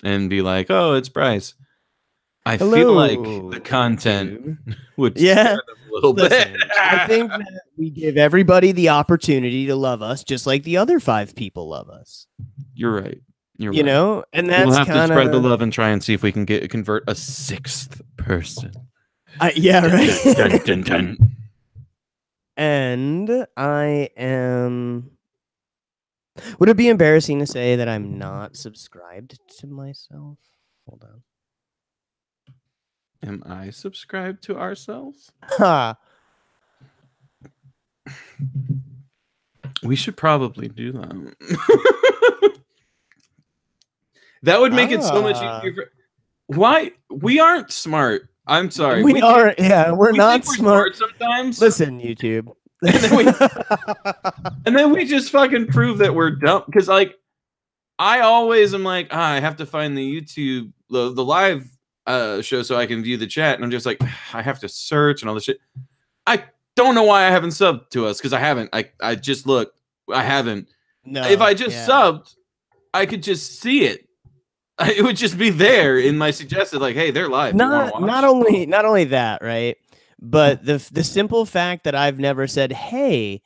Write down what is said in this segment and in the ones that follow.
and be like, "Oh, it's Bryce." I feel like Hello, the content YouTube. would scare Yeah. them a little bit. Listen, I think that we give everybody the opportunity to love us just like the other 5 people love us. You're right. You're You right. know? And We'll that's have to kind spread the of love and try and see if we can convert a 6th person. yeah, Dun, right. dun, dun, dun. And I am would it be embarrassing to say that I'm not subscribed to myself? Hold on. Am I subscribed to ourselves? Ha. We should probably do that. That would make it so much easier. Why? We aren't smart. I'm sorry. We are, yeah, we're not think we're smart sometimes. Listen, YouTube. And then we just fucking prove that we're dumb. Because, like, I always am like, I have to find the YouTube, the live show so I can view the chat. And I'm just like, I have to search and all this shit. I don't know why I haven't subbed to us because I haven't. I just looked. I haven't. No. If I just subbed, I could just see it. It would just be there in my suggested, like, hey, they're live. Not only that, right? But the simple fact that I've never said, hey,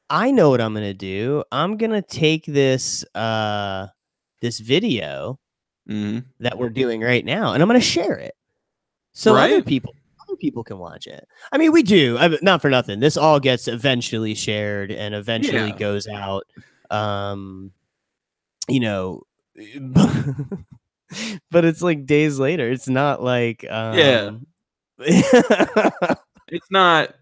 I know what I'm gonna do. I'm gonna take this this video that we're doing right now, and I'm gonna share it so other people can watch it. I mean, we do. Not for nothing. This all gets eventually shared and eventually goes out. You know, but it's like days later. It's not like it's not.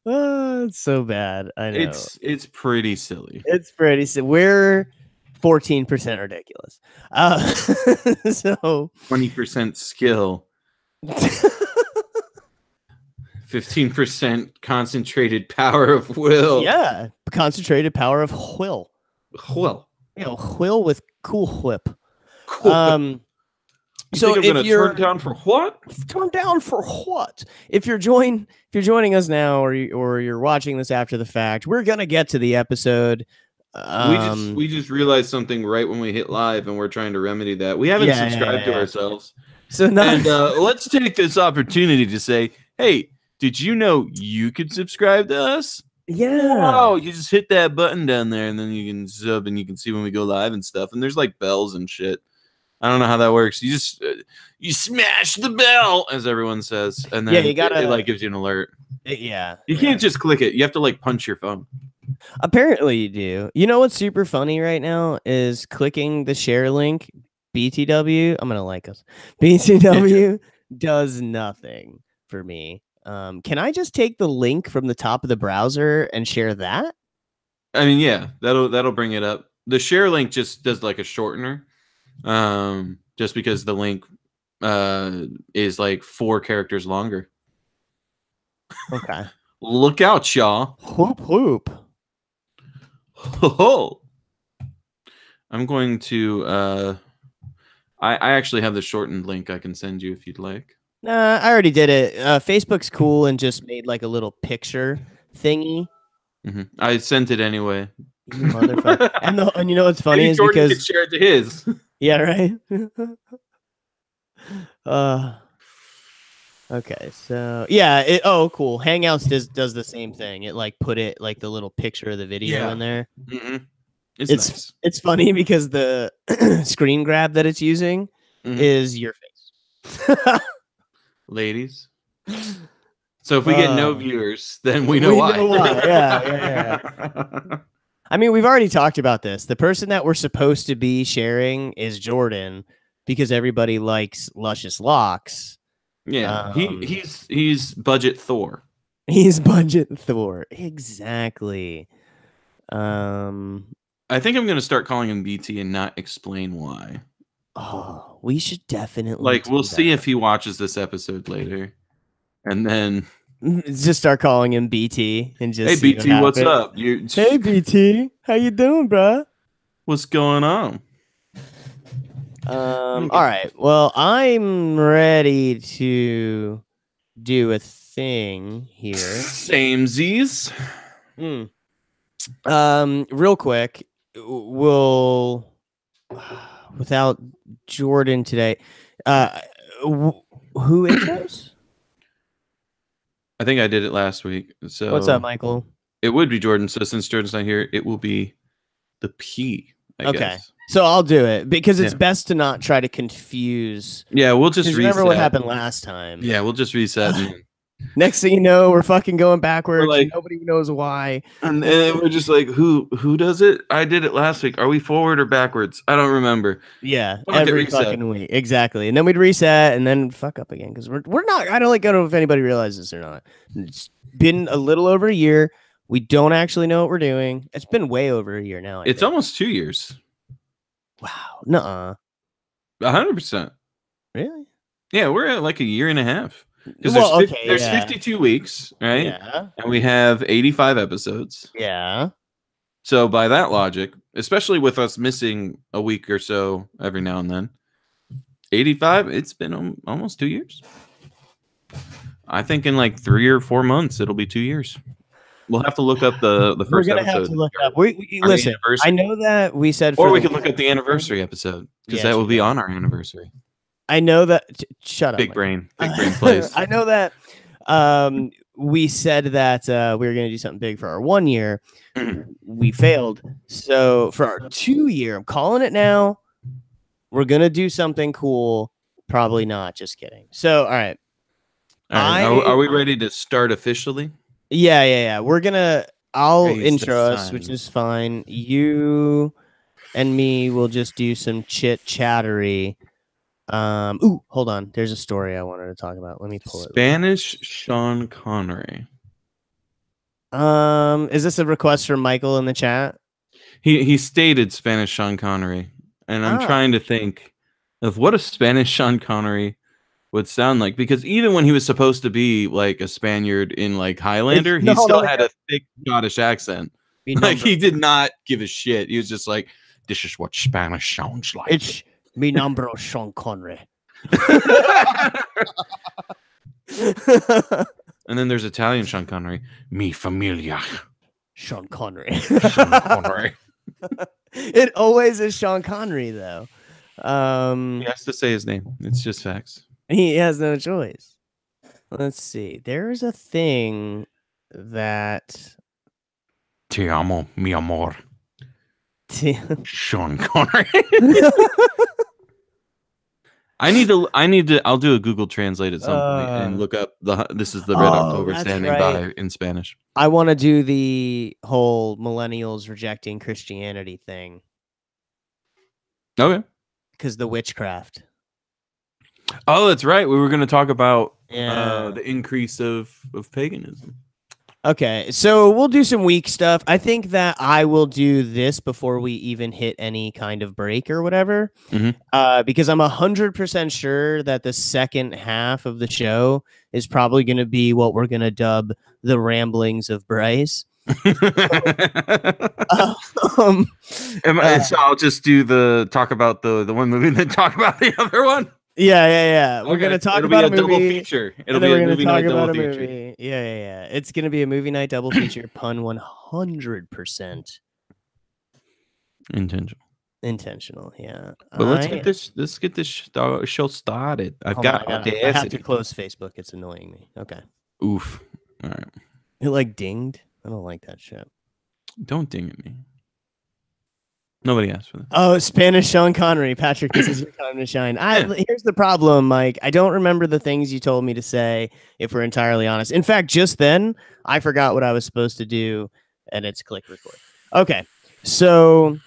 Oh, it's so bad. I know. It's pretty silly. It's pretty silly. We're 14% ridiculous. So 20% skill. 15% concentrated power of will. Yeah, concentrated power of will. Will. You know, will with cool whip. Cool. So if you're turn down for what? Turn down for what? If you're joining us now, or you're watching this after the fact, we're gonna get to the episode. We just realized something right when we hit live, and we're trying to remedy that. We haven't subscribed to ourselves. So let's take this opportunity to say, hey, did you know you could subscribe to us? Yeah. Oh, you just hit that button down there, and then you can sub, and you can see when we go live and stuff. And there's like bells and shit. I don't know how that works. You just you smash the bell, as everyone says, and then you gotta, it like gives you an alert. You can't just click it. You have to like punch your phone. Apparently you do. You know what's super funny right now is clicking the share link. BTW. I'm gonna like us. BTW does nothing for me. Can I just take the link from the top of the browser and share that? I mean, yeah, that'll bring it up. The share link just does like a shortener. Just because the link is like 4 characters longer. Okay. Look out, y'all. Whoop whoop. Oh. I'm going to I actually have the shortened link I can send you if you'd like. I already did it. Facebook's cool and just made like a little picture thingy. I sent it anyway. You motherfucker. and you know what's funny is Jordan because could share it to his. Yeah, right. Okay, so yeah. Cool. Hangouts does the same thing. It like put it like the little picture of the video in there. It's nice. It's funny because the screen grab that it's using is your face. Ladies. So if we get no viewers, then we know why. Yeah. I mean, we've already talked about this. The person that we're supposed to be sharing is Jordan because everybody likes luscious locks. Yeah, he's budget Thor. He's budget Thor. Exactly. I think I'm going to start calling him BT and not explain why. Oh, we should definitely like we'll see if he watches this episode later. And then just start calling him BT and just hey BT, what's up? Hey BT, how you doing, bro? What's going on? All right. Well, I'm ready to do a thing here. Samesies. Real quick, we'll without Jordan today. Who intros? I think I did it last week. So What's up, Michael? it would be Jordan. So since Jordan's not here, it will be the P, I Okay. guess. So I'll do it because it's Yeah. best to not try to confuse. Yeah, we'll just Because reset. remember what happened last time. Yeah, we'll just reset. And Next thing you know, we're fucking going backwards. like- Nobody knows why. and we're just like, who does it? I did it last week. Are we forward or backwards? I don't remember. Yeah, We'll get every reset. fucking week. Exactly. And then we'd reset and then fuck up again because we're not. I don't know if anybody realizes or not. It's been a little over a year. We don't actually know what we're doing. It's been way over a year now. It's almost 2 years. Wow. Nuh-uh. 100%. Really? Yeah, we're at like a year and a half. Because Well, there's 52 weeks, right? Yeah. And we have 85 episodes. Yeah. So by that logic, especially with us missing a week or so every now and then, 85, it's been almost 2 years. I think in like 3 or 4 months, it'll be 2 years. We'll have to look up the first We're gonna episode. have to look up. Listen, I know that we said, or we could look at the anniversary episode because Yeah, that will true. be on our anniversary. I know that. Shut up. Big Mike. brain plays. I know that. We said that we were going to do something big for our 1 year. We failed. So for our 2 year, I'm calling it now. We're going to do something cool. Probably not. Just kidding. So, all right. All right. Are we ready to start officially? Yeah. We're going to, I'll Raise the intro us, which sign. is fine. You and me will just do some chit-chattery. Ooh, hold on. There's a story I wanted to talk about. Let me pull it. Spanish Sean Connery. Is this a request from Michael in the chat? He stated Spanish Sean Connery, and I'm trying to think of what a Spanish Sean Connery would sound like, because even when he was supposed to be like a Spaniard in like Highlander, he still had a thick Scottish accent. Like he did not give a shit. He was just like, "This is what Spanish sounds like." It's mi nombre Sean Connery. And then there's Italian Sean Connery. Mi familia. Sean Connery. Sean Connery. It always is Sean Connery, though. He has to say his name. It's just facts. He has no choice. Let's see. There's a thing that Te amo, mi amor. Sean Connery. I need to. I'll do a Google Translate at some point and look up this is the Red October standing by in Spanish. I want to do the whole millennials rejecting Christianity thing. Okay. Because the witchcraft. Oh, that's right. We were going to talk about Yeah. the increase of paganism. Okay, so we'll do some weak stuff. I think that I will do this before we even hit any kind of break or whatever, because I'm 100% sure that the second half of the show is probably going to be what we're going to dub the ramblings of Bryce. So I'll just do talk about the one movie and then talk about the other one. Yeah. We're gonna talk about a movie. Double feature. It'll be a movie talk night about double a feature. movie. Yeah. It's gonna be a movie night double feature. Pun 100% intentional. Yeah. But let's get this show started. I have to close Facebook. It's annoying me. Okay. Oof. All right. It like dinged. I don't like that shit. Don't ding at me. Nobody asked for that. Oh, Spanish Sean Connery. Patrick, this is your time to shine. Here's the problem, Mike. I don't remember the things you told me to say, if we're entirely honest. In fact, just then, I forgot what I was supposed to do, and it's click record. Okay, so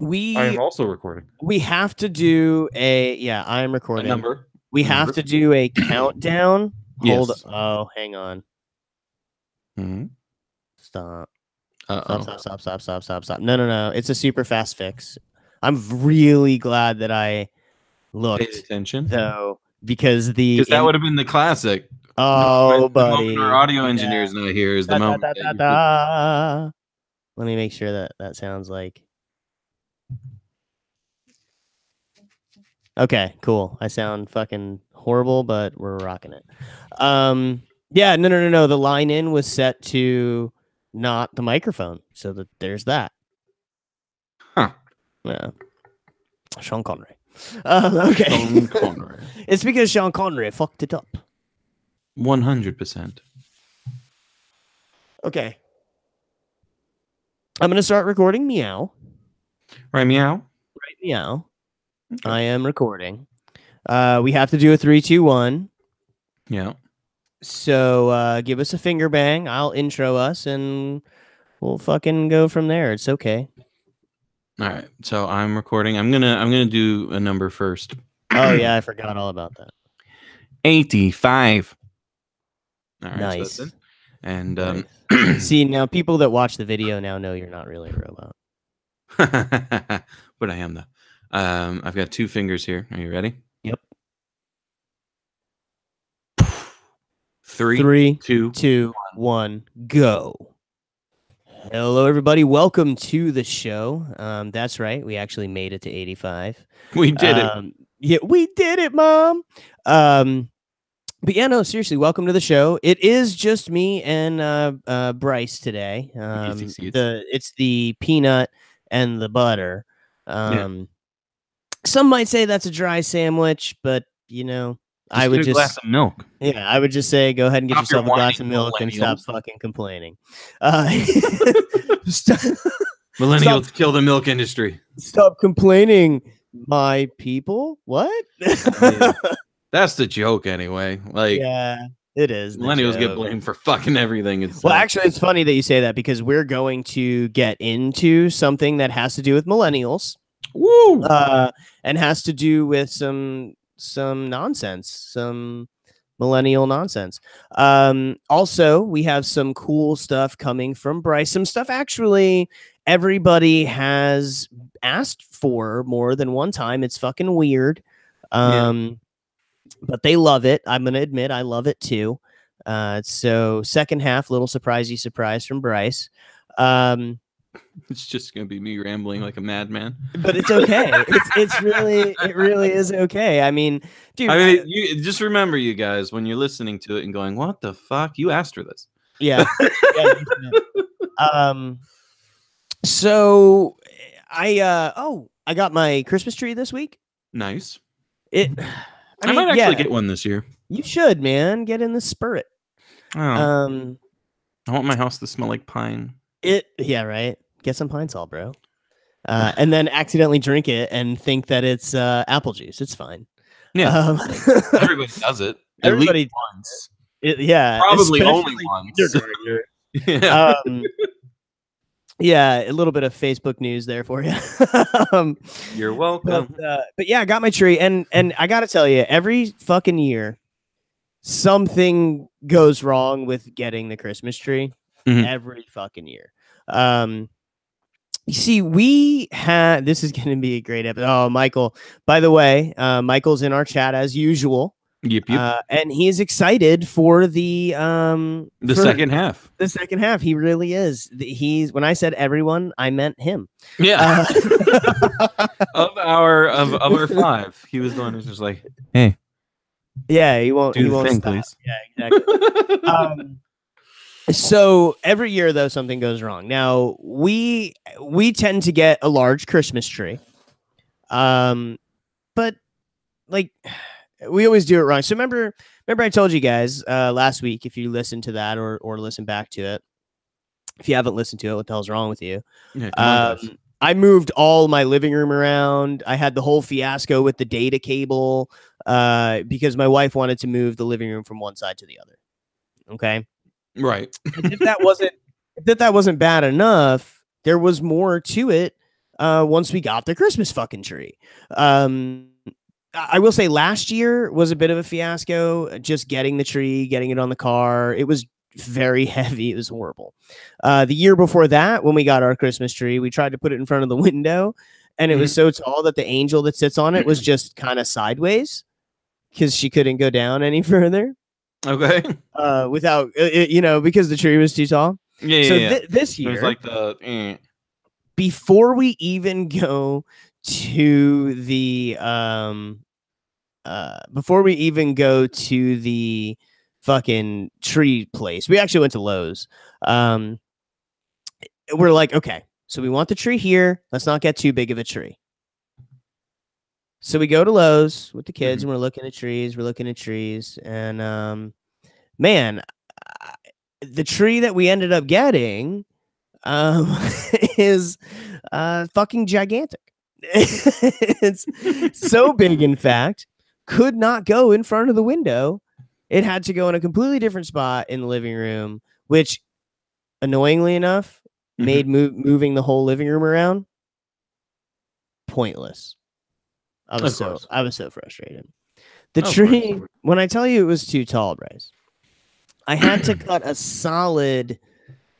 I am also recording. We have to do I am recording. A number. We have to do a countdown. Yes. Oh, hang on. Mm-hmm. Stop. Stop. No. It's a super fast fix. I'm really glad that I looked. Pay attention. Though, because that would have been the classic. Oh, the buddy. moment our audio engineer's not here is the moment. Let me make sure that sounds like. Okay, cool. I sound fucking horrible, but we're rocking it. Yeah, no. The line in was set to not the microphone, so there's that. Huh. Yeah. Sean Connery. Okay. Sean Connery. It's because Sean Connery fucked it up. 100%. Okay. I'm gonna start recording meow. Right, meow. Right, meow. Okay. I am recording. We have to do a 3, 2, 1. Yeah. So give us a finger bang. I'll intro us and we'll fucking go from there. It's okay. All right. So I'm recording. I'm gonna do a number first. Oh yeah, I forgot all about that. 85. All right. Nice. So that's it. And nice. See, now people that watch the video now know you're not really a robot. But I am though. I've got 2 fingers here. Are you ready? Yep. 3, 2, 1, go. Hello, everybody. Welcome to the show. That's right. We actually made it to 85. We did it. Yeah, we did it, Mom. But yeah, no, seriously, welcome to the show. It is just me and Bryce today. It's the peanut and the butter. Some might say that's a dry sandwich, but you know, I would just a glass of milk. Yeah, I would just say go ahead and get yourself a glass of milk and stop fucking complaining. Millennials kill the milk industry. Stop complaining, my people. What? That's the joke anyway. Like, yeah, it is. Millennials get blamed for fucking everything. Well, actually, it's funny that you say that because we're going to get into something that has to do with millennials. Woo! And has to do with some nonsense, some millennial nonsense. Also, we have some cool stuff coming from Bryce. Some stuff actually everybody has asked for more than one time. It's fucking weird. But they love it. I'm going to admit I love it too. So second half, little surprisey surprise from Bryce. It's just going to be me rambling like a madman. But it's okay. It really is okay. I mean, dude. I mean, you just remember, you guys, when you're listening to it and going, "What the fuck?" You asked for this. Yeah. So I got my Christmas tree this week. Nice. I might actually get one this year. You should, man. Get in the spirit. Oh. I want my house to smell like pine. Yeah, right. Get some pine sol, bro. And then accidentally drink it and think that it's apple juice. It's fine. Yeah. Everybody does it. Everybody once. Yeah. Probably only once. Yeah. Yeah, a little bit of Facebook news there for you. You're welcome. But yeah, I got my tree, and I gotta tell you, every fucking year, something goes wrong with getting the Christmas tree. Mm-hmm. Every fucking year. You see, this is going to be a great episode. Oh, Michael, by the way, Michael's in our chat as usual. Yep. And he is excited for the second half. The second half. He really is. When I said everyone, I meant him. Yeah. Of our 5, he was the one who's just like, hey. Yeah, he won't. Do he won't thing, stop. please. Yeah, exactly. So every year, though, something goes wrong. Now we tend to get a large Christmas tree, but like we always do it wrong. So remember I told you guys last week, if you listen to that or listen back to it, if you haven't listened to it, what the hell's wrong with you? Yeah, I moved all my living room around. I had the whole fiasco with the data cable because my wife wanted to move the living room from one side to the other. Okay. Right. And if that wasn't bad enough, there was more to it once we got the Christmas fucking tree. I will say last year was a bit of a fiasco, just getting the tree, getting it on the car. It was very heavy. It was horrible. The year before that, when we got our Christmas tree, we tried to put it in front of the window, and it was so tall that the angel that sits on it was just kind of sideways because she couldn't go down any further. Okay. Without, because the tree was too tall. Yeah. So yeah. This year, it was like before we even go to the fucking tree place, we actually went to Lowe's. We're like, okay, so we want the tree here. Let's not get too big of a tree. So we go to Lowe's with the kids Mhm. and we're looking at trees. We're looking at trees. And man, the tree that we ended up getting um, is fucking gigantic. It's so big, in fact, could not go in front of the window. It had to go in a completely different spot in the living room, which, annoyingly enough, Mhm. made moving the whole living room around pointless. Of course. I was so frustrated. The Of course. tree, when I tell you it was too tall, Bryce, I had to cut a solid,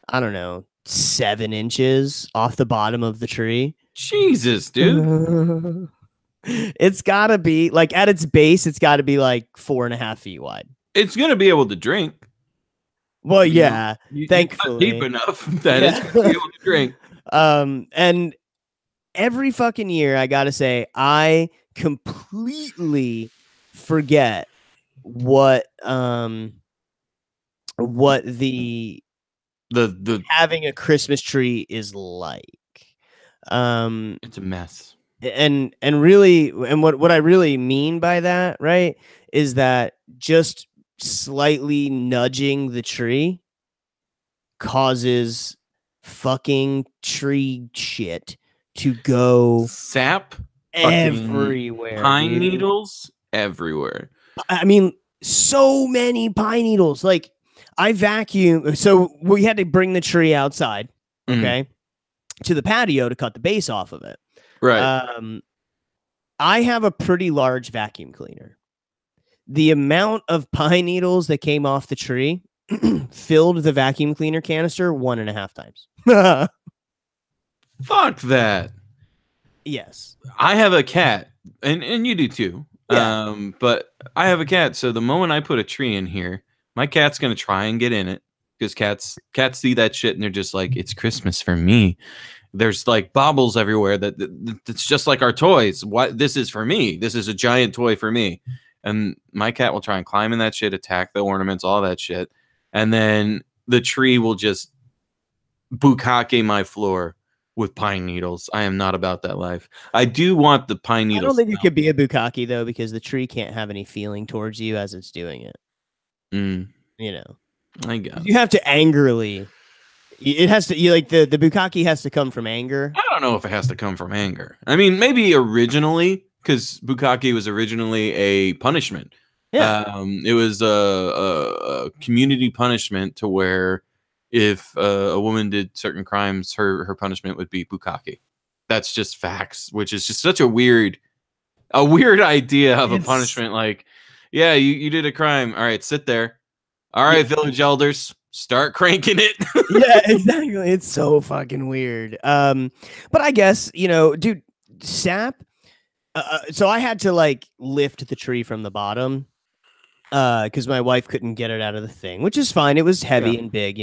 I don't know, 7 inches off the bottom of the tree. Jesus, dude. It's gotta be like at its base, it's gotta be like 4.5 feet wide. It's gonna be able to drink. Well, You know, yeah, you cut deep thankfully. enough that it's Yeah. gonna be able to drink. And every fucking year, I gotta say, I completely forget what the The having a Christmas tree is like. Um, It's a mess. and really, and what I really mean by that, right, is that just slightly nudging the tree causes fucking tree shit to go Sap, fucking everywhere, pine dude. needles everywhere. I mean, so many pine needles. Like, I vacuum. So we had to bring the tree outside, Mhm. okay, to the patio to cut the base off of it. Right. I have a pretty large vacuum cleaner. The amount of pine needles that came off the tree filled the vacuum cleaner canister 1.5 times. Fuck that. Yes. I have a cat, and you do too. Yeah. But I have a cat, so the moment I put a tree in here, my cat's gonna try and get in it because cats see that shit and they're just like, it's Christmas for me. There's like baubles everywhere that's just like our toys. What this is for me. This is a giant toy for me. And my cat will try and climb in that shit, attack the ornaments, all that shit. And then the tree will just bukkake my floor with pine needles. I am not about that life. I do want the pine I needles don't think you smell. could be a bukkake though, because the tree can't have any feeling towards you as it's doing it. Mm, You know, I guess. you have to angrily. It has to. You like the bukkake has to come from anger. I don't know if it has to come from anger. I mean, maybe originally, because bukkake was originally a punishment. Yeah. It was a community punishment to where if a woman did certain crimes, her punishment would be bukkake. That's just facts, which is just such a weird idea of a It's punishment. Like, yeah, you did a crime. All right, sit there. All yeah, right, village elders, start cranking it. yeah, exactly. It's so fucking weird. But I guess, dude, sap. So I had to like lift the tree from the bottom, because my wife couldn't get it out of the thing, which is fine. It was Yeah, heavy and big.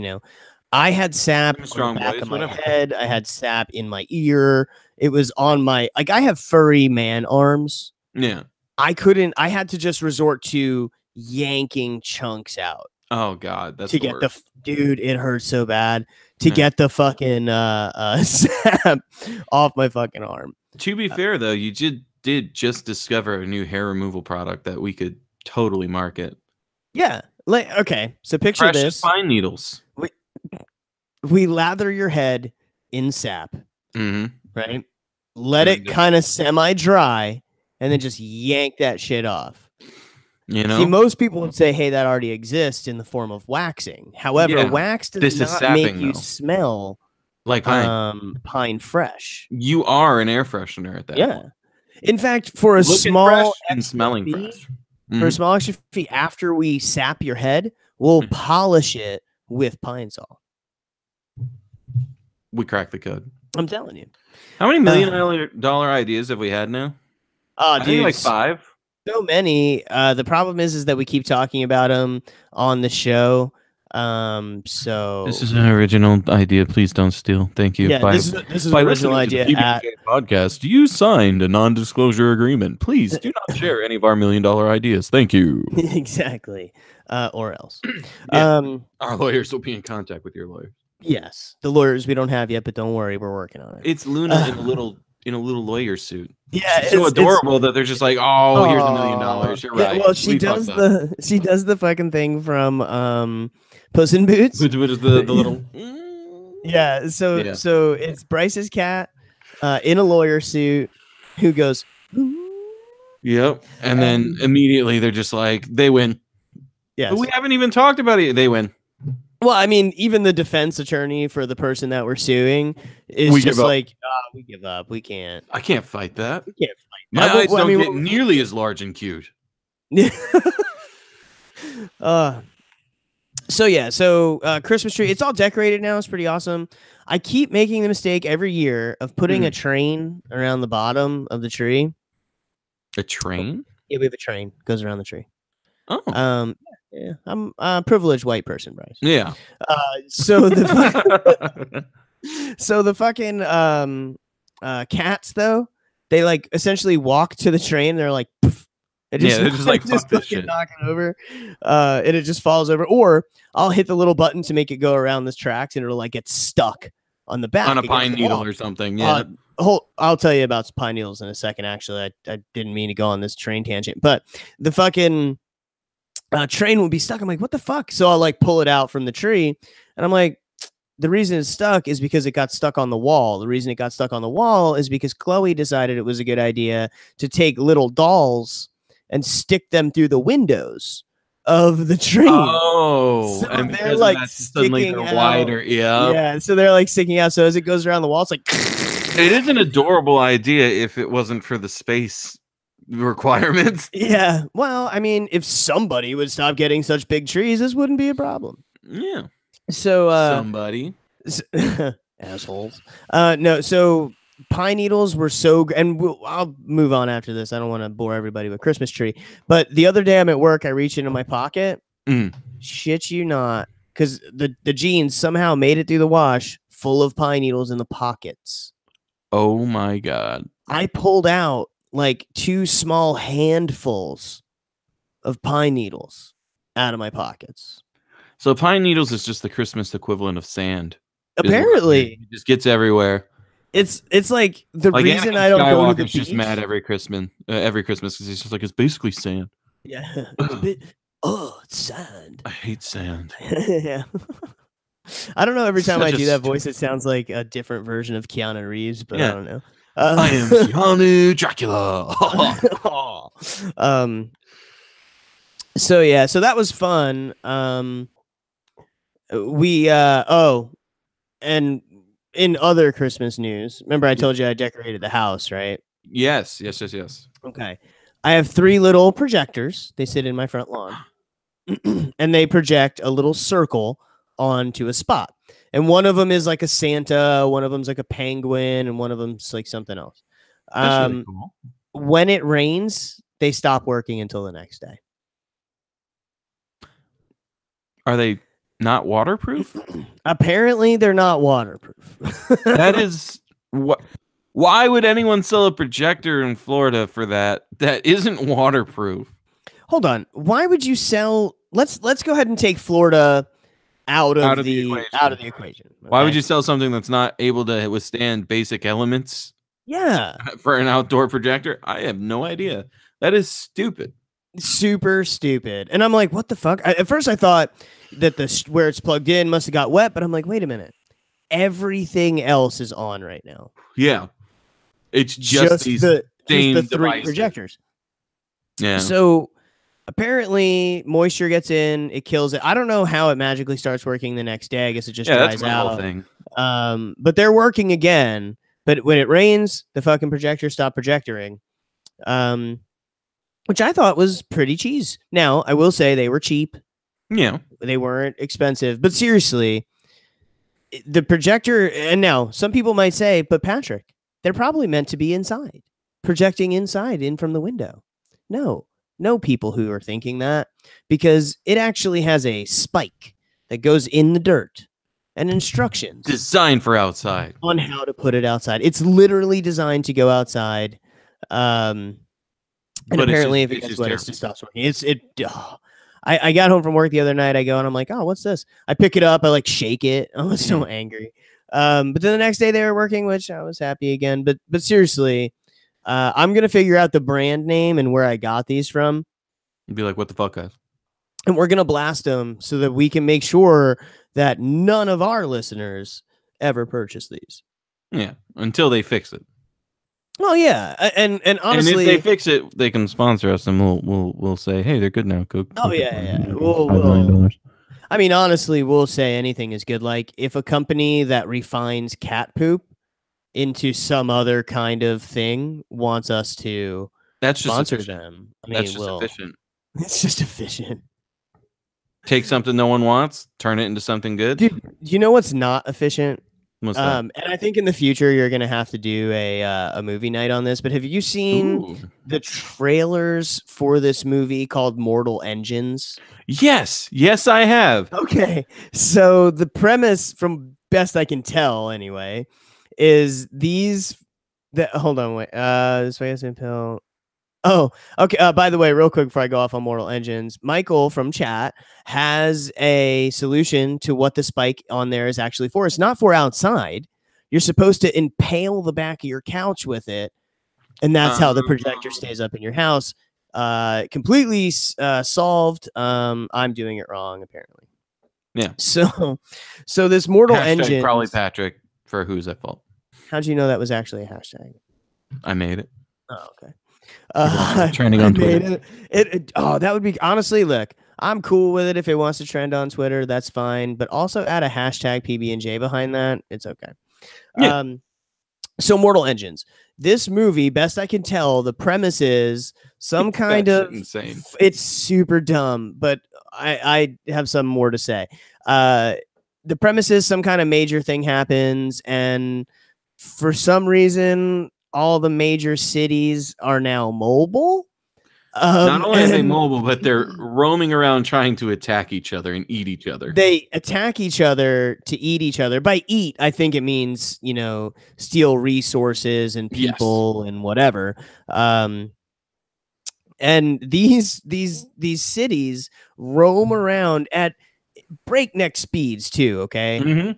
I had sap I'm on the strong back of boys, my whatever. head. I had sap in my ear. It was on my like I have furry man arms. Yeah. I had to just resort to yanking chunks out Oh God, that's to the get the worst. dude, it hurt so bad to Yeah. get the fucking sap off my fucking arm. To be fair though, you did just discover a new hair removal product that we could totally market. Yeah. Like, okay, so picture Precious this. pine needles. We, we lather your head in sap, Mm-hmm. right? Let And it then just, kind of semi dry and then just yank that shit off. you See, know? most people would say, hey, that already exists in the form of waxing. However, Yeah. wax does This is not make sapping you though. smell Like pine. pine fresh. You are an air freshener at that Yeah. point. In fact, for a Looking fresh small and extra smelling fee, fresh. Mm-hmm. after we sap your head, we'll Mm-hmm. polish it with pine sol. We cracked the code. I'm telling you. How many $1 million ideas have we had now? Oh, I think dude, like 5. so many. The problem is that we keep talking about them on the show. This So is an original idea. Please don't steal. Thank you. yeah, this is an By original listening to the idea at PBnJ podcast, you signed a non-disclosure agreement. Please do not share any of our $1 million ideas. Thank you. exactly, or else. Yeah, our lawyers will be in contact with your lawyer. Yes, the lawyers we don't have yet, but don't worry, we're working on it. It's Luna in a little in a little lawyer suit. Yeah, She's so adorable that they're just like, oh, here's $1 million. You're yeah, right. well, she does the fucking thing from Puss in Boots. Which is the little. Yeah, so it's Bryce's cat in a lawyer suit who goes. Yep, and then immediately they're just like, they win. Yes. But we haven't even talked about it. They win. Well, I mean, even the defense attorney for the person that we're suing is just like, we give up. We can't. I can't fight that. We can't fight that. My eyes don't get nearly as large and cute. So Christmas tree, it's all decorated now. It's pretty awesome. I keep making the mistake every year of putting a train around the bottom of the tree. A train? Yeah, we have a train goes around the tree. Oh. Yeah, I'm a privileged white person, Bryce. Yeah. So the fucking cats though, they like essentially walk to the train. They're like, poof, they're just like just fucking knocking over, and it just falls over. Or I'll hit the little button to make it go around this tracks, and it'll like get stuck on the back on a pine needle or something. Yeah. I'll tell you about pine needles in a second. Actually, I didn't mean to go on this train tangent, but the fucking train will be stuck. I'm like, what the fuck? So I'll like pull it out from the tree, and I'm like, the reason it's stuck is because it got stuck on the wall. The reason it got stuck on the wall is because Chloe decided it was a good idea to take little dolls and stick them through the windows of the train. Oh, so and they're like sticking out. Wider. Yeah, so they're like sticking out. So as it goes around the wall, it's like it is an adorable idea if it wasn't for the space requirements. Yeah, well, I mean, if somebody would stop getting such big trees, this wouldn't be a problem. Yeah. So somebody assholes. No, so pine needles were so and I'll move on after this. I don't want to bore everybody with Christmas tree. But the other day I'm at work, I reach into my pocket. Shit you not, because the jeans somehow made it through the wash full of pine needles in the pockets. Oh my god. I pulled out like 2 small handfuls of pine needles out of my pockets. So pine needles is just the Christmas equivalent of sand. Apparently, it just gets everywhere. It's like the reason I don't go to the beach. Just mad every Christmas because he's just like, it's basically sand. Yeah, it's sand. I hate sand. Yeah. I don't know. Every time I do that voice, it sounds like a different version of Keanu Reeves, but I don't know. I am Keanu Dracula. So yeah, so that was fun. And in other Christmas news, remember I told you I decorated the house, right? Yes. Okay. I have 3 little projectors. They sit in my front lawn. And they project a little circle onto a spot. And one of them is like a Santa, one of them's like a penguin, and one of them's like something else. That's really cool. When it rains, they stop working until the next day. Are they not waterproof? Apparently, they're not waterproof. That is what. Why would anyone sell a projector in Florida for that isn't waterproof? Hold on. Why would you sell? Let's go ahead and take Florida out of the equation. Okay? Why would you sell something that's not able to withstand basic elements? Yeah. For an outdoor projector? I have no idea. That is stupid. Super stupid. And I'm like, what the fuck? At first I thought that where it's plugged in must have got wet, but I'm like, wait a minute. Everything else is on right now. Yeah. It's just the 3 projectors. Yeah. So apparently moisture gets in, it kills it. I don't know how it magically starts working the next day. I guess it just dries out. Whole thing. But they're working again. But when it rains, the fucking projectors stop projectoring. Which I thought was pretty cheese. Now, I will say they were cheap. Yeah. They weren't expensive. But seriously, the projector, and now some people might say, but Patrick, they're probably meant to be inside, projecting inside in from the window. No people who are thinking that, because it actually has a spike that goes in the dirt and instructions designed for outside on how to put it outside. It's literally designed to go outside. And apparently, if it gets wet, it just stops working. I got home from work the other night. I go and I'm like, oh, what's this? I pick it up. I like shake it. I was so angry. But then the next day they were working, which I was happy again. But seriously, I'm gonna figure out the brand name and where I got these from. And be like, what the fuck, guys? And we're gonna blast them so that we can make sure that none of our listeners ever purchase these. Yeah, until they fix it. Well, yeah, and honestly, and if they fix it, they can sponsor us, and we'll say, hey, they're good now. Go. Oh yeah. $5 million. I mean, honestly, we'll say anything is good. Like if a company that refines cat poop into some other kind of thing wants us to sponsor them, I mean, that's just efficient. It's just efficient. Take something no one wants, turn it into something good. Dude, you know what's not efficient? What's that? And I think in the future you're gonna have to do a movie night on this. But have you seen the trailers for this movie called Mortal Engines? Yes, I have. Okay, so the premise, from best I can tell, anyway, is these. Hold on, wait. This way is pill. Oh, okay. By the way, real quick before I go off on Mortal Engines, Michael from chat has a solution to what the spike on there is actually for. It's not for outside. You're supposed to impale the back of your couch with it, and that's how the projector stays up in your house. Completely solved. I'm doing it wrong, apparently. Yeah. So this Mortal Engines. Probably Patrick for who's at fault. How'd you know that was actually a hashtag? I made it. Oh, okay. Trending on Twitter. That would be, honestly, look, I'm cool with it if it wants to trend on Twitter, that's fine. But also add a hashtag PBnJ behind that. It's okay. Yeah. So Mortal Engines. This movie, best I can tell, the premise is some kind of insane. It's super dumb, but I have some more to say. The premise is some kind of major thing happens, and for some reason, all the major cities are now mobile. Not only are they mobile, but they're roaming around trying to attack each other and eat each other. They attack each other to eat each other. By eat, I think it means, steal resources and people and whatever. And these cities roam around at breakneck speeds too, okay? Mm-hmm.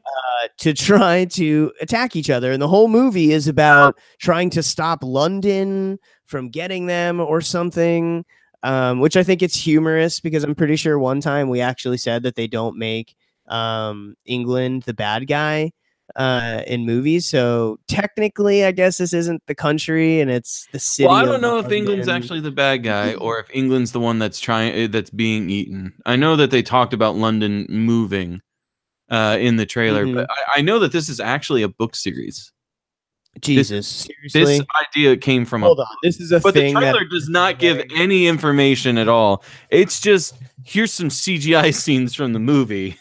To try to attack each other. And the whole movie is about trying to stop London from getting them or something, which I think it's humorous because I'm pretty sure one time we actually said that they don't make England the bad guy in movies. So technically, I guess this isn't the country and it's the city. Well, I don't know if England's actually the bad guy or if England's the one that's being eaten. I know that they talked about London moving in the trailer, but I know that this is actually a book series. Jesus, seriously? This idea came from Hold on. This is a but thing. The trailer does not give any information at all. It's just, here's some CGI scenes from the movie.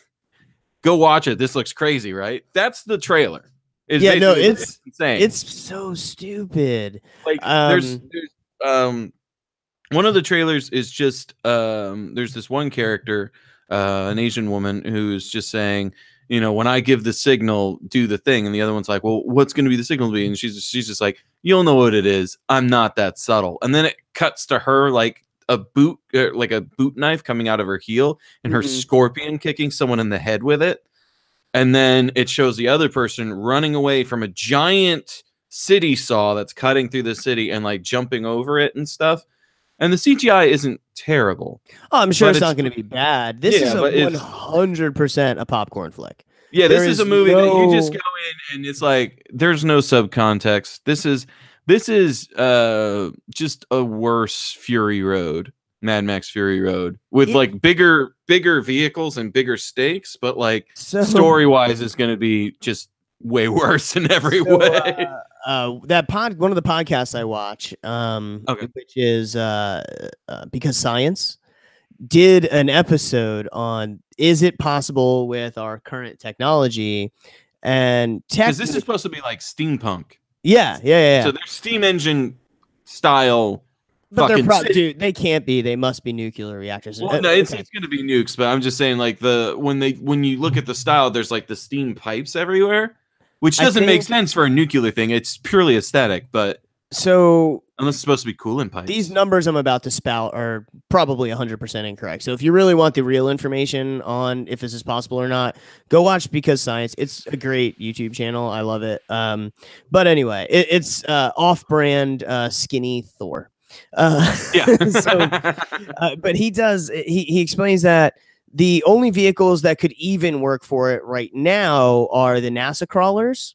Go watch it. This looks crazy, right? That's the trailer. It's insane. It's so stupid. Like there's one of the trailers is just there's this one character, an Asian woman who's just saying, when I give the signal, do the thing, and the other one's like, well, what's going to be the signal be? And she's just like, you'll know what it is. I'm not that subtle. And then it cuts to her like a boot knife coming out of her heel, and her scorpion kicking someone in the head with it. And then it shows the other person running away from a giant city saw that's cutting through the city and like jumping over it and stuff. And the CGI isn't terrible. Oh, I'm sure it's not going to be bad. This is 100% a popcorn flick. Yeah, this is a movie that you just go in and it's like there's no subcontext. This is just a worse Fury Road, Mad Max Fury Road, with like bigger vehicles and bigger stakes, but like story-wise is going to be just way worse in every way. One of the podcasts I watch, which is Because Science, did an episode on is it possible with our current technology and because this is supposed to be like steampunk. Yeah. So they're steam engine style. But they're they can't be. They must be nuclear reactors. Well, no, it's going to be nukes. But I'm just saying, like when you look at the style, there's like the steam pipes everywhere. Which doesn't make sense for a nuclear thing. It's purely aesthetic, but So Unless it's supposed to be coolant these pipes. numbers I'm about to spout are probably 100% incorrect. So if you really want the real information on if this is possible or not, go watch Because Science. It's a great YouTube channel. I love it. But anyway, it's off-brand skinny Thor. Yeah. So, but he explains that the only vehicles that could even work for it right now are the NASA crawlers.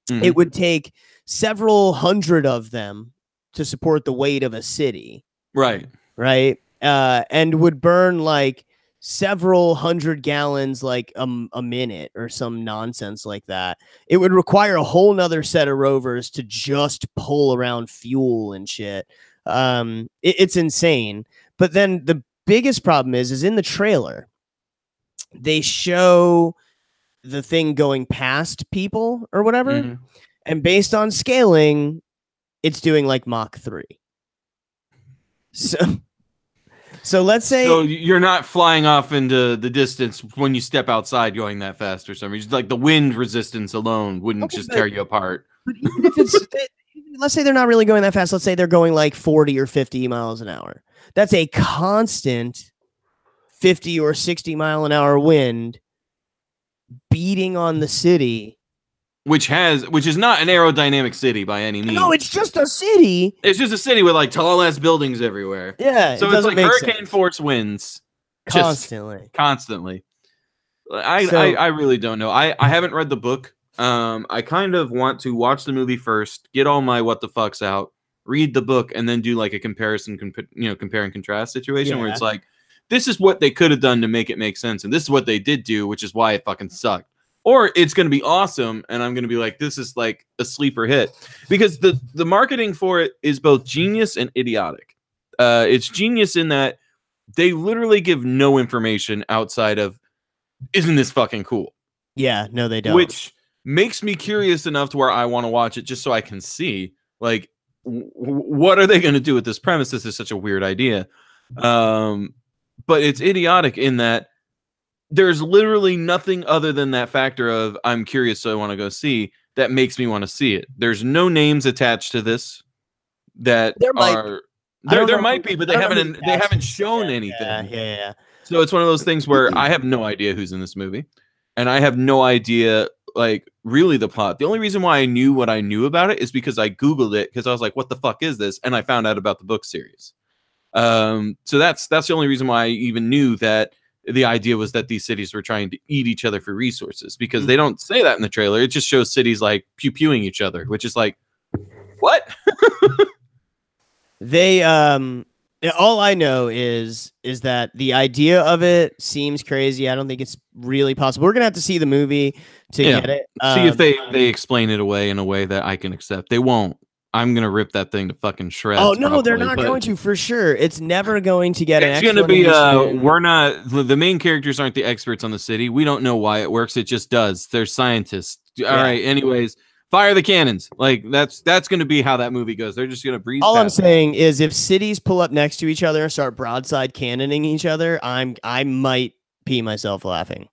It would take several hundred of them to support the weight of a city. Right. Right. And would burn like several hundred gallons like a minute or some nonsense like that. It would require a whole nother set of rovers to just pull around fuel and shit. It's insane. But then the biggest problem is in the trailer, they show the thing going past people or whatever. Mm-hmm. And based on scaling, it's doing like Mach 3. So let's say you're not flying off into the distance when you step outside going that fast or something. Like the wind resistance alone wouldn't just tear you apart. But even if it's let's say they're not really going that fast. Let's say they're going like 40 or 50 miles an hour. That's a constant 50 or 60 mile an hour wind beating on the city. Which is not an aerodynamic city by any means. No, it's just a city. It's just a city with like tall ass buildings everywhere. Yeah. So it's like hurricane force winds. Constantly. I really don't know. I haven't read the book. I kind of want to watch the movie first, get all my what the fucks out, read the book, and then do like a compare and contrast situation where it's like, this is what they could have done to make it make sense, and this is what they did do, which is why it fucking sucked. Or it's going to be awesome, and I'm going to be like, this is like a sleeper hit. Because the marketing for it is both genius and idiotic. It's genius in that they literally give no information outside of, isn't this fucking cool? Yeah, no, they don't. Which makes me curious enough to where I want to watch it just so I can see, like, what are they going to do with this premise? This is such a weird idea. But it's idiotic in that there's literally nothing other than that factor of I'm curious, so I want to go see, that makes me want to see it. There's no names attached to this that there might be, but they haven't shown anything. Yeah. So it's one of those things where I have no idea who's in this movie, and I have no idea like really the plot. The only reason why I knew what I knew about it is because I Googled it because I was like, what the fuck is this? And I found out about the book series. So that's the only reason why I even knew that the idea was that these cities were trying to eat each other for resources, because they don't say that in the trailer. It just shows cities like pew-pewing each other, which is like, what? They all I know is that the idea of it seems crazy. I don't think it's really possible. We're gonna have to see the movie to get it. See if they explain it away in a way that I can accept. They won't. I'm gonna rip that thing to fucking shreds. Oh no, they're not going to for sure. It's never going to get. It's gonna be. We're not. The main characters aren't the experts on the city. We don't know why it works. It just does. They're scientists. All right. Anyways, fire the cannons. Like that's gonna be how that movie goes. They're just gonna breeze. All I'm saying is, if cities pull up next to each other and start broadside cannoning each other, I might pee myself laughing.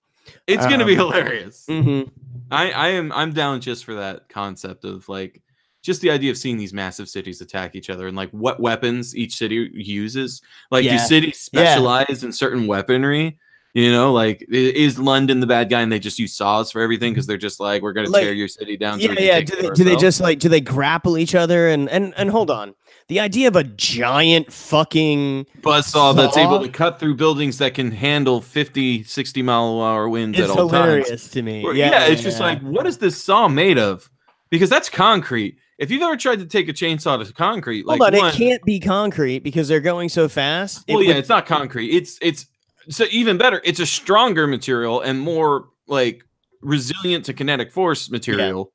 It's gonna be hilarious. Mm-hmm. I'm down just for that concept of like. Just the idea of seeing these massive cities attack each other and like what weapons each city uses. Like, do cities specialize in certain weaponry? You know, like is London the bad guy and they just use saws for everything because they're just like, we're gonna tear your city down. Do they just like do they grapple each other and hold on? The idea of a giant fucking buzzsaw that's able to cut through buildings that can handle 50, 60 mile an hour winds at all times. It's hilarious to me. It's just like, what is this saw made of? Because that's concrete. If you've ever tried to take a chainsaw to concrete, like it can't be concrete because they're going so fast. It's not concrete. It's so even better. It's a stronger material and more like resilient to kinetic force material.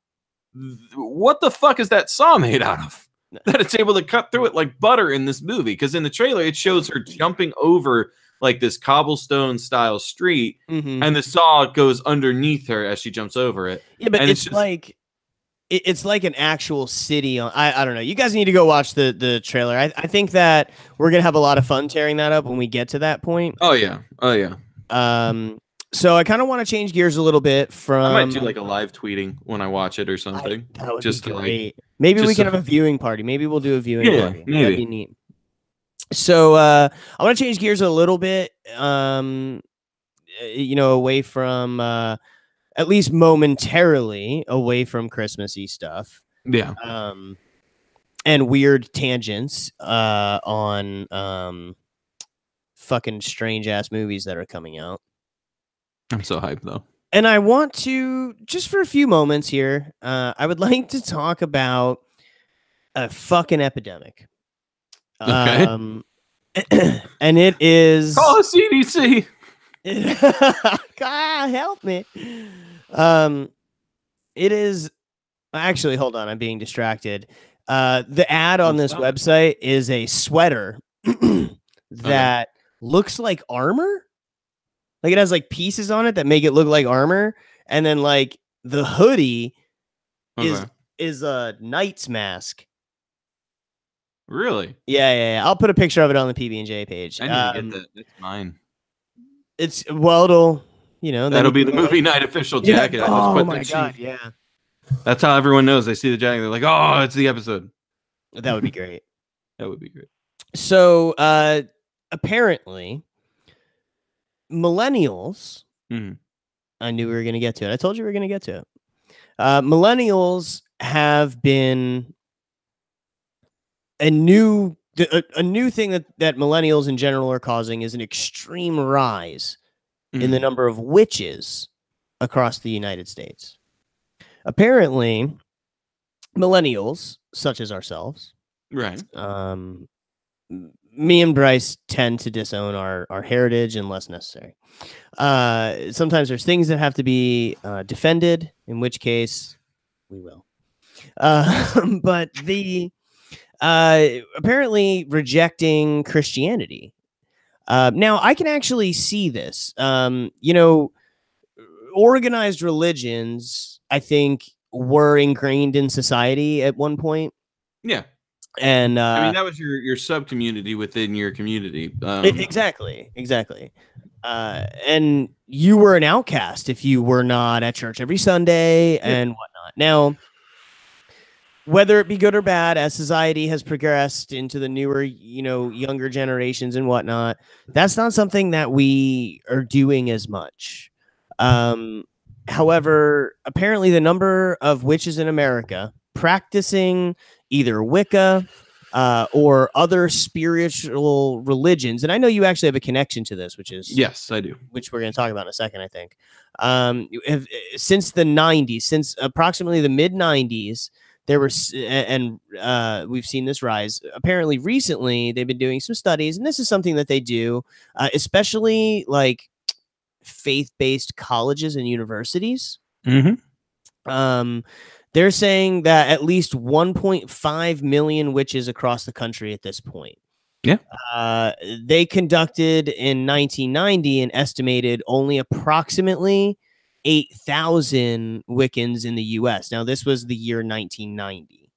Yeah. What the fuck is that saw made out of? That it's able to cut through it like butter in this movie. Because in the trailer, it shows her jumping over like this cobblestone style street, and the saw goes underneath her as she jumps over it. Yeah, but it's just like. It's like an actual city. I don't know. You guys need to go watch the trailer. I think that we're gonna have a lot of fun tearing that up when we get to that point. Oh yeah. So I kind of want to change gears a little bit from. I might do like a live tweeting when I watch it or something. That would just be great. Maybe Just we can so- have a viewing party. Maybe we'll do a viewing Yeah, party. maybe. That'd be neat. So I want to change gears a little bit. Away from at least momentarily away from Christmassy stuff. Yeah. And weird tangents on fucking strange ass movies that are coming out. I'm so hyped though. And I want to, just for a few moments here, I would like to talk about a fucking epidemic. Okay. And it is. Call a CDC. God, help me. It is. Actually, hold on. I'm being distracted. The ad on this website is a sweater that looks like armor. Like it has like pieces on it that make it look like armor, and then like the hoodie is a knight's mask. Really? Yeah. I'll put a picture of it on the PBnJ page. I need to get that. That's mine. It's it'll that'll be the movie night official jacket. Yeah. Oh my god, yeah. That's how everyone knows. They see the jacket, they're like, "Oh, it's the episode." That would be great. That would be great. So, apparently, millennials. I knew we were going to get to it. I told you we were going to get to it. Millennials have been a new thing that millennials in general are causing is an extreme rise in the number of witches across the United States. Apparently, millennials, such as ourselves, right? Me and Bryce tend to disown our heritage unless necessary. Sometimes there's things that have to be defended, in which case we will. But the apparently rejecting Christianity. Now I can actually see this. Organized religions, I think, were ingrained in society at one point. Yeah. And I mean, that was your sub community within your community. Exactly. And you were an outcast if you were not at church every Sunday and whatnot. Now, whether it be good or bad, as society has progressed into the newer, younger generations and whatnot, that's not something that we are doing as much. However, apparently the number of witches in America practicing either Wicca or other spiritual religions, and I know you actually have a connection to this, which is yes, I do, which we're going to talk about in a second. I think since the 90s, since approximately the mid 90s, there were we've seen this rise. Apparently, recently they've been doing some studies, and this is something that they do, especially like faith-based colleges and universities. They're saying that at least 1.5 million witches across the country at this point. Yeah. They conducted in 1990 and estimated only approximately 8,000 Wiccans in the U.S. Now, this was the year 1990.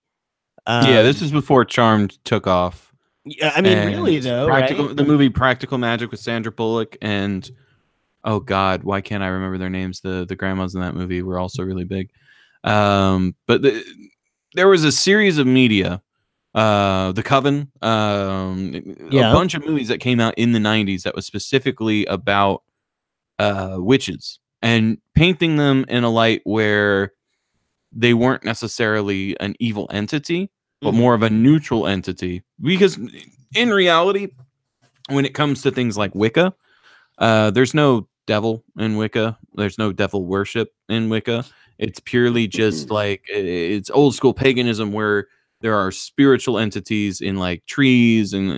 Yeah, this is before Charmed took off. Yeah, I mean, really though, right? The movie Practical Magic with Sandra Bullock and oh God, why can't I remember their names? The grandmas in that movie were also really big. But there was a series of media, The Coven, a bunch of movies that came out in the 90s that was specifically about witches and painting them in a light where they weren't necessarily an evil entity, but more of a neutral entity. Because in reality, when it comes to things like Wicca, there's no devil in Wicca. There's no devil worship in Wicca. It's purely just like it's old school paganism where there are spiritual entities in like trees and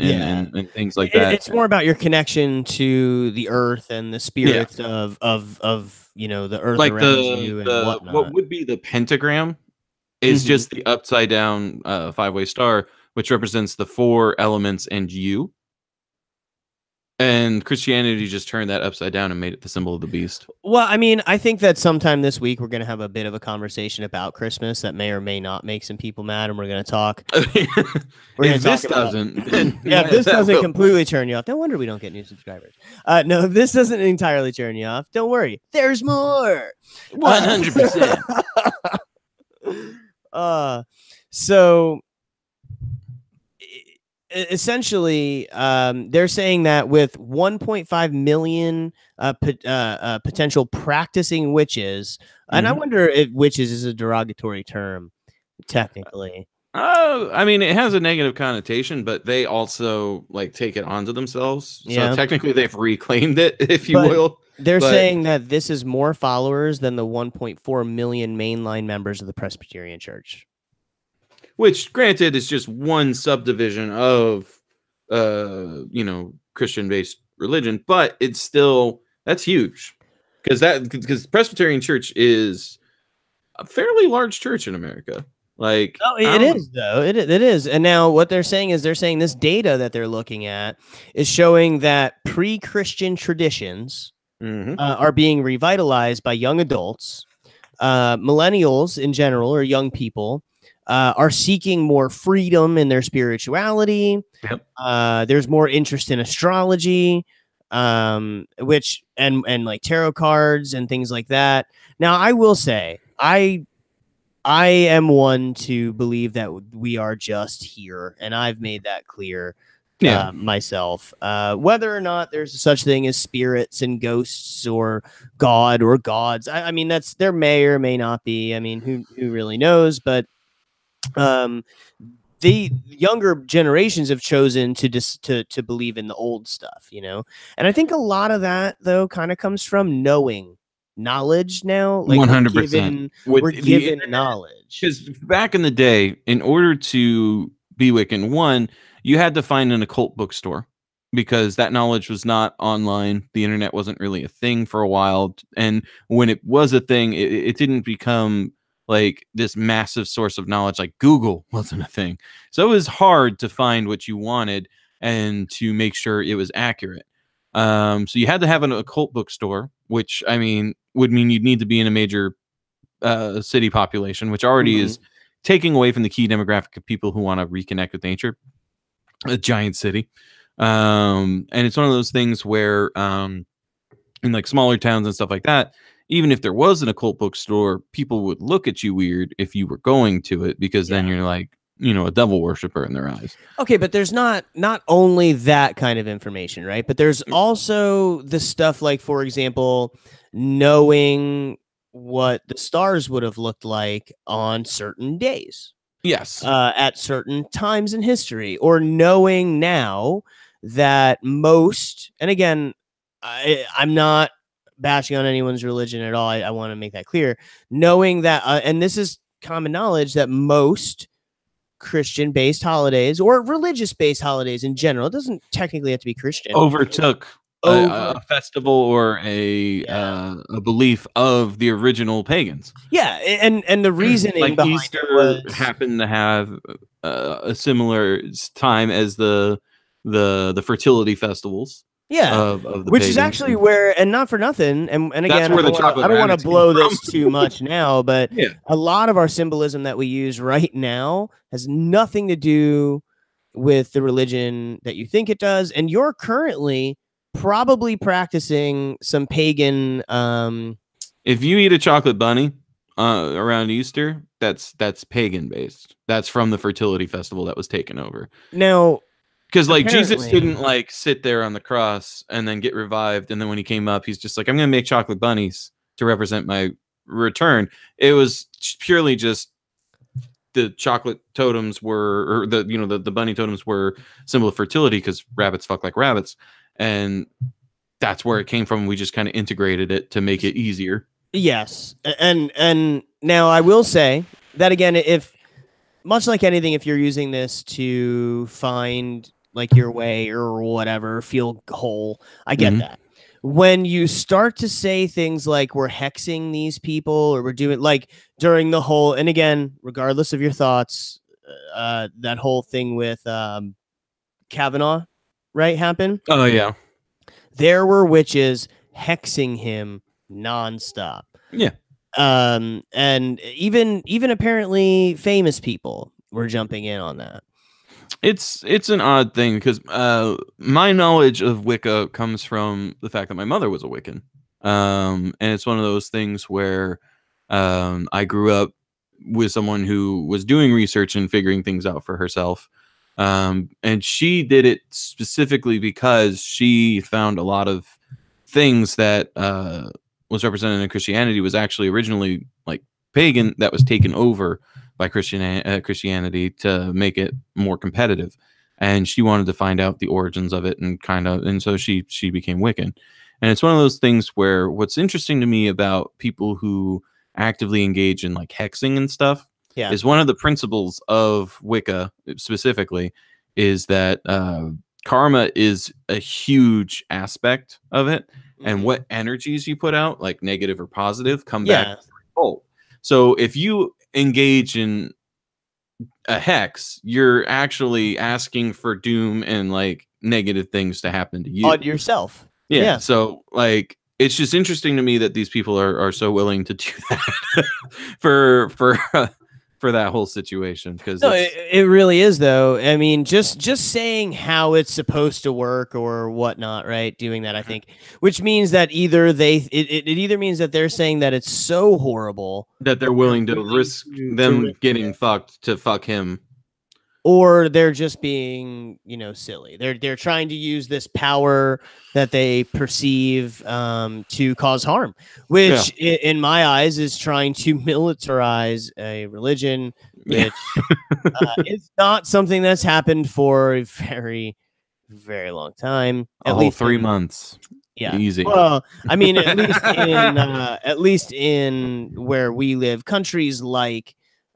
things like that. It's more about your connection to the earth and the spirits of the earth like around you and whatnot. What would be the pentagram is just the upside down 5-way star, which represents the 4 elements and you. And Christianity just turned that upside down and made it the symbol of the beast. Well, I mean, I think that sometime this week we're going to have a bit of a conversation about Christmas that may or may not make some people mad, and we're going to talk. If this doesn't completely turn you off, no wonder we don't get new subscribers. No, if this doesn't entirely turn you off, don't worry. There's more. 100%. So essentially, they're saying that with 1.5 million potential practicing witches, and I wonder if witches is a derogatory term technically. I mean, it has a negative connotation, but they also like take it onto themselves. So Yeah, technically, they've reclaimed it, if you but will. they're But saying that this is more followers than the 1.4 million mainline members of the Presbyterian Church. which, granted, is just one subdivision of, Christian-based religion, but it's still that's huge because Presbyterian Church is a fairly large church in America. Like, Oh, I it don't. is though. It is. And now what they're saying is this data that they're looking at is showing that pre-Christian traditions Mhm. are being revitalized by young adults. Millennials in general, or young people, are seeking more freedom in their spirituality. Yep. There's more interest in astrology, which and like tarot cards and things like that. Now, I will say, I am one to believe that we are just here, and I've made that clear Yeah. myself. Whether or not there's such thing as spirits and ghosts or God or gods, I mean, there may or may not be. I mean, who really knows? But um, the younger generations have chosen to believe in the old stuff, and I think a lot of that though kind of comes from knowing knowledge now. Like 100%. we're With the given knowledge. Because back in the day, in order to be Wiccan, one, you had to find an occult bookstore because that knowledge was not online. The internet wasn't really a thing for a while. And when it was a thing, it didn't become like this massive source of knowledge like Google wasn't a thing. So it was hard to find what you wanted and to make sure it was accurate. So you had to have an occult bookstore, which I mean would mean you'd need to be in a major city population, which already Mhm. is taking away from the key demographic of people who want to reconnect with nature. A giant city, and it's one of those things where, in like smaller towns and stuff like that, even if there was an occult bookstore, people would look at you weird if you were going to it because then Yeah. you're like, a devil worshiper in their eyes. Okay, but there's not only that kind of information, right? But there's also the stuff like, for example, knowing what the stars would have looked like on certain days, Yes, at certain times in history, or knowing now that most, and again, I'm not bashing on anyone's religion at all. I want to make that clear. Knowing that, and this is common knowledge, that most Christian based holidays or religious based holidays in general, it doesn't technically have to be Christian, overtook over, a festival or yeah. a belief of the original pagans. Yeah, and the reasoning Like behind it Easter was, happened to have a similar time as the fertility festivals yeah, of the which is pagans. actually where, and not for nothing, and That's again, where the I chocolate don't want to rabbits came blow from. this too much now, but Yeah. a lot of our symbolism that we use right now has nothing to do with the religion that you think it does, and you're currently probably practicing some pagan. If you eat a chocolate bunny around Easter, that's pagan based. That's from the fertility festival that was taken over. Now, Because like Jesus apparently, didn't like sit there on the cross and then get revived, and then when he came up, he's just like, I'm gonna make chocolate bunnies to represent my return. It was purely just the chocolate totems were, or the bunny totems were symbol of fertility because rabbits fuck like rabbits, and that's where it came from. We just kind of integrated it to make it easier. yes, and now I will say that again, if much like anything, if you're using this to find like your way or whatever, feel whole, I get Mhm. that. When you start to say things like we're hexing these people or we're doing like during the whole, and again, regardless of your thoughts, that whole thing with Kavanaugh, right, happened. Oh yeah, There were witches hexing him nonstop. yeah. And even apparently famous people were jumping in on that. It's an odd thing because my knowledge of Wicca comes from the fact that my mother was a Wiccan, and it's one of those things where I grew up with someone who was doing research and figuring things out for herself. And she did it specifically because she found a lot of things that was represented in Christianity was actually originally like pagan, that was taken over by Christianity to make it more competitive. And she wanted to find out the origins of it and so she became Wiccan. And it's one of those things where what's interesting to me about people who actively engage in like hexing and stuff is one of the principles of Wicca specifically is that karma is a huge aspect of it, and what energies you put out, like negative or positive, come back full. So if you engage in a hex, you're actually asking for doom and like negative things to happen to you on yourself. Yeah. So like it's just interesting to me that these people are so willing to do that for that whole situation, because no, it really is though. I mean, just saying how it's supposed to work or whatnot, right? Doing that, I think, which means that either it either means that they're saying that it's so horrible that they're willing to risk them getting fucked to fuck him, or they're just being, silly. They're trying to use this power that they perceive to cause harm, which in my eyes is trying to militarize a religion, which is not something that's happened for a very, very long time. At least 3 months. Yeah, easy. Well, I mean, at least in where we live, countries like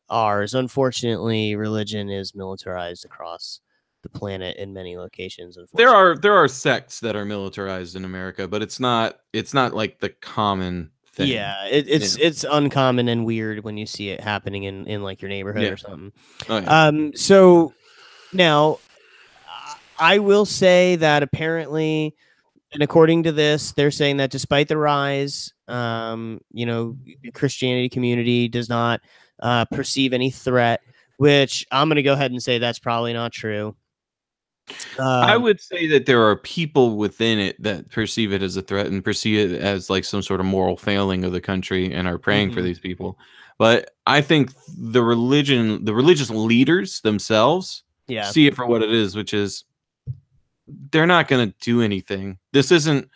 ours, unfortunately, religion is militarized across the planet in many locations. There are sects that are militarized in America, but it's not like the common thing. Yeah, it's uncommon and weird when you see it happening in like your neighborhood or something. Oh, yeah. So now I will say that apparently, and according to this, they're saying that despite the rise, the Christianity community does not perceive any threat, which I'm going to go ahead and say that's probably not true. I would say that there are people within it that perceive it as a threat and perceive it as like some sort of moral failing of the country and are praying for these people. But I think the religious leaders themselves see it for what it is, which is they're not going to do anything. This isn't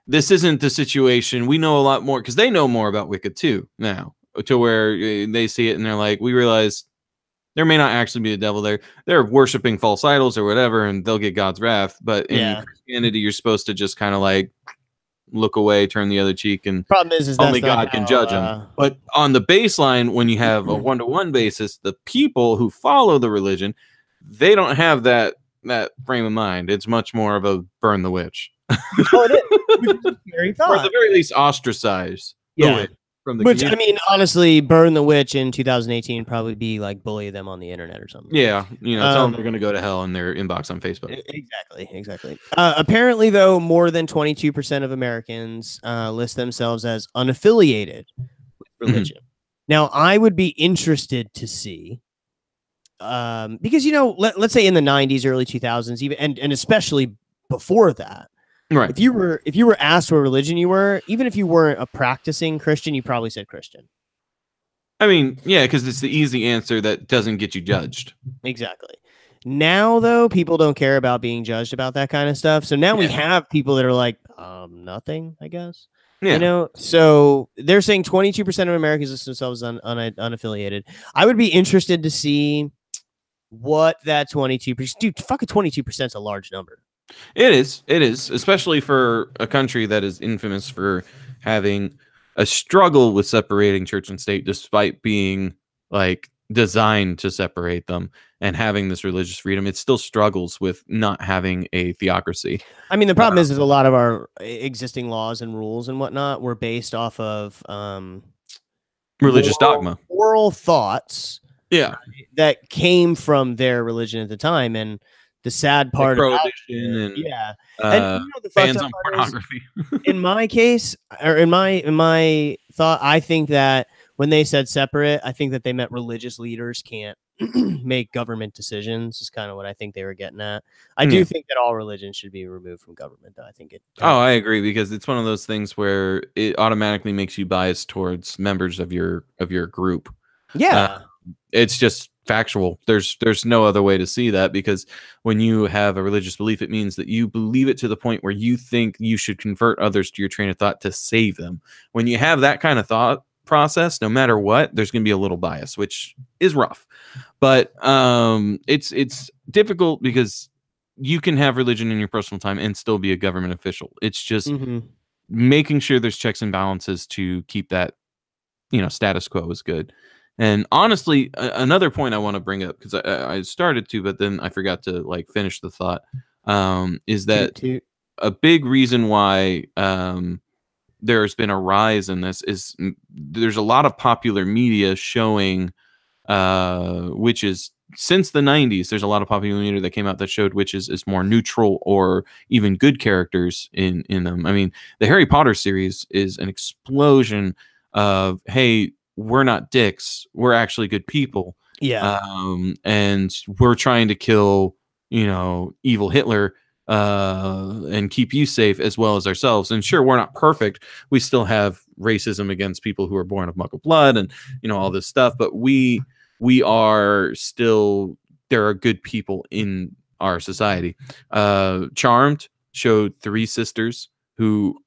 the situation. We know a lot more because they know more about Wicca too now, to where they see it and they're like, we realize there may not actually be a devil there. They're worshiping false idols or whatever, and they'll get God's wrath. But in Christianity, you're supposed to just kind of like look away, turn the other cheek, and problem is only God can judge them. But on the baseline, when you have a one-to-one basis, the people who follow the religion, they don't have that frame of mind. It's much more of a burn the witch. Oh, it is. Very thought. Or at the very least, ostracized. Yeah. From the Which community. I mean, honestly, burn the witch in 2018 probably be like bully them on the internet or something. Yeah, tell them they're going to go to hell in their inbox on Facebook. Exactly. Apparently, though, more than 22% of Americans list themselves as unaffiliated with religion. Now, I would be interested to see, because let's say in the 90s, early 2000s, even and especially before that. Right. If you were asked what religion you were, even if you weren't a practicing Christian, you probably said Christian. I mean, yeah, because it's the easy answer that doesn't get you judged. Exactly. Now, though, people don't care about being judged about that kind of stuff. So now we have people that are like, nothing, I guess. Yeah. So they're saying 22% of Americans list themselves unaffiliated. I would be interested to see what that 22%. Dude, fucking 22% is a large number. It is, especially for a country that is infamous for having a struggle with separating church and state, despite being like designed to separate them and having this religious freedom. It still struggles with not having a theocracy. I mean, the problem is a lot of our existing laws and rules and whatnot were based off of religious dogma, oral thoughts. Yeah, that came from their religion at the time. And the sad part about and the bans on pornography. In my case, or in my thought, I think that when they said separate, I think that they meant religious leaders can't make government decisions. Is kind of what I think they were getting at. I do think that all religions should be removed from government. I think it. I agree, because it's one of those things where it automatically makes you biased towards members of your group. Yeah. It's just factual. There's no other way to see that, because when you have a religious belief, it means that you believe it to the point where you think you should convert others to your train of thought to save them. When you have that kind of thought process, no matter what, there's going to be a little bias, which is rough. But it's difficult because you can have religion in your personal time and still be a government official. It's just making sure there's checks and balances to keep that, status quo is good. And honestly, another point I want to bring up, because I started to, but then I forgot to like finish the thought, is that a big reason why there's been a rise in this is there's a lot of popular media showing witches since the 90s. There's a lot of popular media that came out that showed witches as more neutral or even good characters in them. I mean, the Harry Potter series is an explosion of, hey, we're not dicks, we're actually good people. Yeah. And we're trying to kill, evil Hitler, and keep you safe as well as ourselves. And sure, we're not perfect. We still have racism against people who are born of Muggle blood and, all this stuff. But we are still, there are good people in our society. Charmed showed 3 sisters who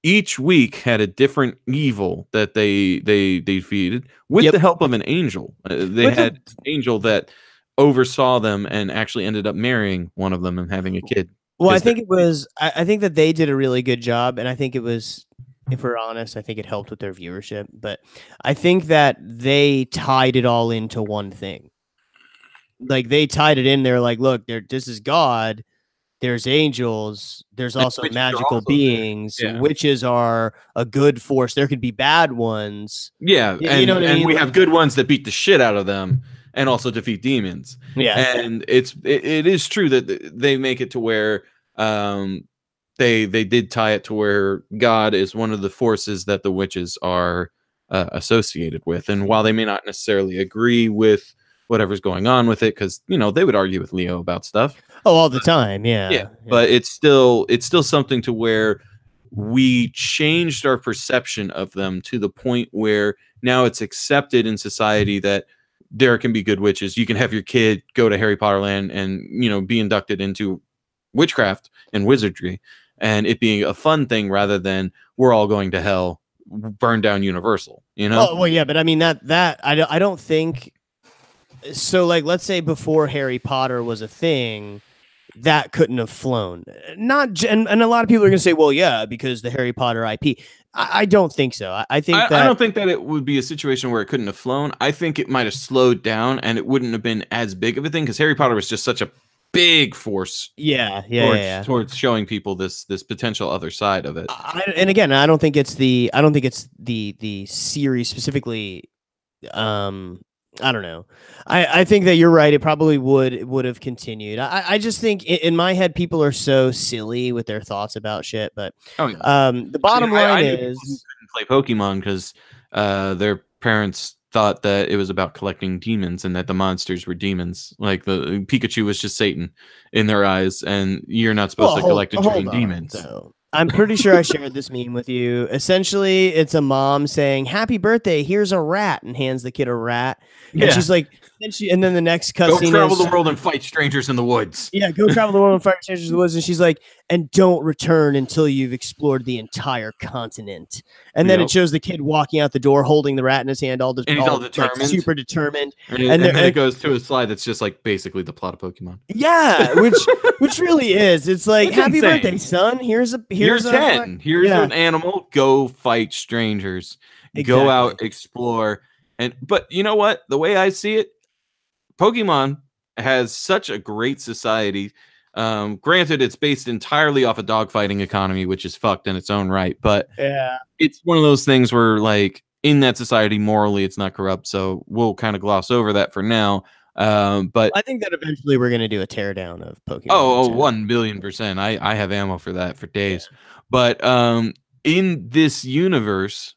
each week had a different evil that they defeated with the help of an angel. They had an angel that oversaw them and actually ended up marrying one of them and having a kid. Well, I think it was, I think that they did a really good job. And I think it was, if we're honest, I think it helped with their viewership. But I think that they tied it all into one thing. Like they tied it in there, like, look, this is God. There's angels. There's also magical beings. Yeah. Witches are a good force. There could be bad ones. Yeah, and we have good ones that beat the shit out of them and also defeat demons. Yeah, and it is true that they make it to where they did tie it to where God is one of the forces that the witches are associated with. And while they may not necessarily agree with whatever's going on with it, because they would argue with Leo about stuff. Oh, all the time. Yeah. But it's still something to where we changed our perception of them to the point where now it's accepted in society that there can be good witches. You can have your kid go to Harry Potter Land and be inducted into witchcraft and wizardry, and it being a fun thing rather than we're all going to hell, burn down Universal. Oh well, yeah, but I mean that I don't think so. Like, let's say before Harry Potter was a thing, that couldn't have flown. And a lot of people are going to say, well, yeah, because the Harry Potter IP. I don't think so. I think I don't think that it would be a situation where it couldn't have flown. I think it might have slowed down and it wouldn't have been as big of a thing because Harry Potter was just such a big force. Towards showing people this potential other side of it. And again, I don't think it's the series specifically. I don't know. I think that you're right. It probably would have continued. I just think in my head, people are so silly with their thoughts about shit. But the bottom line is play Pokemon because their parents thought that it was about collecting demons and that the monsters were demons. Like the Pikachu was just Satan in their eyes, and you're not supposed to collect and train demons. So. I'm pretty sure I shared this meme with you. Essentially, it's a mom saying, "Happy birthday, here's a rat," and hands the kid a rat. And she's like, and then the next cutscene go travel the world and fight strangers in the woods. Yeah, go travel the world and fight strangers in the woods. And she's like, and don't return until you've explored the entire continent. And then it shows the kid walking out the door holding the rat in his hand, all determined, like, super determined. And then it goes to a slide that's just like basically the plot of Pokemon. Yeah, which really is. It's like, happy birthday, son. Here's 10. Here's an animal. Go fight strangers. Exactly. Go out, explore. But you know what? The way I see it, Pokemon has such a great society. Granted, it's based entirely off a dogfighting economy, which is fucked in its own right. But it's one of those things where, like, in that society, morally, it's not corrupt. So we'll kind of gloss over that for now. But I think that eventually we're going to do a teardown of Pokemon. Oh, 1,000,000,000%. I have ammo for that for days. Yeah. But in this universe,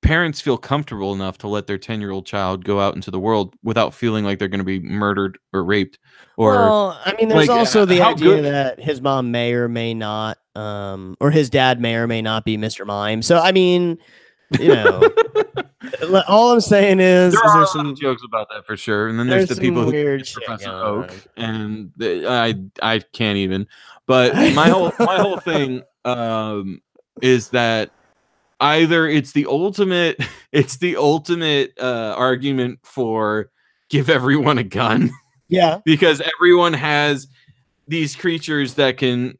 parents feel comfortable enough to let their 10-year-old child go out into the world without feeling like they're going to be murdered or raped. Well, I mean, there's also the idea that his mom may or may not, or his dad may or may not be Mr. Mime. So, I mean, you know, all I'm saying is There are there's a lot some of jokes about that for sure. And then there's the some people who think weird it's shit Professor going Oak, on. and I can't even. But my whole thing is that either it's the ultimate argument for give everyone a gun Yeah. because everyone has these creatures that can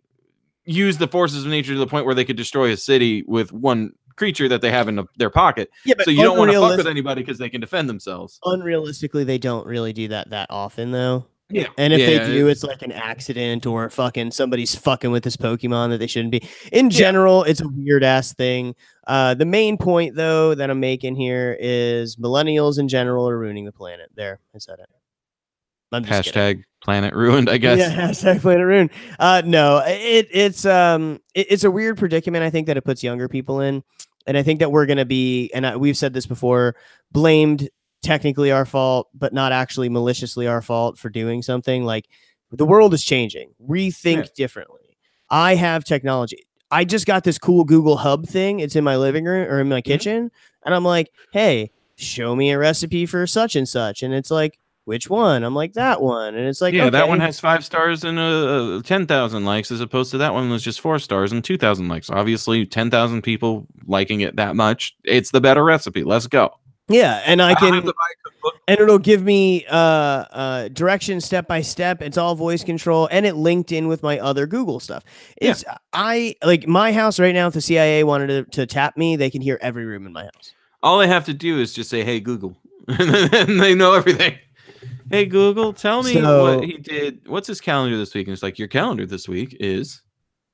use the forces of nature to the point where they could destroy a city with one creature that they have in their pocket. Yeah, but So you don't want to fuck with anybody because they can defend themselves. Unrealistically, they don't really do that often, though. Yeah, And if they yeah, do, it's like an accident or fucking somebody's fucking with this Pokemon that they shouldn't be. In general, it's a weird ass thing. The main point, though, that I'm making here is millennials in general are ruining the planet. There, I said it. I'm just kidding. Hashtag planet ruined, I guess. Yeah, hashtag planet ruined. No, it's a weird predicament. I think that it puts younger people in, and I think that we're gonna be, and we've said this before, blamed technically our fault, but not actually maliciously our fault for doing something. Like the world is changing. Rethink differently. I have technology. I just got this cool Google Hub thing. It's in my living room or in my kitchen, and I'm like, hey, show me a recipe for such and such, and it's like, which one? I'm like, that one. And it's like, yeah, okay. that one has 5 stars and 10,000 likes as opposed to that one was just 4 stars and 2,000 likes. Obviously, 10,000 people liking it that much. It's the better recipe. Let's go. Yeah, and I don't can, have to buy a cookbook. and it'll give me directions step by step. It's all voice control, and it linked in with my other Google stuff. It's I like my house right now. If the CIA wanted to tap me, they can hear every room in my house. All they have to do is just say, "Hey Google," and they know everything. Hey Google, tell me what he did. What's his calendar this week? And it's like, your calendar this week is.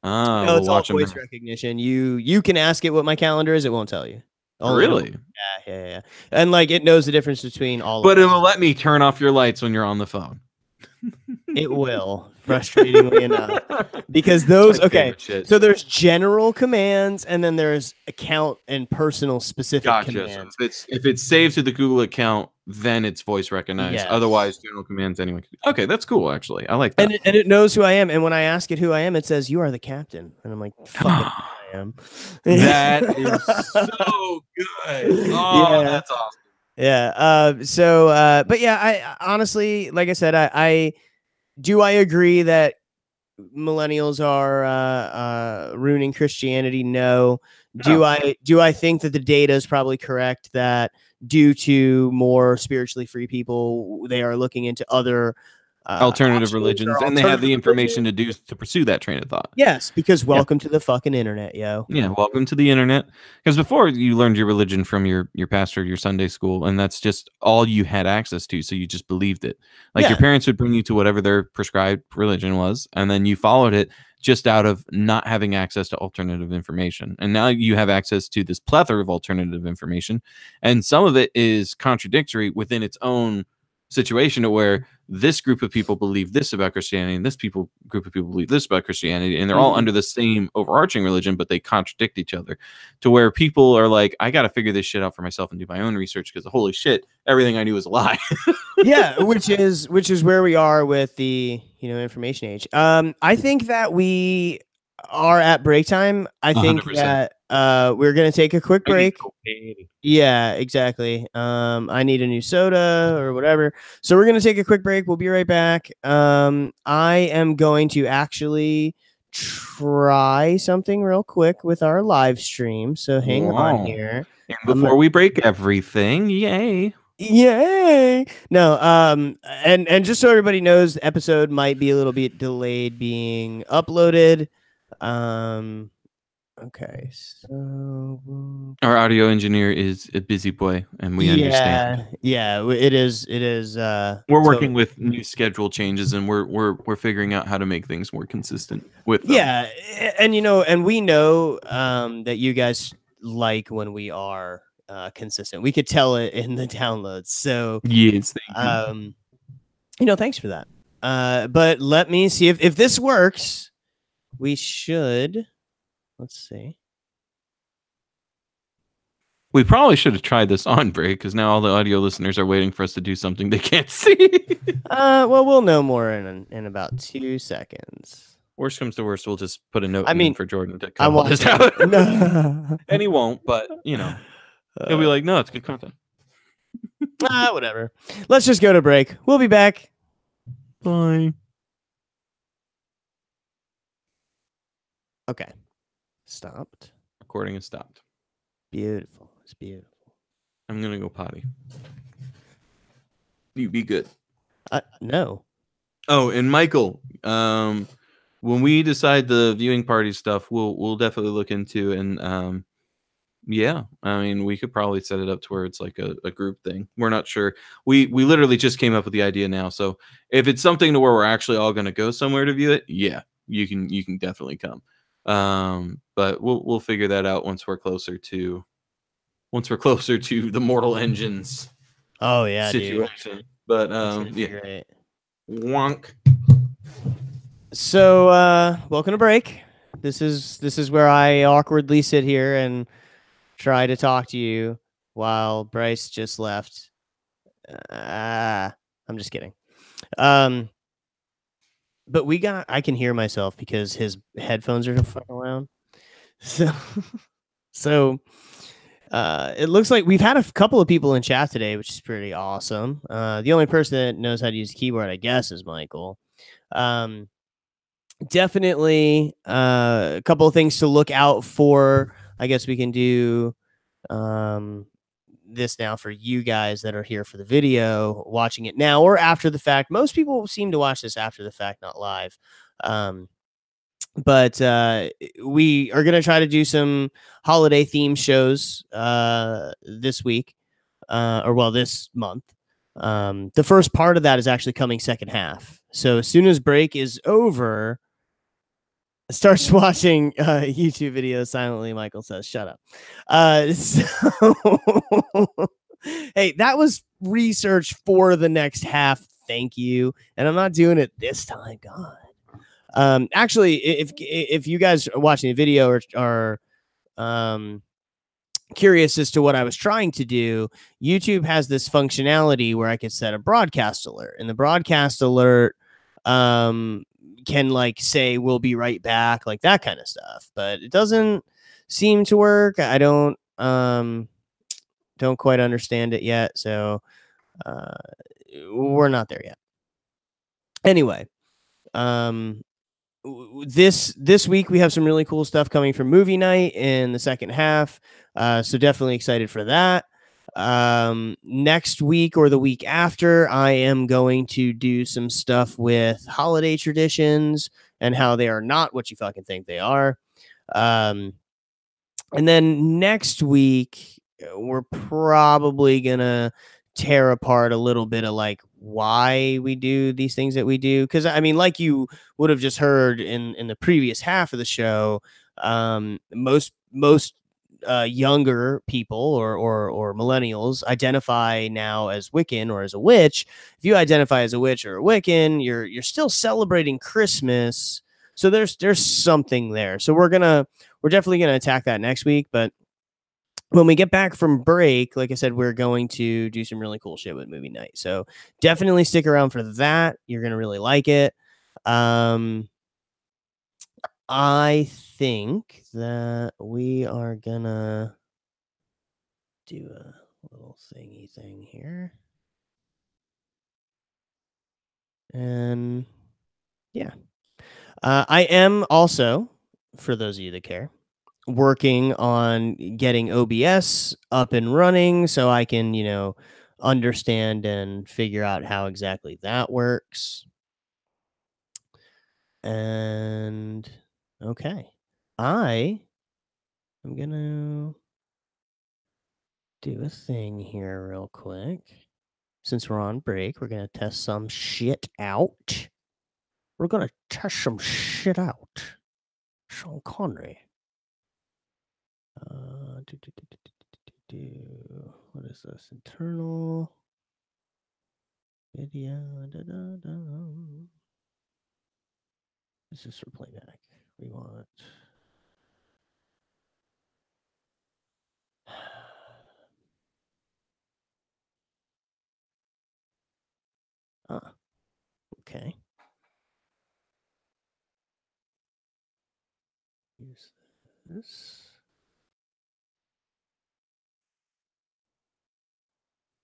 No, we'll it's all watch him voice recognition. You can ask it what my calendar is. It won't tell you. Really? Yeah. And like it knows the difference between all but of it will let me turn off your lights when you're on the phone. It will, frustratingly enough, because those so there's general commands and then there's account and personal specific commands. So if it's saved to the Google account, then it's voice recognized. Yes. Otherwise, general commands anyway. Okay, that's cool. Actually, I like that. And it knows who I am. And when I ask it who I am, it says you are the captain. And I'm like, fucking, I am. That is so good. Oh, yeah. That's awesome. Yeah. But yeah, I honestly, like I said, I agree that millennials are ruining Christianity? No. Do I think that the data is probably correct that due to more spiritually free people, they are looking into other alternative religions, and they have the information to pursue that train of thought. Yes, because welcome to the fucking internet, yo. Yeah, welcome to the internet. Because before you learned your religion from your pastor, your Sunday school, and that's just all you had access to, so you just believed it. Like your parents would bring you to whatever their prescribed religion was, and then you followed it just out of not having access to alternative information. And now you have access to this plethora of alternative information, and some of it is contradictory within its own situation, where this group of people believe this about Christianity and this group of people believe this about Christianity, and they're all under the same overarching religion, but they contradict each other, to where people are like, I got to figure this shit out for myself and do my own research, because holy shit, everything I knew is a lie. Yeah, which is where we are with the information age. I think that we are at break time. I think 100%. That we're gonna take a quick break. Yeah, exactly. I need a new soda or whatever. So we're gonna take a quick break. We'll be right back. I am going to actually try something real quick with our live stream. So hang on here. And before we break everything, yay. No, and just so everybody knows, the episode might be a little bit delayed being uploaded. Okay, so our audio engineer is a busy boy, and we understand. Yeah, it is. We're working with new schedule changes, and we're figuring out how to make things more consistent with them. Yeah, and and we know that you guys like when we are consistent. We could tell it in the downloads. So yes, thank you. Thanks for that. But let me see if this works. We should. Let's see. We probably should have tried this on break, because now all the audio listeners are waiting for us to do something they can't see. Well, we'll know more in about 2 seconds. Worst comes to worst, we'll just put a note in for Jordan to cut this out. And he won't, but He'll be like, no, it's good content. Whatever. Let's just go to break. We'll be back. Bye. Okay. Stopped. Recording is stopped. Beautiful. It's beautiful. I'm gonna go potty. You be good. No. Oh, and Michael, when we decide the viewing party stuff, we'll definitely look into, and yeah, I mean, we could probably set it up to where it's like a group thing. We're not sure. We literally just came up with the idea now. So if it's something to where we're actually all going to go somewhere to view it, yeah, you can definitely come. But we'll figure that out once we're closer to the Mortal Engines Oh yeah, situation. dude. But Yeah. yeah, Great. wonk. So welcome to break. This is where I awkwardly sit here and try to talk to you while Bryce just left. I'm just kidding. But I can hear myself because his headphones are fucking loud. So so it looks like we've had a couple of people in chat today, which is pretty awesome. The only person that knows how to use a keyboard, I guess, is Michael. Definitely a couple of things to look out for. I guess we can do this now for you guys that are here for the video, watching it now or after the fact. Most people seem to watch this after the fact, not live. But we are going to try to do some holiday theme shows this week, this month. The first part of that is actually coming second half. So as soon as break is over, starts watching YouTube videos silently. Michael says, "Shut up." Hey, that was research for the next half. Thank you, and I'm not doing it this time. God. Actually, if you guys are watching the video or are curious as to what I was trying to do, YouTube has this functionality where I could set a broadcast alert, and the broadcast alert can like say we'll be right back, like that kind of stuff, but it doesn't seem to work. I don't quite understand it yet, so we're not there yet. Anyway, this week we have some really cool stuff coming from movie night in the second half, so definitely excited for that. Next week or the week after, I am going to do some stuff with holiday traditions and how they are not what you fucking think they are. And then next week, we're probably gonna tear apart a little bit of like why we do these things that we do. Because I mean, like you would have just heard in the previous half of the show, most younger people or millennials identify now as Wiccan or as a witch. If you identify as a witch or a Wiccan, you're still celebrating Christmas. So there's something there. So we're definitely gonna attack that next week. But when we get back from break, like I said, we're going to do some really cool shit with movie night. So definitely stick around for that. You're gonna really like it. I think that we are gonna do a little thingy thing here. And yeah. I am also, for those of you that care, working on getting OBS up and running so I can, understand and figure out how exactly that works. And okay. I am going to do a thing here real quick. Since we're on break, we're going to test some shit out. We're going to test some shit out. Sean Connery. What is this? Internal video. This is for playback. We want. Okay. Use this.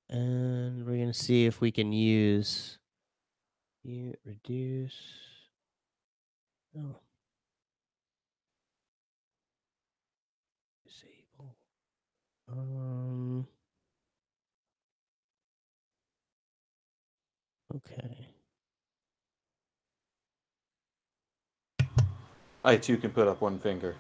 And we're gonna see if we can use reduce. Oh, disable. Okay. I too can put up one finger.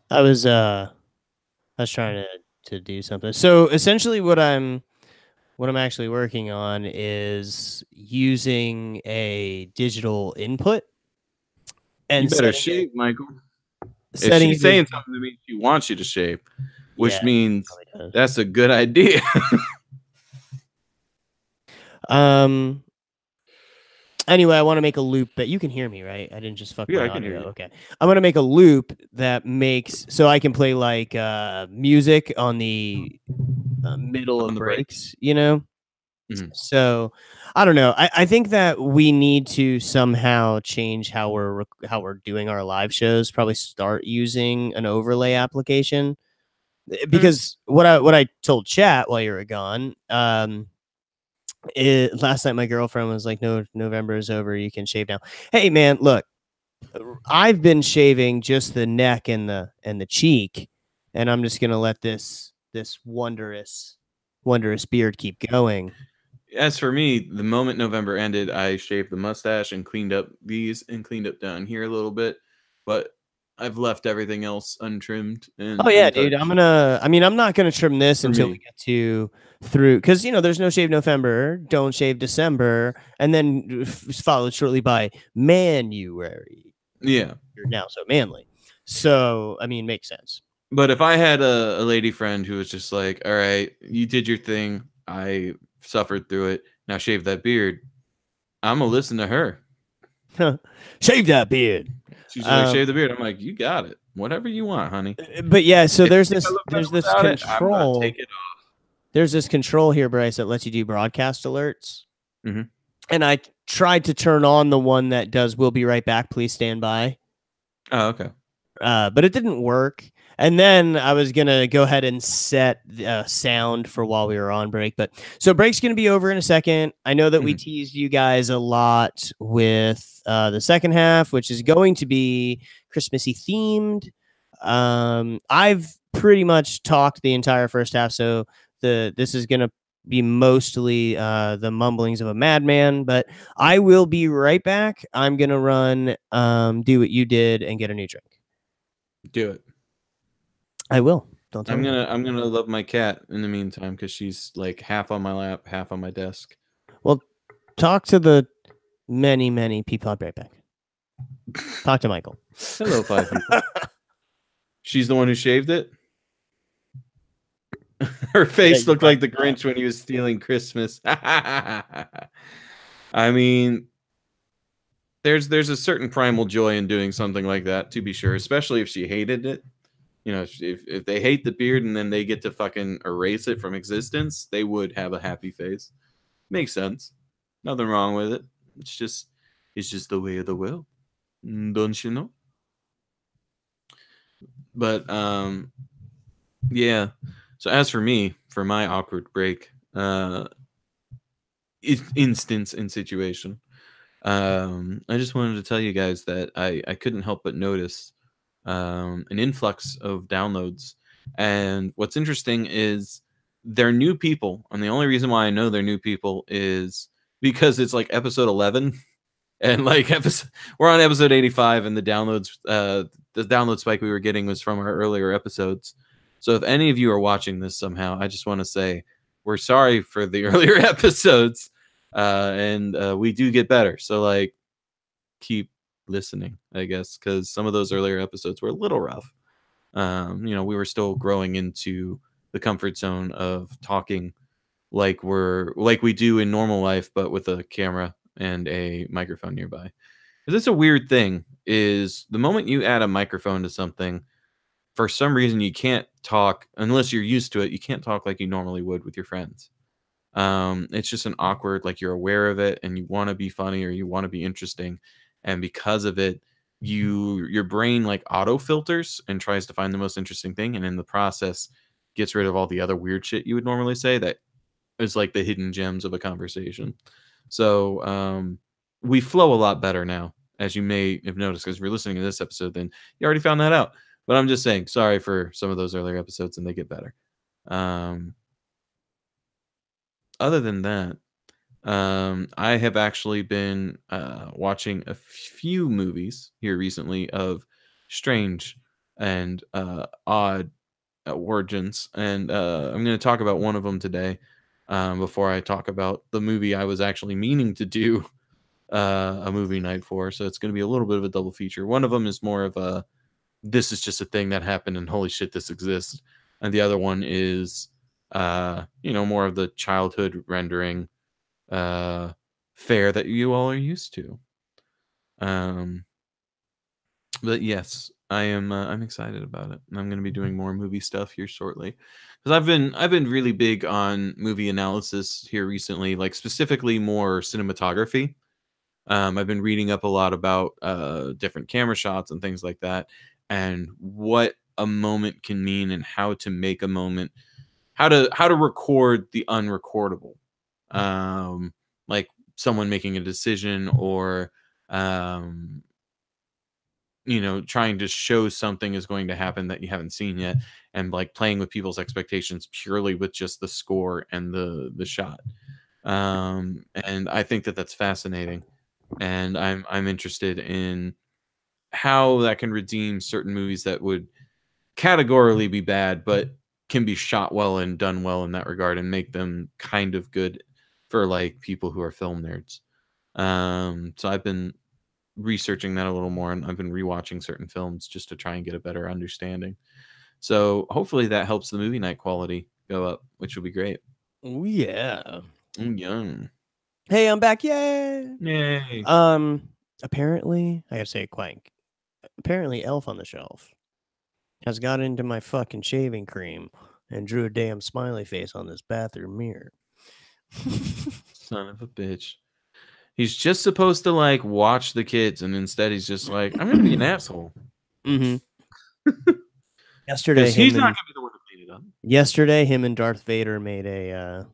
I was trying to do something. So essentially what I'm actually working on is using a digital input You and better shave, Michael. If setting she's it as saying something to me, she wants you to shave, yeah, which means probably does. that's a good idea. Um Anyway, I want to make a loop, but you can hear me, right? I didn't just fuck Yeah, my I can hear audio. you. Okay. I'm going to make a loop that makes so I can play like music on the middle On of the break. breaks, you know? Mhm. So, I don't know. I think that we need to somehow change how we're doing our live shows, probably start using an overlay application Mm. because what I told chat while you were gone, last night my girlfriend was like, "No, November is over. You can shave now." Hey, man, look, I've been shaving just the neck and the cheek, and I'm just gonna let this wondrous beard keep going. As for me, the moment November ended, I shaved the mustache and cleaned up these and cleaned up down here a little bit, but I've left everything else untrimmed Oh and yeah, dude. untouched I'm not gonna trim this for until we me. get to through because there's no shave November, don't shave December, and then followed shortly by Manuary. Yeah. You're now so manly. So makes sense. But if I had a lady friend who was just like, all right, you did your thing, I suffered through it, now shave that beard, I'm gonna listen to her. Shave that beard. She's like, Um, shave the beard. I'm like, you got it. Whatever you want, honey. but yeah, so If you think I look better there's this without it, I'm gonna control. take it off. There's this control here, Bryce, that lets you do broadcast alerts. Mhm. And I tried to turn on the one that does "We'll be right back, please stand by," Oh, okay. but it didn't work. And then I was gonna go ahead and set sound for while we were on break. But so break's gonna be over in a second. I know that we Mhm. teased you guys a lot with the second half, which is going to be Christmassy themed. I've pretty much talked the entire first half, so this is gonna be mostly the mumblings of a madman. But I will be right back. I'm gonna run, do what you did, and get a new drink. Do it. I will. Don't tell me. I'm gonna love my cat in the meantime because she's like half on my lap, half on my desk. Well, talk to the many people. I'll be right back. Talk to Michael. Hello, 5 people. She's the one who shaved it. Her face you looked like the probably not. Grinch when he was stealing Christmas. I mean, there's a certain primal joy in doing something like that, to be sure, especially if she hated it. You know, if they hate the beard and then they get to fucking erase it from existence, they would have a happy face. Makes sense. Nothing wrong with it. It's just the way of the world. Don't you know? But yeah. So as for me, for my awkward break, instance and situation, I just wanted to tell you guys that I couldn't help but notice an influx of downloads. And what's interesting is they're new people, and the only reason why I know they're new people is because it's like episode 11, and like we're on episode 85, and the download spike we were getting was from our earlier episodes. So if any of you are watching this somehow, I just want to say we're sorry for the earlier episodes, and we do get better. So like, keep listening, I guess, because some of those earlier episodes were a little rough. We were still growing into the comfort zone of talking like we do in normal life, but with a camera and a microphone nearby. 'Cause it's a weird thing is the moment you add a microphone to something, for some reason you can't talk unless you're used to it. You can't talk like you normally would with your friends. It's just an awkward, like you're aware of it and you want to be funny or you want to be interesting, and because of it, your brain like auto filters and tries to find the most interesting thing, and in the process gets rid of all the other weird shit you would normally say that is like the hidden gems of a conversation. So we flow a lot better now, as you may have noticed, because if you're listening to this episode, then you already found that out. But I'm just saying, sorry for some of those earlier episodes, and they get better. Other than that, I have actually been watching a few movies here recently of strange and odd origins, and I'm going to talk about one of them today. Before I talk about the movie I was actually meaning to do a movie night for, so it's going to be a little bit of a double feature. One of them is more of a this is just a thing that happened and holy shit this exists, and the other one is more of the childhood rendering fare that you all are used to. But yes, I'm excited about it, and I'm going to be doing more movie stuff here shortly, because I've been really big on movie analysis here recently, like specifically more cinematography. I've been reading up a lot about different camera shots and things like that, and what a moment can mean, and how to make a moment, how to record the unrecordable, like someone making a decision, or trying to show something is going to happen that you haven't seen yet, and like playing with people's expectations purely with just the score and the shot. And I think that that's fascinating, and I'm interested in how that can redeem certain movies that would categorically be bad, but can be shot well and done well in that regard, and make them kind of good for like people who are film nerds. So I've been researching that a little more, and I've been rewatching certain films just to try and get a better understanding. So hopefully that helps the movie night quality go up, which will be great. Oh yeah. Young. Hey, I'm back. Yay. Yay. Apparently, I gotta say it quiet. Apparently, Elf on the Shelf has got into my fucking shaving cream and drew a damn smiley face on this bathroom mirror. Son of a bitch. He's just supposed to like watch the kids, and instead he's just like, I'm gonna be an asshole. Mm-hmm. Yesterday, he's not gonna be the one to clean it up. Yesterday, him and Darth Vader made a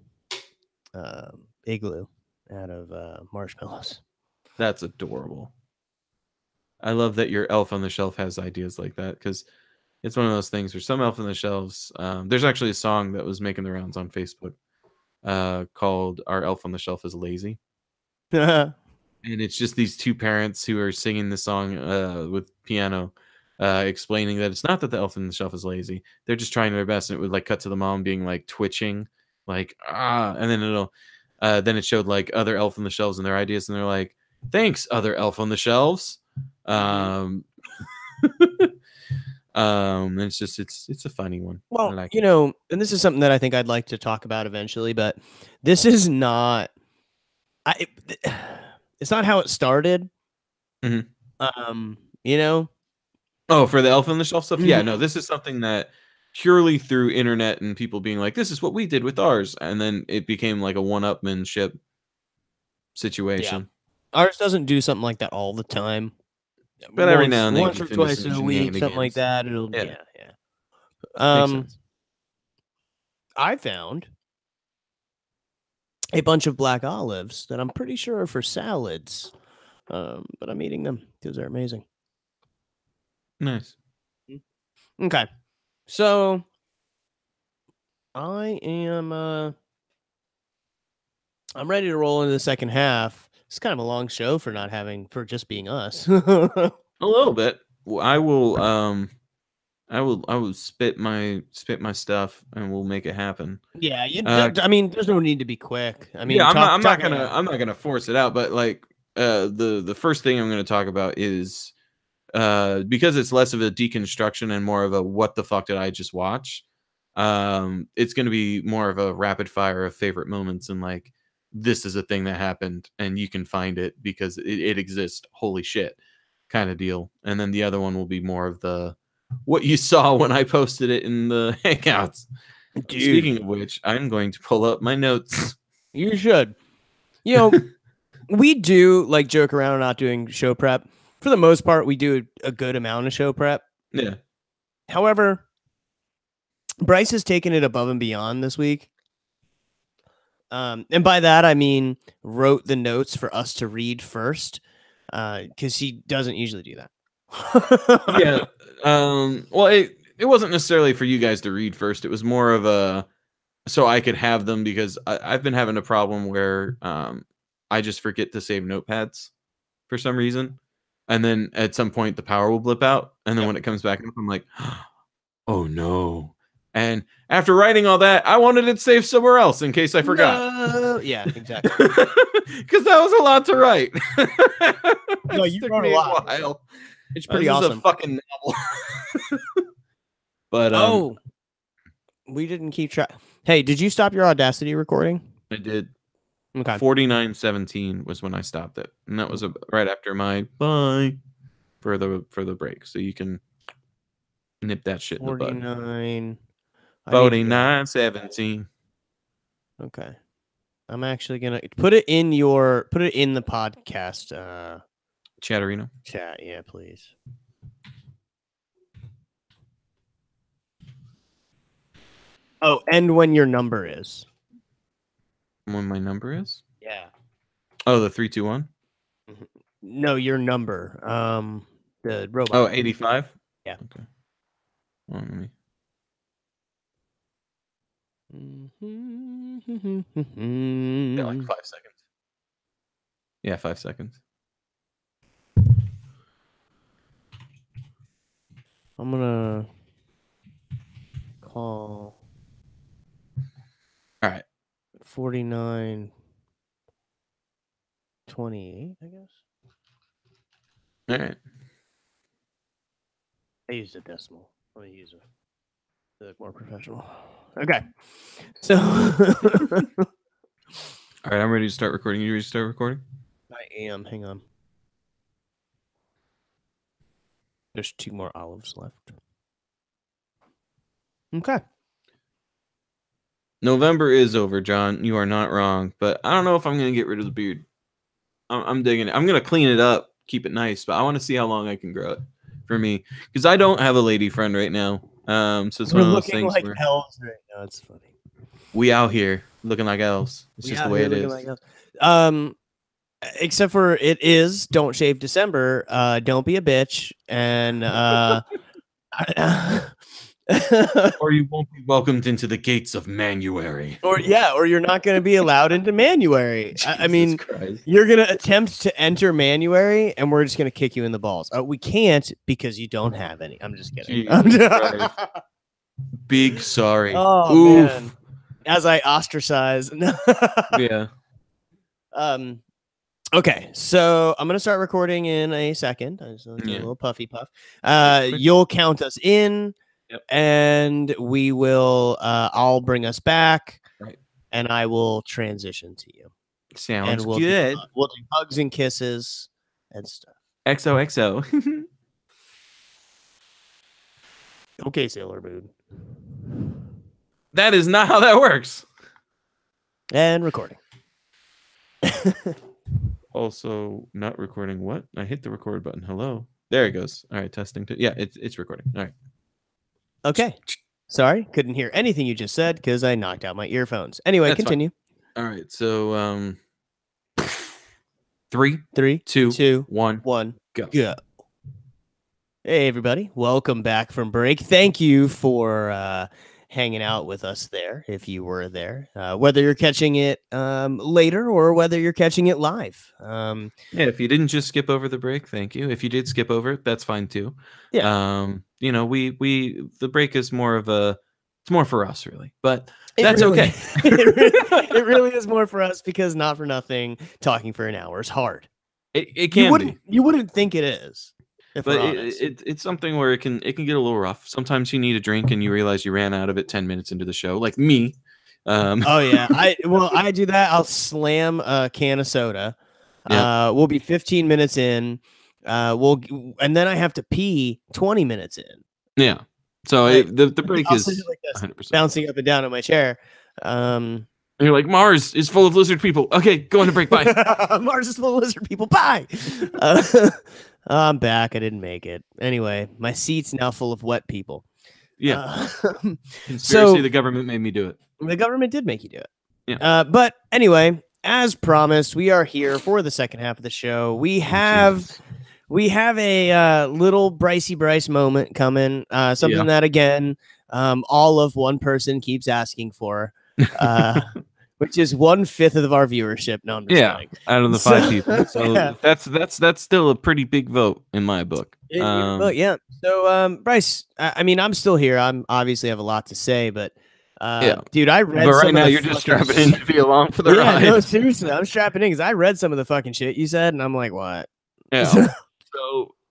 igloo out of marshmallows. That's adorable. I love that your Elf on the Shelf has ideas like that, because it's one of those things where some Elf on the Shelves. There's actually a song that was making the rounds on Facebook called "Our Elf on the Shelf is Lazy," and it's just these two parents who are singing the song with piano, explaining that it's not that the Elf on the Shelf is lazy; they're just trying their best. And it would like cut to the mom being like twitching, like and then then it showed like other Elf on the Shelves and their ideas, and they're like, "Thanks, other Elf on the Shelves." It's just it's a funny one. Well, like and this is something that I think I'd like to talk about eventually, but this is not it's not how it started. Mm-hmm. Oh, for the Elf on the Shelf stuff? Mm-hmm. Yeah, no, this is something that purely through internet and people being like, this is what we did with ours, and then it became like a one-upmanship situation. Yeah. Ours doesn't do something like that all the time. But every now and then, once or twice a week, something like that. It'll yeah. Makes sense. I found a bunch of black olives that I'm pretty sure are for salads, but I'm eating them because they're amazing. Nice. Okay, so I am I'm ready to roll into the second half. It's kind of a long show for just being us. A little bit. I will spit my stuff and we'll make it happen. Yeah, I mean, there's no need to be quick. I mean, yeah, I'm not gonna force it out, but like the first thing I'm gonna talk about is because it's less of a deconstruction and more of a what the fuck did I just watch. It's gonna be more of a rapid fire of favorite moments, and like this is a thing that happened and you can find it because it exists. Holy shit, kind of deal. And then the other one will be more of the what you saw when I posted it in the Hangouts. Dude. Speaking of which, I'm going to pull up my notes. You should. We do like joke around and not doing show prep. For the most part, we do a good amount of show prep. Yeah. However, Bryce has taken it above and beyond this week. And by that, I mean wrote the notes for us to read first, because he doesn't usually do that. Yeah. Well, it wasn't necessarily for you guys to read first. It was more of a so I could have them because I've been having a problem where I just forget to save notepads for some reason, and then at some point the power will blip out, and then when it comes back up, I'm like, oh no. And after writing all that, I wanted it saved somewhere else in case I forgot. No. Yeah, exactly. Because that was a lot to write. No, you wrote a lot. While. It's pretty this awesome. Is a fucking novel. But we didn't keep track. Hey, did you stop your Audacity recording? I did. Okay. 49:17 was when I stopped it, and that was right after my bye for the break. So you can nip that shit in the bud. 49:17. Okay. I'm actually gonna put it in the podcast Chatterino. chat. Yeah, please. Oh, and when your number is. When my number is? Yeah. Oh, the 321? No, your number. The robot. Oh, 85? Yeah. Okay. Well, let me... Yeah, like 5 seconds. Yeah, 5 seconds. I'm gonna call. All right. 49:28, I guess. All right. I used a decimal. Let me use a more professional. Okay. So all right, I'm ready to start recording. You ready to start recording? I am. Hang on. There's 2 more olives left. Okay. November is over, John. You are not wrong, but I don't know if I'm going to get rid of the beard. I'm digging it. I'm going to clean it up, keep it nice, but I want to see how long I can grow it for me because I don't have a lady friend right now. So it's one of those things like where elves right now. It's funny. We out here looking like elves. It's just the way it is. Like except for it is Don't Shave December. Don't be a bitch, and or you won't be welcomed into the gates of Manuary. Or you're not going to be allowed into Manuary. I mean, Christ. You're going to attempt to enter Manuary, and we're just going to kick you in the balls. We can't because you don't have any. I'm just kidding. Big sorry. Oh, oof. Man. As I ostracize. Yeah. Okay, so I'm gonna start recording in a second. A little puffy puff. You'll count us in, and we will. I'll bring us back, right? And I will transition to you. Sounds good. We'll do hugs and kisses and stuff. XOXO. Okay, Sailor Moon. That is not how that works. And recording. Also, not recording. What? I hit the record button. Hello. There it goes. All right, testing. Yeah, it's recording. All right. Okay. Sorry, couldn't hear anything you just said because I knocked out my earphones. Anyway, that's continue. Fine. All right. So, 3, 2, 1, go. Hey, everybody. Welcome back from break. Thank you for hanging out with us there, if you were there, whether you're catching it later or whether you're catching it live. Yeah, if you didn't just skip over the break, thank you. If you did skip over it, that's fine too. Yeah. You know, the break is more of it's more for us really, but that's okay. It really is more for us because not for nothing, talking for an hour is hard. It can be. You wouldn't think it is. But it's something where it can get a little rough. Sometimes you need a drink and you realize you ran out of it 10 minutes into the show, like me. Oh yeah, I do that. I'll slam a can of soda. Yep. We'll be 15 minutes in. And then I have to pee 20 minutes in. Yeah. So the break is like 100%. Bouncing up and down in my chair. And you're like, Mars is full of lizard people. Okay, go on a break. Bye. Mars is full of lizard people. Bye. I'm back. I didn't make it. Anyway, my seat's now full of wet people. Yeah. Conspiracy. So the government made me do it. The government did make you do it. Yeah. But anyway, as promised, we are here for the second half of the show. We have a little Bricey Bryce moment coming. Something that again, all of one person keeps asking for. Which is 1/5 of our viewership. No, I'm just kidding. Out of the 5 people. So that's still a pretty big vote in my book. Yeah. So Bryce, I mean, I'm still here. I'm obviously have a lot to say, but dude, I read. But right now you're just strapping in to be along for the ride. No, seriously, I'm strapping in because I read some of the fucking shit you said, and I'm like, what? Yeah. So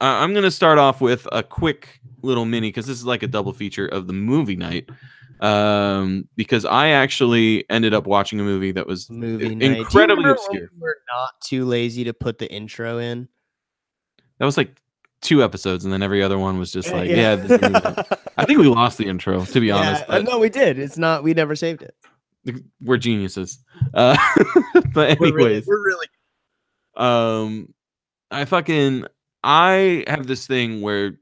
I'm gonna start off with a quick little mini because this is like a double feature of the movie night. Because I actually ended up watching a movie that was incredibly obscure. We're not too lazy to put the intro in. That was like 2 episodes, and then every other one was just like, this is I think we lost the intro, to be honest. But no, we did. It's not. We never saved it. We're geniuses. But anyways, we're really. I have this thing where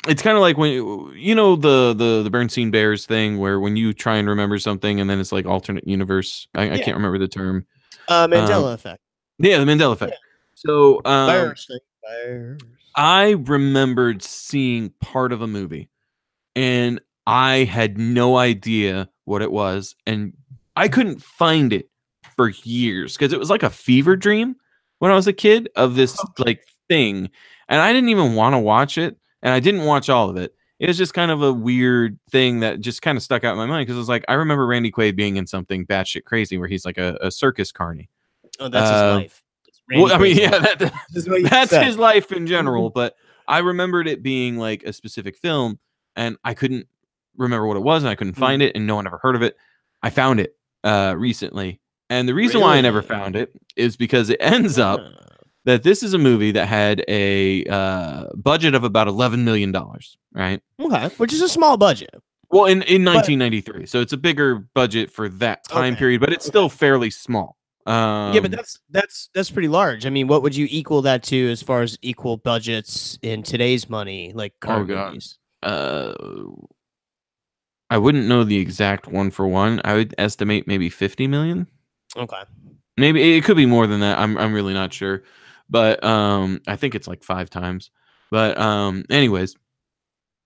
it's kind of like when you know the Bernstein Bears thing, where when you try and remember something and then it's like alternate universe. I can't remember the term. Mandela effect. Yeah, the Mandela effect. So I remembered seeing part of a movie, and I had no idea what it was, and I couldn't find it for years because it was like a fever dream when I was a kid of this like thing, and I didn't even want to watch it. And I didn't watch all of it. It was just kind of a weird thing that just kind of stuck out in my mind because it was like, I remember Randy Quaid being in something batshit crazy where he's like a circus carny. Oh, that's his life. Well, I mean, that's his life in general. But I remembered it being like a specific film, and I couldn't remember what it was, and I couldn't find it, and no one ever heard of it. I found it recently. And the reason why I never found it is because it ends up that this is a movie that had a budget of about $11 million, right? Okay, which is a small budget. Well, in 1993, so it's a bigger budget for that time period, but it's still fairly small. Yeah, but that's pretty large. I mean, what would you equal that to as far as equal budgets in today's money, like current movies? I wouldn't know the exact one for one. I would estimate maybe 50 million. Okay, maybe it could be more than that. I'm really not sure. But I think it's like 5 times. But anyways,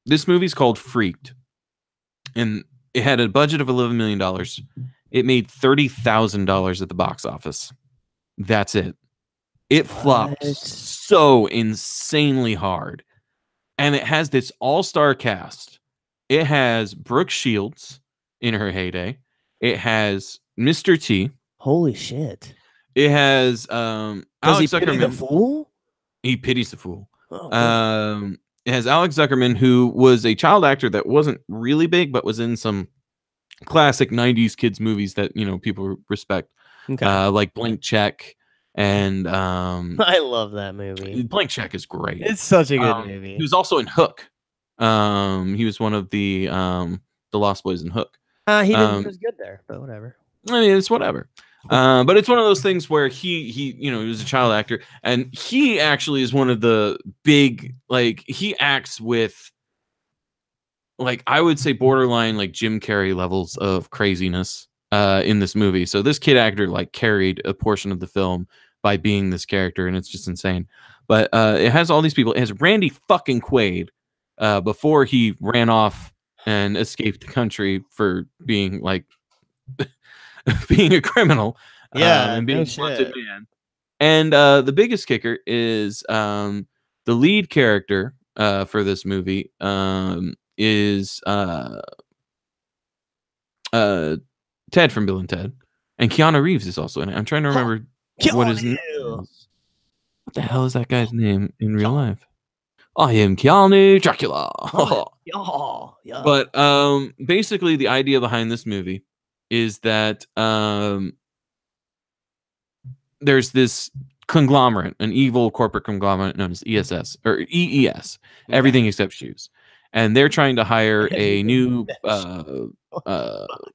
this movie's called Freaked. And it had a budget of $11 million. It made $30,000 at the box office. That's it. It flopped so insanely hard. And it has this all-star cast. It has Brooke Shields in her heyday. It has Mr. T. Holy shit. It has Alex Zuckerman. Pity the fool? He pities the fool. It has Alex Zuckerman, who was a child actor that wasn't really big, but was in some classic 90s kids movies that, you know, people respect. Okay. Like Blank Check and I love that movie. Blank Check is great. It's such a good movie. He was also in Hook. He was one of the Lost Boys in Hook. He was good there, but whatever. I mean, it's whatever. But it's one of those things where he you know, he was a child actor, and he actually is one of the big, like, he acts with, like, I would say borderline like Jim Carrey levels of craziness in this movie. So this kid actor like carried a portion of the film by being this character, and it's just insane. But it has all these people. It has Randy fucking Quaid before he ran off and escaped the country for being like being a criminal, and being a wanted man. And the biggest kicker is the lead character for this movie is Ted from Bill and Ted, and Keanu Reeves is also in it. I'm trying to remember what his name is. What the hell is that guy's name in real life? I am Keanu Dracula. But basically, the idea behind this movie is that there's this conglomerate, an evil corporate conglomerate known as ESS or EES, everything except shoes. and they're trying to hire a new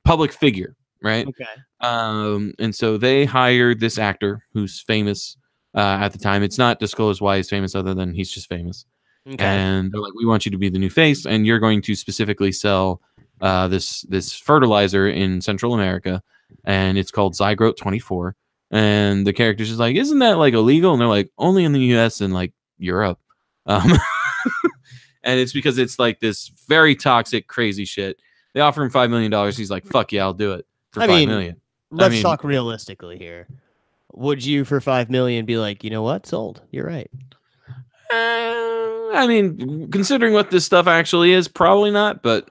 public figure, right? Okay. And so they hired this actor who's famous at the time. It's not disclosed why he's famous, other than he's just famous. Okay. And they're like, "We want you to be the new face, and you're going to specifically sell this fertilizer in Central America, and it's called Zygrote 24." And the character's just like, "Isn't that like illegal?" And they're like, "Only in the U.S. and like Europe." Um, and it's because it's like this very toxic, crazy shit. They offer him $5 million. He's like, "Fuck yeah, I'll do it for $5 million." Let's talk realistically here. Would you, for $5 million, be like, you know what, sold? You're right. I mean, considering what this stuff actually is, probably not. But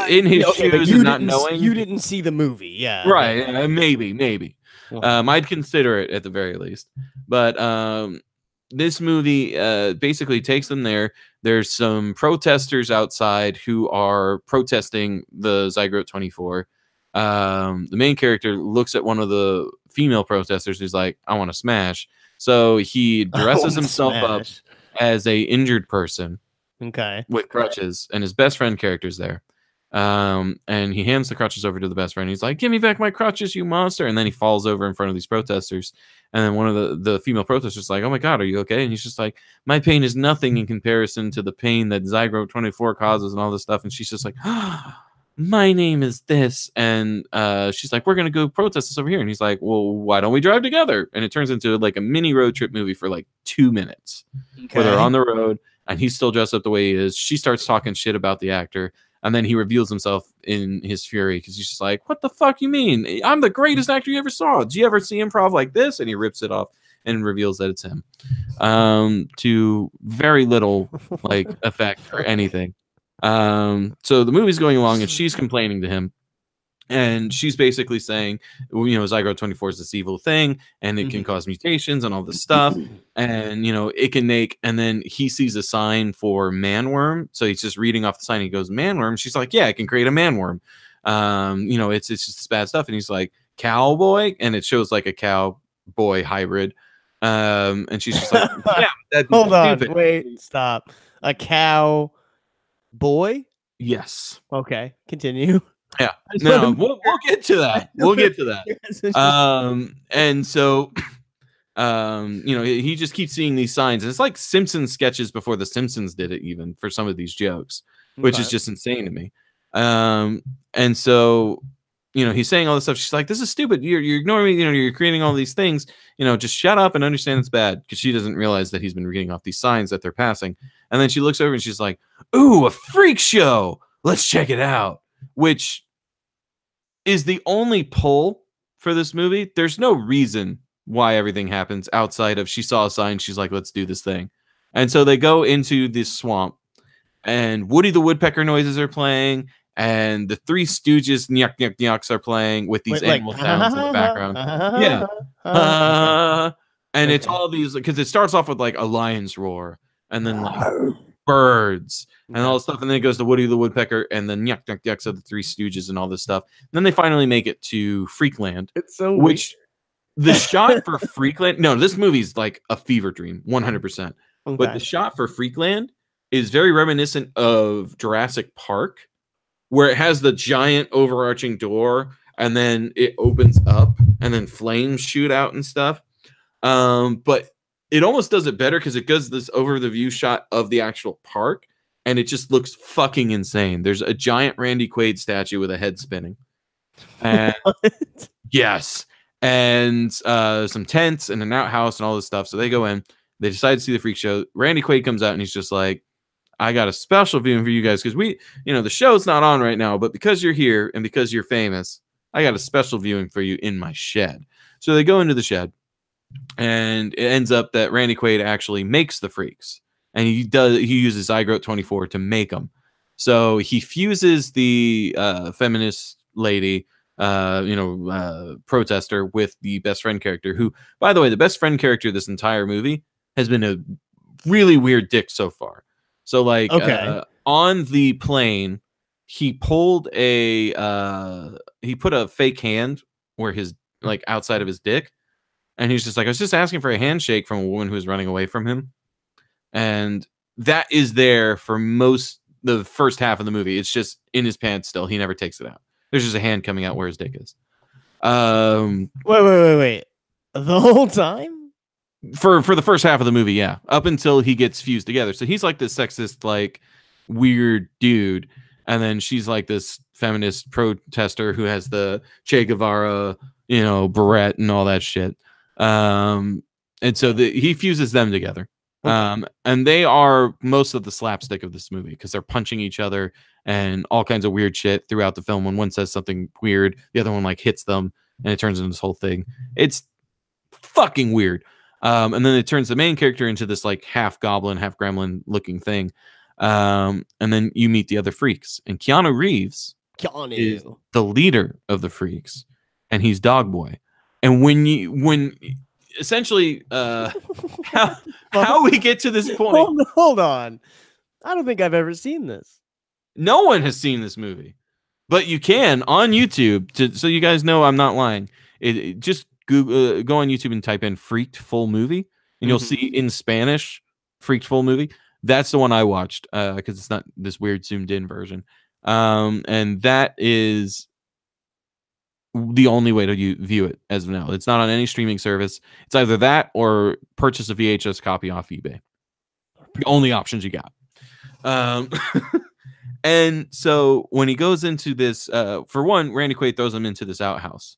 in his shoes and not knowing, you didn't see the movie, yeah, right? Maybe. I'd consider it at the very least. But this movie basically takes them there. There's some protesters outside who are protesting the Zygrote 24. The main character looks at one of the female protesters who's like, "I want to smash." So he dresses himself up as a injured person, okay, with crutches, and his best friend character's there. And he hands the crutches over to the best friend. He's like, "Give me back my crutches, you monster!" And then he falls over in front of these protesters. And then one of the female protesters is like, "Oh my god, are you okay?" And he's just like, "My pain is nothing in comparison to the pain that Zygrote 24 causes," and all this stuff. And she's just like, "My name is this," and she's like, "We're gonna go protest this over here." And he's like, "Well, why don't we drive together?" And it turns into like a mini road trip movie for like 2 minutes, where they're on the road and he's still dressed up the way he is. She starts talking shit about the actor, and then he reveals himself in his fury because he's just like, "What the fuck you mean? I'm the greatest actor you ever saw. Did you ever see improv like this?" And he rips it off and reveals that it's him, to very little like effect or anything. So the movie's going along, and she's complaining to him, and she's basically saying, Zygrote 24 is this evil thing, and it can cause mutations and all this stuff, and it can make. And then he sees a sign for manworm, so he's just reading off the sign. He goes, "Manworm." She's like, "Yeah, it can create a manworm." It's just this bad stuff, and he's like, "Cowboy," and it shows like a cowboy hybrid. And she's just like, "Yeah, that's hold on, stupid." wait, stop. A cow boy? Yes. Okay, continue. Yeah. No, we'll get to that. We'll get to that. And so, he just keeps seeing these signs. And it's like Simpsons sketches before the Simpsons did it, even for some of these jokes, which is just insane to me. And so, he's saying all this stuff. She's like, "This is stupid. You're ignoring me. You're creating all these things. Just shut up and understand it's bad," because she doesn't realize that he's been reading off these signs that they're passing. And then she looks over and she's like, "Ooh, a freak show. Let's check it out." Which is the only pull for this movie. There's no reason why everything happens outside of she saw a sign. She's like, "Let's do this thing." And so they go into this swamp, and Woody the Woodpecker noises are playing, and the Three Stooges nyuk nyuk nyuks are playing with these animal sounds in the background. Yeah. And it's all these, because it starts off with like a lion's roar, and then like birds and all this stuff, and then it goes to Woody the Woodpecker, and then nyuk nyuk nyuks of the Three Stooges and all this stuff. And then they finally make it to Freakland, which the shot for Freakland. No, this movie's like a fever dream, 100%. But the shot for Freakland is very reminiscent of Jurassic Park, where it has the giant overarching door, and then it opens up, and then flames shoot out and stuff. But it almost does it better because it does this over the view shot of the actual park, and it just looks fucking insane. There's a giant Randy Quaid statue with a head spinning. And yes. And some tents and an outhouse and all this stuff. So they go in, they decide to see the freak show. Randy Quaid comes out and he's just like, "I got a special viewing for you guys because the show's not on right now, but because you're here and because you're famous, I got a special viewing for you in my shed." So they go into the shed, and it ends up that Randy Quaid actually makes the freaks, and he uses Zygrote 24 to make them. So he fuses the feminist lady, protester, with the best friend character, who, by the way, the best friend character this entire movie has been a really weird dick so far. So like, on the plane, he pulled he put a fake hand where his, like, outside of his dick. And he's just like, "I was just asking for a handshake from a woman who was running away from him." And that is there for most the first half of the movie. It's just in his pants still. He never takes it out. There's just a hand coming out where his dick is. Wait. The whole time? For the first half of the movie, yeah. Up until he gets fused together. So he's like this sexist, like weird dude. And then she's like this feminist protester who has the Che Guevara, beret and all that shit. And so he fuses them together. Okay. And they are most of the slapstick of this movie because they're punching each other and all kinds of weird shit throughout the film. When one says something weird, the other one like hits them and it turns into this whole thing. It's fucking weird. And then it turns the main character into this like half goblin, half gremlin looking thing. And then you meet the other freaks, and Keanu Reeves is the leader of the freaks, and he's Dog Boy. And when essentially how we get to this point. Hold on. I don't think I've ever seen this. No one has seen this movie, but you can on YouTube. So you guys know I'm not lying. Just Google, go on YouTube and type in "Freaked Full Movie," and you'll see in Spanish "Freaked Full Movie." That's the one I watched because it's not this weird zoomed in version, and that is the only way to view it as of now. It's not on any streaming service. It's either that or purchase a VHS copy off eBay. The only options you got. And so when he goes into this, for one, Randy Quaid throws him into this outhouse.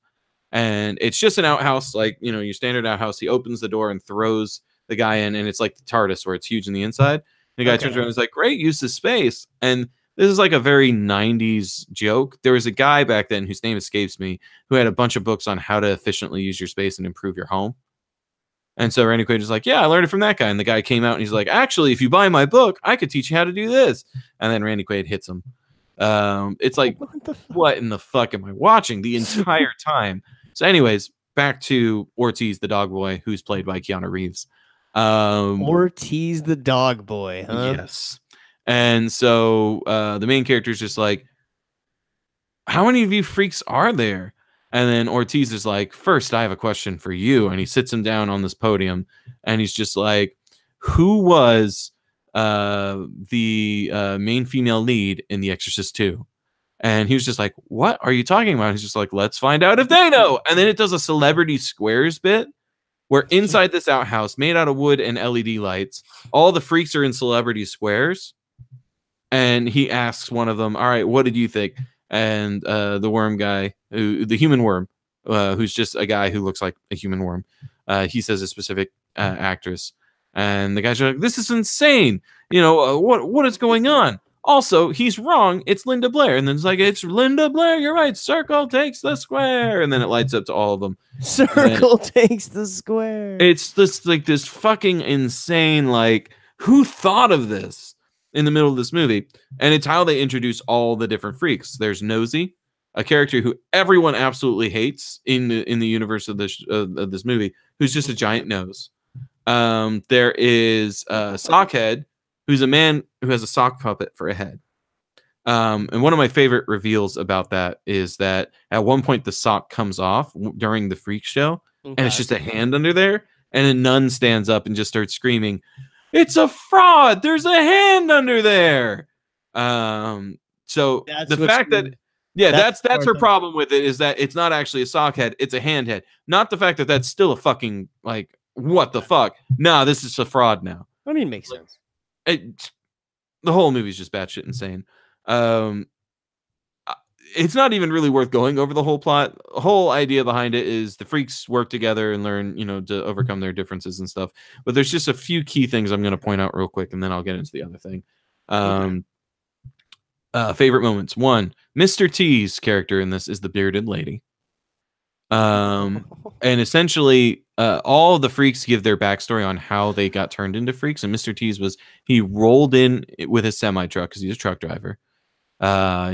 And it's just an outhouse, like, your standard outhouse. He opens the door and throws the guy in, and it's like the TARDIS where it's huge on the inside. And the guy turns around and is like, great use of space. And this is like a very 90s joke. There was a guy back then whose name escapes me who had a bunch of books on how to efficiently use your space and improve your home. And so Randy Quaid is like, yeah, I learned it from that guy. And the guy came out and he's like, actually, if you buy my book, I could teach you how to do this. And then Randy Quaid hits him. It's like, what in the fuck am I watching the entire time? So anyways, back to Ortiz, the dog boy, who's played by Keanu Reeves. Ortiz, the dog boy, huh? Yes. And so the main character is just like, how many of you freaks are there? And then Ortiz is like, first, I have a question for you. And he sits him down on this podium and he's just like, who was the main female lead in The Exorcist 2? And he was just like, what are you talking about? He's just like, let's find out if they know. And then it does a celebrity squares bit where inside this outhouse made out of wood and LED lights, all the freaks are in celebrity squares. And he asks one of them, all right, what did you think? And the worm guy, the human worm, who's just a guy who looks like a human worm, he says a specific actress. And the guys are like, this is insane. What is going on? Also, he's wrong. It's Linda Blair. And then it's like, it's Linda Blair. You're right. Circle takes the square. And then it lights up to all of them. Circle takes the square. It's this fucking insane, like, who thought of this in the middle of this movie? And it's how they introduce all the different freaks. There's Nosy, a character who everyone absolutely hates in the universe of this movie, who's just a giant nose. There is Sockhead, who's a man who has a sock puppet for a head. And one of my favorite reveals about that is that at one point the sock comes off during the freak show, and it's just a hand under there, and a nun stands up and just starts screaming, "It's a fraud! There's a hand under there!" So that's the fact that that's her problem with it, is that it's not actually a sock head, it's a hand head. Not the fact that that's still a fucking, like, what the fuck? Nah, this is a fraud now. I mean, it makes sense. The whole movie's just batshit insane. It's not even really worth going over the whole plot. The whole idea behind it is the freaks work together and learn, to overcome their differences and stuff. But there's just a few key things I'm going to point out real quick, and then I'll get into the other thing. Favorite moments. One, Mr. T's character in this is the bearded lady. And essentially, all of the freaks give their backstory on how they got turned into freaks. And Mr. T's he rolled in with his semi-truck because he's a truck driver.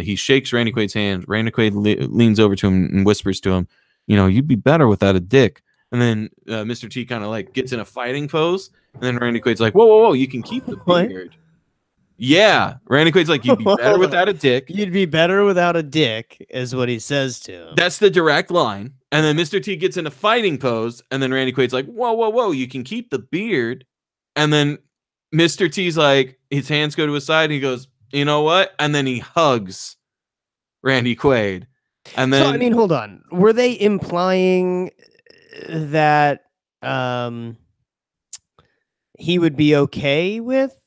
He shakes Randy Quaid's hand. Randy Quaid leans over to him and whispers to him, you'd be better without a dick. And then Mr. T kind of like gets in a fighting pose. And then Randy Quaid's like, whoa, you can keep the beard. Yeah, Randy Quaid's like, you'd be better without a dick. You'd be better without a dick, is what he says to him. That's the direct line. And then Mr. T gets in a fighting pose, and then Randy Quaid's like, whoa, you can keep the beard. And then Mr. T's like, his hands go to his side, and he goes, you know what? And then he hugs Randy Quaid. And So, I then mean, hold on. Were they implying that he would be okay with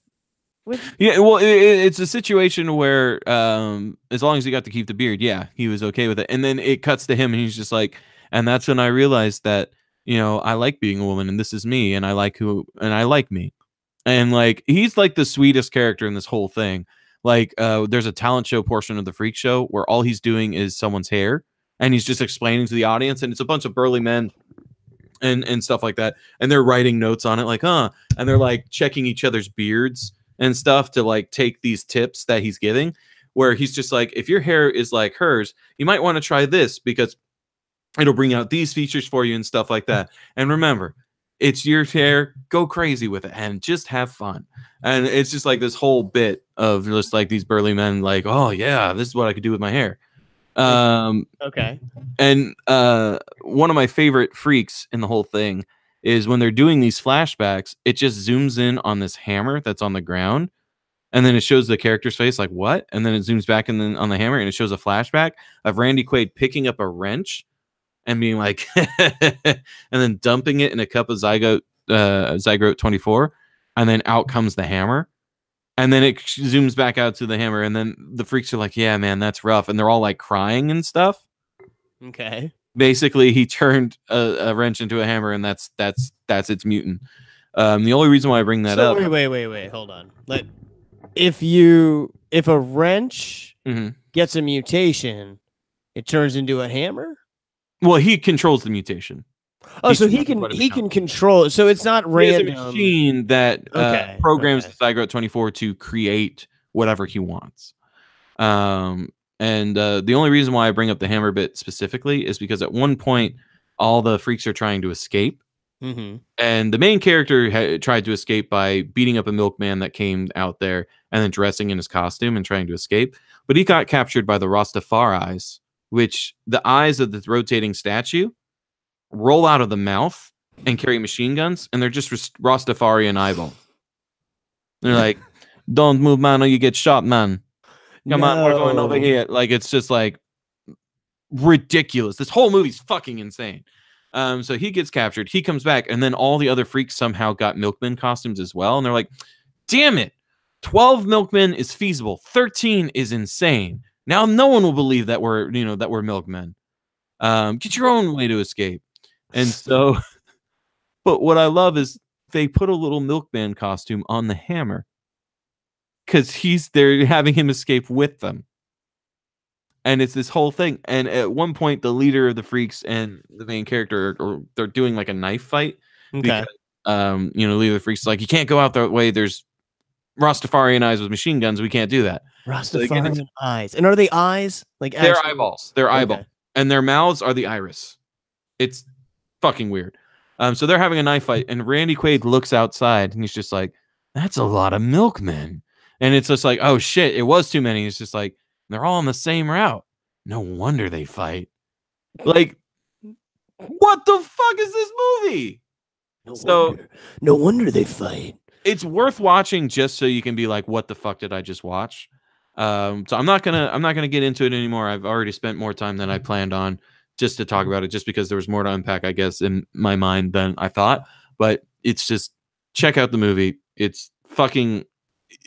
yeah, well, it's a situation where as long as he got to keep the beard, yeah, he was okay with it. And then it cuts to him, and he's just like, and that's when I realized that I like being a woman, and this is me, and I like me, and like he's like the sweetest character in this whole thing. Like, there's a talent show portion of the Freak Show where all he's doing is someone's hair, and he's just explaining to the audience, and it's a bunch of burly men and stuff like that, and they're writing notes on it, like, and they're like checking each other's beards and stuff to like take these tips that he's giving, where he's just like, if your hair is like hers, you might want to try this because it'll bring out these features for you and stuff like that. And remember, it's your hair, go crazy with it and just have fun. And it's just like this whole bit of just like these burly men like, oh yeah, this is what I could do with my hair. Okay. And one of my favorite freaks in the whole thing is when they're doing these flashbacks, it just zooms in on this hammer that's on the ground, and then it shows the character's face, like, what? And then it zooms back and then on the hammer, and it shows a flashback of Randy Quaid picking up a wrench and being like, and then dumping it in a cup of Zygote 24, and then out comes the hammer. And then it zooms back out to the hammer, and then the freaks are like, yeah, man, that's rough. And they're all like crying and stuff. Okay. Basically, he turned a wrench into a hammer, and that's its mutant. The only reason why I bring that up. Wait. Hold on. If a wrench gets a mutation, it turns into a hammer? Well, he controls the mutation. Oh, so he can control it. So it's not random. He has a machine that programs the Zygote 24 to create whatever he wants. And the only reason why I bring up the hammer bit specifically is because at one point, all the freaks are trying to escape. And the main character tried to escape by beating up a milkman that came out there and then dressing in his costume and trying to escape. But he got captured by the Rastafari's, which the eyes of the rotating statue roll out of the mouth and carry machine guns, and they're just Rastafarian eyeball. They're like, don't move, man, or you get shot, man. Come on, we're going over here. Like, it's just like ridiculous. This whole movie's fucking insane. So he gets captured. He comes back, and then all the other freaks somehow got milkman costumes as well. And they're like, damn it. 12 milkmen is feasible. 13 is insane. Now no one will believe that we're milkmen. Get your own way to escape. And so, but what I love is they put a little milkman costume on the hammer because they're having him escape with them. And it's this whole thing. And at one point, the leader of the freaks and the main character, they're doing like a knife fight. Okay. Because, the leader of the freaks is like, you can't go out that way. There's Rastafarian eyes with machine guns. We can't do that. Rastafarian eyes. And are they eyes? Like they're eyeballs. They're eyeballs. And their mouths are the iris. It's fucking weird. So they're having a knife fight, and Randy Quaid looks outside, and he's just like, that's a lot of milkmen. And it's just like, oh shit, it was too many. It's just like, they're all on the same route. No wonder they fight. Like, what the fuck is this movie? No wonder they fight. It's worth watching just so you can be like, what the fuck did I just watch? So I'm not gonna get into it anymore. I've already spent more time than I planned on just to talk about it, just because there was more to unpack, I guess, in my mind than I thought. But it's just, check out the movie. It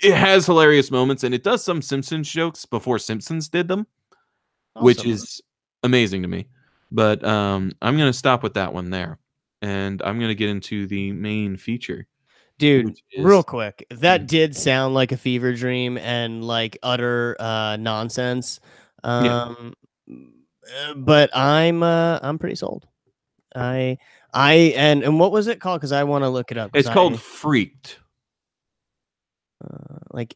has hilarious moments, and it does some Simpsons jokes before Simpsons did them, which is amazing to me. But I'm gonna stop with that one there, and I'm gonna get into the main feature. Dude, real quick, that did sound like a fever dream and like utter nonsense. But I'm pretty sold. And what was it called? Because I want to look it up. It's called Freaked. Like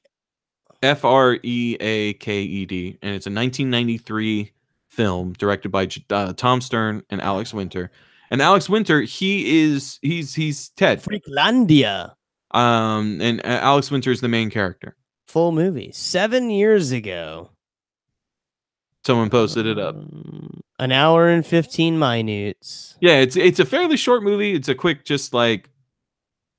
Freaked, and it's a 1993 film directed by Tom Stern and Alex Winter. And Alex Winter, he's Ted. Freaklandia. And Alex Winter is the main character. Full movie 7 years ago. Someone posted it up. An hour and 15 minutes. Yeah, it's a fairly short movie. It's a quick, just like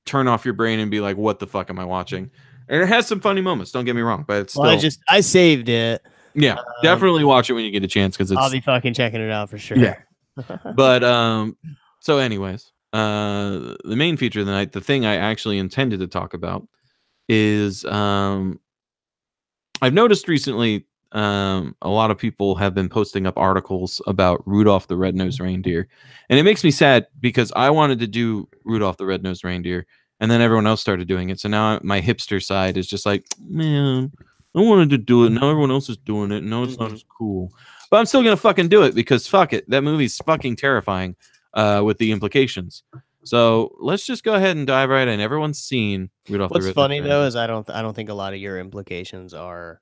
turn off your brain and be like, what the fuck am I watching? and it has some funny moments. Don't get me wrong, but it's Well, still I saved it. yeah. Definitely watch it when you get a chance because I'll it's be fucking checking it out for sure. yeah. But so anyways, the main feature of the night, the thing I actually intended to talk about is I've noticed recently a lot of people have been posting up articles about Rudolph the Red-Nosed Reindeer. And it makes me sad because I wanted to do Rudolph the Red-Nosed Reindeer and then everyone else started doing it. So now my hipster side is just like, man, I wanted to do it. Now everyone else is doing it. No, it's not as cool. But I'm still going to fucking do it because fuck it. That movie's fucking terrifying with the implications. So let's just go ahead and dive right in. Everyone's seen Rudolph the What's Red-Nosed funny Reindeer. though is I don't think a lot of your implications are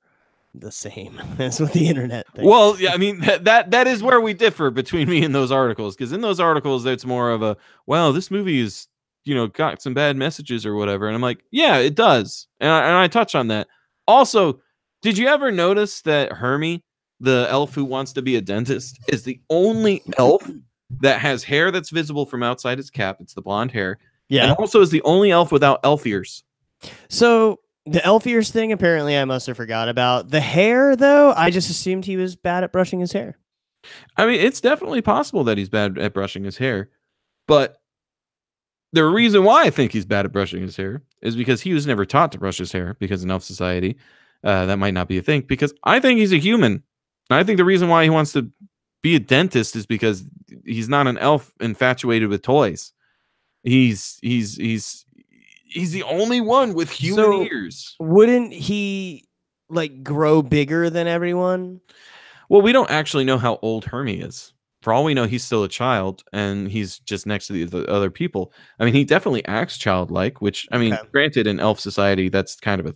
the same as what the internet thinks. Well, yeah, I mean that is where we differ between me and those articles because in those articles it's more of a well, this movie is got some bad messages or whatever, and I'm like, yeah, it does, and I touch on that. Also, did you ever notice that Hermie, the elf who wants to be a dentist, is the only elf that has hair that's visible from outside his cap? It's the blonde hair, and Yeah. also is the only elf without elf ears. So the elf ears thing, apparently, I must have forgot about. The hair, though, I just assumed he was bad at brushing his hair. I mean, it's definitely possible that he's bad at brushing his hair, but the reason why I think he's bad at brushing his hair is because he was never taught to brush his hair because in elf society, that might not be a thing. Because I think he's a human. And I think the reason why he wants to be a dentist is because he's not an elf infatuated with toys. He's the only one with human ears. Wouldn't he like grow bigger than everyone? Well, we don't actually know how old Hermie is. For all we know, he's still a child, and he's just next to the other people. I mean, he definitely acts childlike, which, I mean, granted, in elf society, that's kind of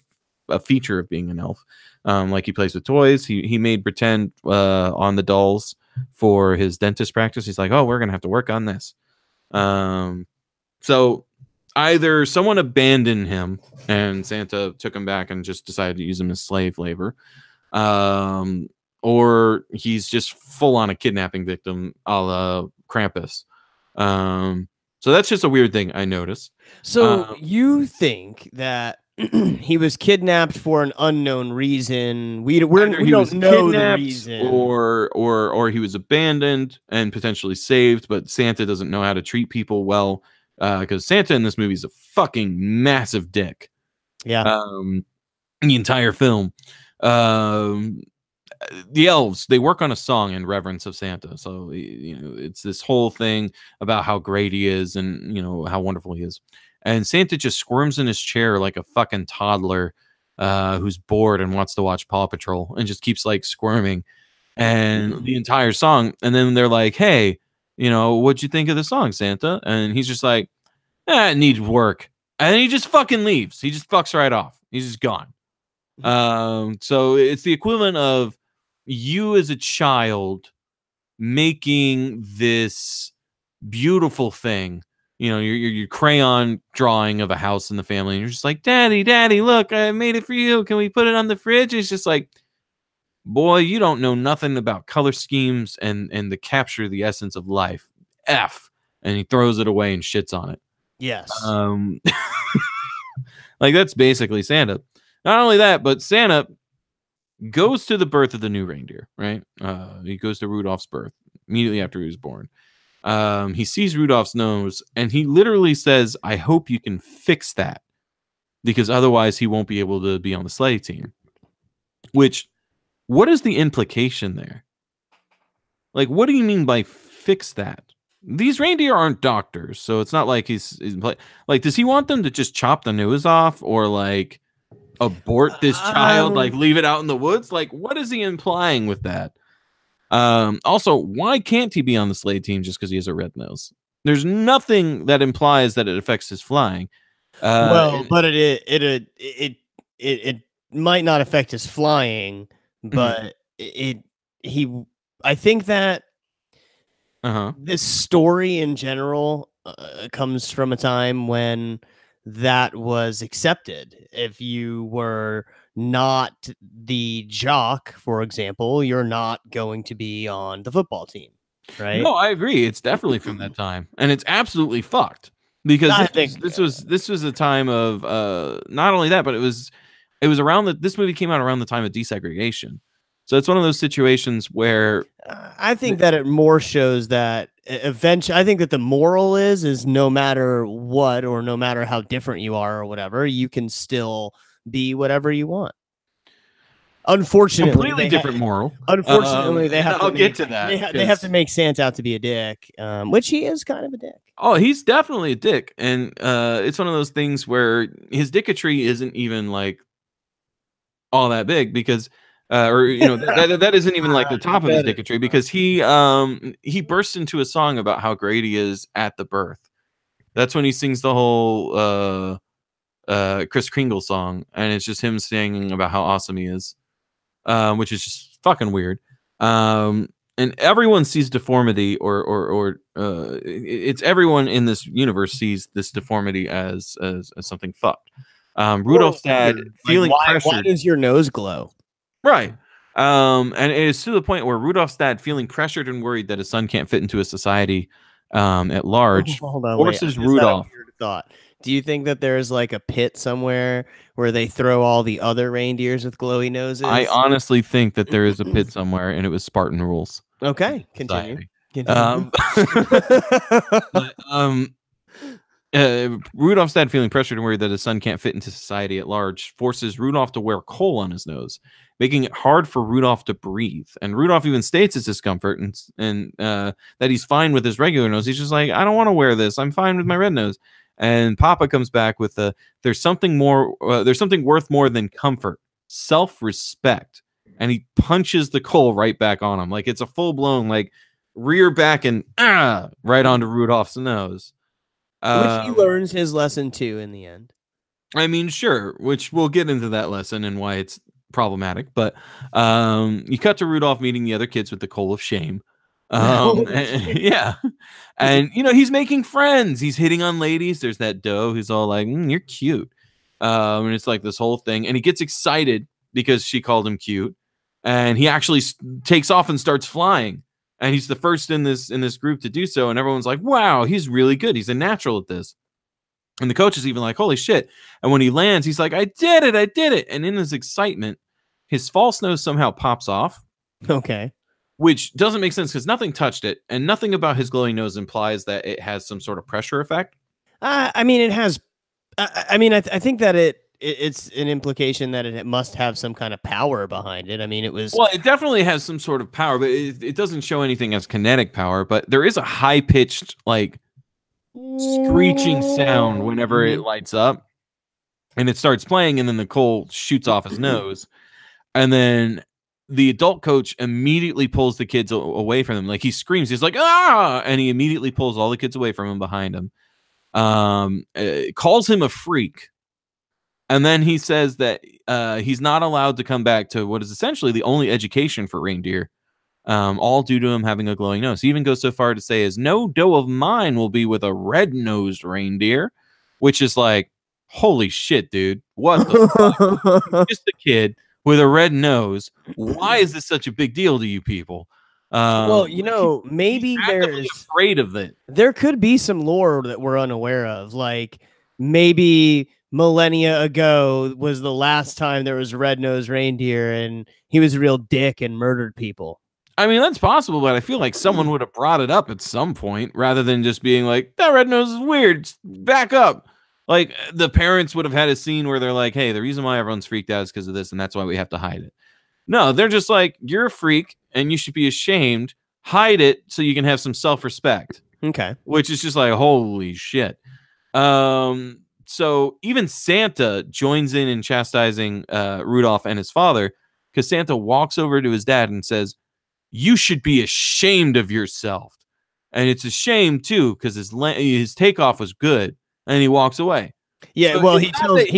a feature of being an elf. Like, he plays with toys. He made pretend on the dolls for his dentist practice. He's like, oh, we're going to have to work on this. So either someone abandoned him, and Santa took him back and just decided to use him as slave labor. Or he's just full on a kidnapping victim a la Krampus. So that's just a weird thing I noticed. So you think that he was kidnapped for an unknown reason? We don't know the reason, or he was abandoned and potentially saved, but Santa doesn't know how to treat people well because Santa in this movie is a fucking massive dick. Yeah. The entire film. The elves, they work on a song in reverence of Santa. So, it's this whole thing about how great he is and, how wonderful he is. And Santa just squirms in his chair like a fucking toddler who's bored and wants to watch Paw Patrol and just keeps like squirming and the entire song. And then they're like, hey, what'd you think of the song, Santa? And he's just like, it needs work. And he just fucking leaves. He just fucks right off. He's just gone. So it's the equivalent of you as a child making this beautiful thing, your crayon drawing of a house in the family, and you're just like, daddy, look, I made it for you. Can we put it on the fridge? It's just like, boy, you don't know nothing about color schemes and to capture the essence of life. F. And he throws it away and shits on it. Yes. Like that's basically Santa. Not only that, but Santa goes to the birth of the new reindeer, right? He goes to Rudolph's birth immediately after he was born. He sees Rudolph's nose and he literally says, I hope you can fix that because otherwise he won't be able to be on the sleigh team. Which, what is the implication there? Like, what do you mean by fix that? These reindeer aren't doctors, so it's not like he's like, does he want them to just chop the nose off or like abort this child, like leave it out in the woods? Like, what is he implying with that? Also, why can't he be on the sleigh team just because he has a red nose? There's nothing that implies that it affects his flying. But it might not affect his flying, but I think that this story in general comes from a time when that was accepted. If you were not the jock, for example, you're not going to be on the football team, right? No, I agree. It's definitely from that time, and it's absolutely fucked. because I think this was a time of not only that, but it was around this movie came out around the time of desegregation. So it's one of those situations where I think that it more shows that eventually, I think that the moral is no matter what, or no matter how different you are or whatever, you can still be whatever you want. Unfortunately, completely different moral. unfortunately, they And have to I'll make, get to that. they have to make Santa out to be a dick, which he is kind of a dick. Oh, he's definitely a dick, and it's one of those things where his dickatry isn't even like all that big because, or you know, that isn't even like the top of his dickatry because he bursts into a song about how great he is at the birth. That's when he sings the whole Kris Kringle song, and it's just him singing about how awesome he is, which is just fucking weird. And everyone sees deformity, or it's everyone in this universe sees this deformity as something fucked. Rudolph's dad feeling pressured. Why does your nose glow? Right. And it is to the point where Rudolph's dad, feeling pressured and worried that his son can't fit into a society at large, Hold on, forces wait. I just had a Rudolph. weird thought. Do you think that there's like a pit somewhere where they throw all the other reindeers with glowy noses? I honestly think that there is a pit somewhere, and it was Spartan rules. Okay, continue. But, Rudolph's dad, feeling pressured and worried that his son can't fit into society at large, forces Rudolph to wear coal on his nose, making it hard for Rudolph to breathe. And Rudolph even states his discomfort and that he's fine with his regular nose. He's just like, I don't want to wear this. I'm fine with my red nose. And Papa comes back with there's something more. There's something worth more than comfort, self-respect. And he punches the coal right back on him, like it's a full-blown like rear back and right onto Rudolph's nose. Which he learns his lesson too in the end. I mean, sure, which we'll get into that lesson and why it's problematic. But you cut to Rudolph meeting the other kids with the coal of shame. Yeah. And, you know, he's making friends. He's hitting on ladies. There's that doe who's all like, you're cute. And it's like this whole thing. And he gets excited because she called him cute. And he actually takes off and starts flying. And he's the first in this group to do so. And everyone's like, wow, he's really good. He's a natural at this. And the coach is even like, holy shit. And when he lands, he's like, I did it. I did it. And in his excitement, his false nose somehow pops off. Okay. Which doesn't make sense because nothing touched it. And nothing about his glowing nose implies that it has some sort of pressure effect. I mean, it has. I mean, I think that it's an implication that it must have some kind of power behind it. I mean, it was. Well, it definitely has some sort of power, but it doesn't show anything as kinetic power. But there is a high pitched, like, screeching sound whenever it lights up, and it starts playing, and then the coal shoots off his nose, and then the adult coach immediately pulls the kids away from him. Like, he screams, he's like, ah, and he immediately pulls all the kids away from him behind him. Calls him a freak. And then he says that he's not allowed to come back to what is essentially the only education for reindeer, all due to him having a glowing nose. He even goes so far to say, as no doe of mine will be with a red-nosed reindeer, which is like, holy shit, dude. What the fuck? Just a kid with a red nose. Why is this such a big deal to you people? Well, you know, maybe there's afraid of it. There could be some lore that we're unaware of. Like, maybe millennia ago was the last time there was a red-nosed reindeer and he was a real dick and murdered people. I mean, that's possible, but I feel like someone would have brought it up at some point rather than just being like, that red nose is weird. Just back up. Like, the parents would have had a scene where they're like, hey, the reason why everyone's freaked out is because of this, and that's why we have to hide it. No, they're just like, you're a freak and you should be ashamed. Hide it so you can have some self-respect. Okay. Which is just like, holy shit. So even Santa joins in chastising Rudolph and his father, because Santa walks over to his dad and says, you should be ashamed of yourself. And it's a shame, too, because his takeoff was good, and he walks away. Yeah, so well, he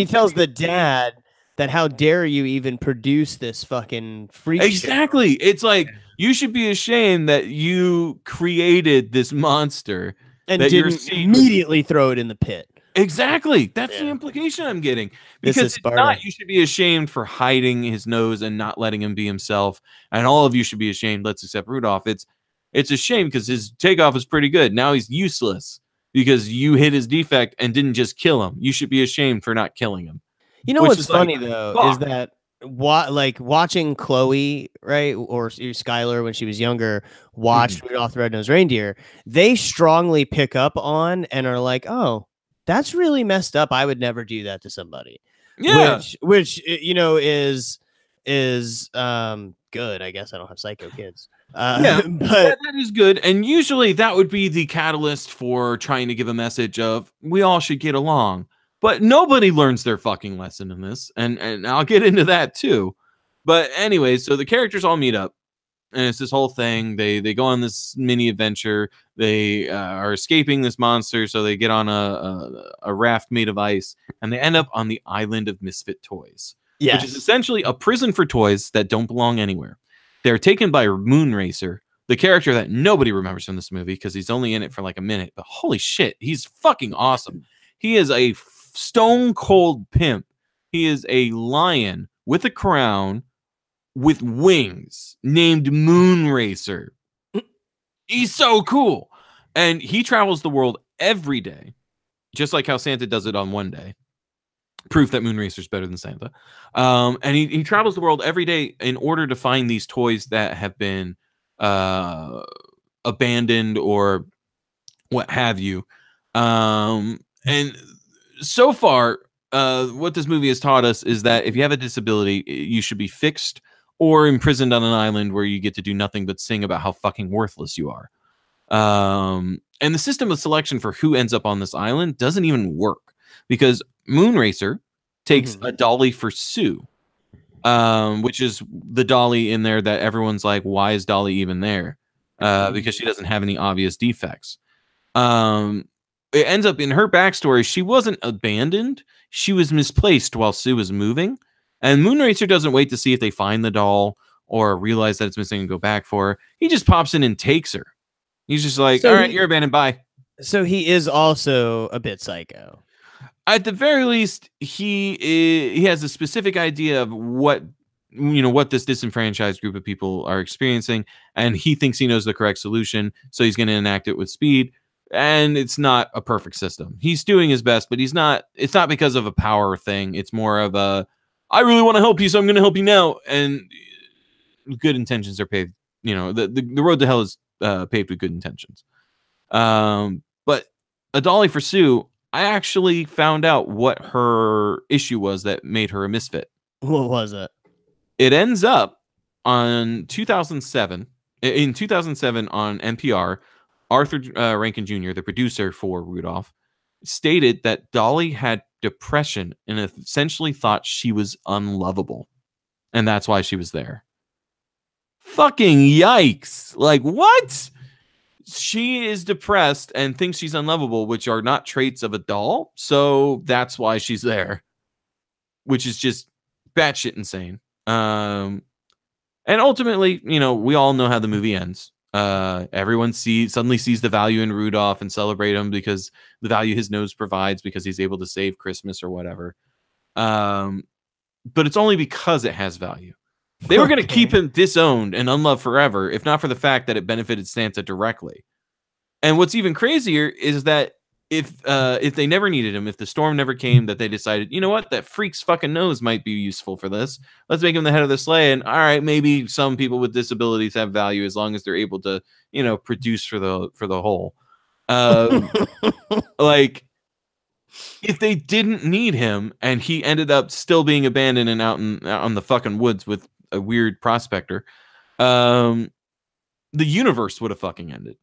tells the dad that how dare you even produce this fucking freak Exactly. show. It's like, you should be ashamed that you created this monster. And didn't immediately throw it in the pit. Exactly. That's the implication I'm getting. Because it's not, you should be ashamed for hiding his nose and not letting him be himself. And all of you should be ashamed, let's accept Rudolph. It's a shame because his takeoff is pretty good. Now he's useless. because you hit his defect and didn't just kill him. You should be ashamed for not killing him. You know Which what's is like, funny though is fuck. that watching Chloe, right, or Skylar when she was younger, watched Rudolph the Red-Nosed Reindeer, they strongly pick up on and are like, "Oh, that's really messed up. I would never do that to somebody." Yeah. Which is good. I guess I don't have psycho kids. Yeah, But that is good. And usually that would be the catalyst for trying to give a message of we all should get along. But nobody learns their fucking lesson in this. And I'll get into that too. But anyway, so the characters all meet up and it's this whole thing. They go on this mini adventure. They are escaping this monster, so they get on a raft made of ice, and they end up on the island of misfit toys, which is essentially a prison for toys that don't belong anywhere. They're taken by Moonracer, the character that nobody remembers from this movie because he's only in it for like a minute. But holy shit, he's fucking awesome. He is a stone cold pimp. He is a lion with a crown with wings named Moonracer. He's so cool. And he travels the world every day, just like how Santa does it on one day. Proof that Moonracer's better than Santa. And he travels the world every day in order to find these toys that have been abandoned or what have you. And so far, what this movie has taught us is that if you have a disability, you should be fixed or imprisoned on an island where you get to do nothing but sing about how fucking worthless you are. And the system of selection for who ends up on this island doesn't even work because Moonracer takes a dolly for Sue, which is the dolly in there that everyone's like, why is Dolly even there? Because she doesn't have any obvious defects. It ends up in her backstory, she wasn't abandoned. She was misplaced while Sue was moving. And Moonracer doesn't wait to see if they find the doll or realize that it's missing and go back for her. He just pops in and takes her. He's just like, all right, you're abandoned, bye. So he is also a bit psycho. At the very least, he has a specific idea of what this disenfranchised group of people are experiencing, and he thinks he knows the correct solution, so he's going to enact it with speed. And it's not a perfect system. He's doing his best, but it's not because of a power thing. It's more of a, I really want to help you, so I'm going to help you now. And good intentions are paved. The road to hell is paved with good intentions. But a dolly for Sue, I actually found out what her issue was that made her a misfit. What was it? It ends up in 2007 on NPR. Arthur Rankin Jr., the producer for Rudolph, stated that Dolly had depression and essentially thought she was unlovable. And that's why she was there. Fucking yikes. Like, what? She is depressed and thinks she's unlovable, which are not traits of a doll. So that's why she's there. Which is just batshit insane. And ultimately, we all know how the movie ends. Everyone suddenly sees the value in Rudolph and celebrate him because the value his nose provides because he's able to save Christmas or whatever. But it's only because it has value. They were going to keep him disowned and unloved forever, if not for the fact that it benefited Santa directly. And what's even crazier is that if they never needed him, if the storm never came, that they decided, you know what, that freak's fucking nose might be useful for this. Let's make him the head of the sleigh. And all right, maybe some people with disabilities have value as long as they're able to, produce for the whole. Like, if they didn't need him and he ended up still being abandoned and out on the fucking woods with a weird prospector, the universe would have fucking ended.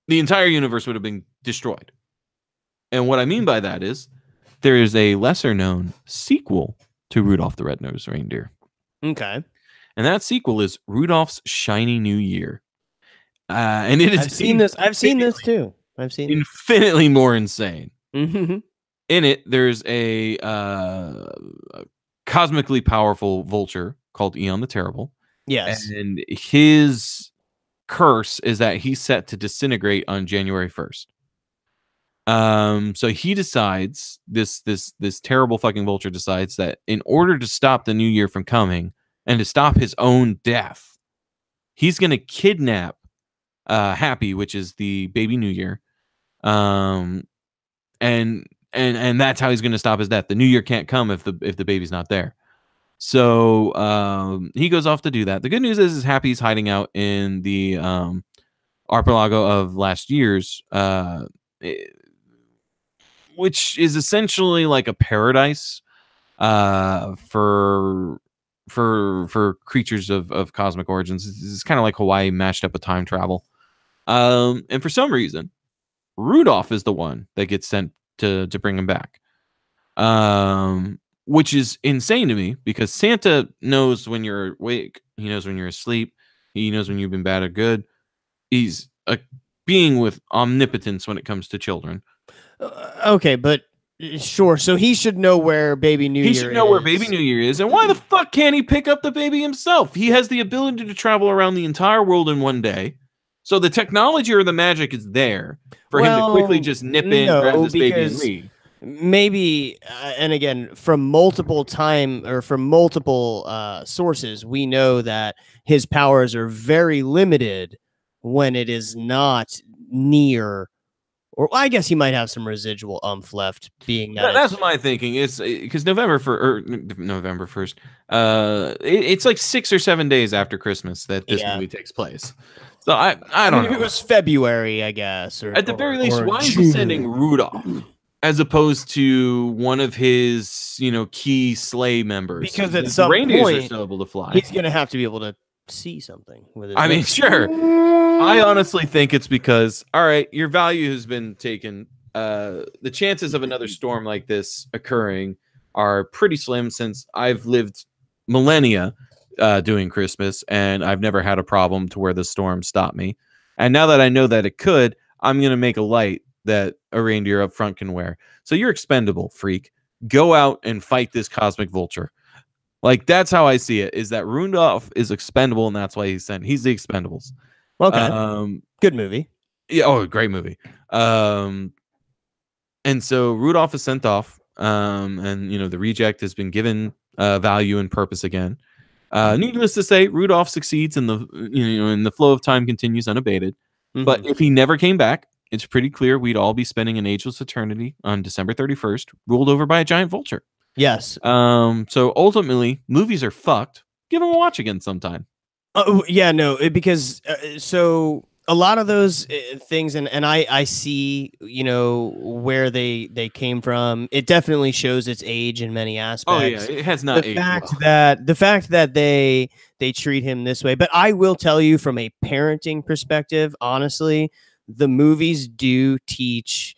The entire universe would have been destroyed. And what I mean by that is there is a lesser known sequel to Rudolph the Red-Nosed Reindeer. Okay. And that sequel is Rudolph's Shiny New Year. And it is I've seen this too. I've seen infinitely more insane. Mm-hmm. In it, there's a cosmically powerful vulture called Eon the Terrible. Yes. And his curse is that he's set to disintegrate on January 1st. So he decides, this terrible fucking vulture decides that in order to stop the new year from coming and to stop his own death, he's going to kidnap Happy, which is the baby New Year, and that's how he's going to stop his death. The new year can't come if the baby's not there. So he goes off to do that. The good news is Happy's hiding out in the archipelago of last year's, which is essentially like a paradise for creatures of cosmic origins. It's kind of like Hawaii mashed up with time travel. And for some reason, Rudolph is the one that gets sent to bring him back. Which is insane to me because Santa knows when you're awake. He knows when you're asleep. He knows when you've been bad or good. He's a being with omnipotence when it comes to children. Okay, but sure. So he should know where Baby New Year is. He should know where Baby New Year is. And why the fuck can't he pick up the baby himself? He has the ability to travel around the entire world in one day. So the technology or the magic is there for him to quickly just nip in, grab this baby and leave. Maybe, and again, from multiple sources, we know that his powers are very limited when it is not near, or I guess he might have some residual left. Being that that's my thinking. It's because November 1st. It's like 6 or 7 days after Christmas that this movie takes place. So I don't know. If it was February, I guess, or at the very least, why is he sending Rudolph as opposed to one of his, key sleigh members? Because at some reindeers point, are still able to fly. He's gonna have to be able to see something with his. I mean, sure. I honestly think it's because, all right, your value has been taken. The chances of another storm like this occurring are pretty slim since I've lived millennia doing Christmas, and I've never had a problem to where the storm stopped me. And now that I know that it could, I'm going to make a light that a reindeer up front can wear. So you're expendable, freak. Go out and fight this cosmic vulture. Like, that's how I see it, is that Rudolph is expendable, and that's why he's sent. He's the Expendables. Okay. Good movie. Yeah. Oh, great movie. And so Rudolph is sent off, and the reject has been given value and purpose again. Needless to say, Rudolph succeeds, and the flow of time continues unabated. Mm-hmm. But if he never came back, it's pretty clear we'd all be spending an ageless eternity on December 31st, ruled over by a giant vulture. Yes. So ultimately, movies are fucked. Give them a watch again sometime. Yeah, no, because so a lot of those things, and I see, where they came from. It definitely shows its age in many aspects. Oh yeah, it has not aged well. The fact that they treat him this way, but I will tell you from a parenting perspective, honestly, the movies do teach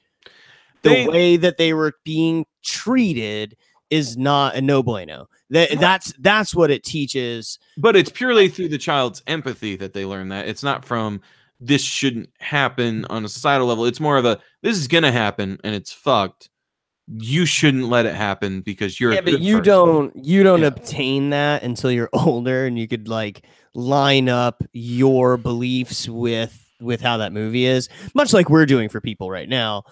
the way that they were being treated is not a no bueno. That's what it teaches. But it's purely through the child's empathy that they learn that. It's not from this shouldn't happen on a societal level. It's more of a this is gonna happen and it's fucked. You shouldn't let it happen because you're a good you person. you don't obtain that until you're older and you could like line up your beliefs with how that movie is, much like we're doing for people right now.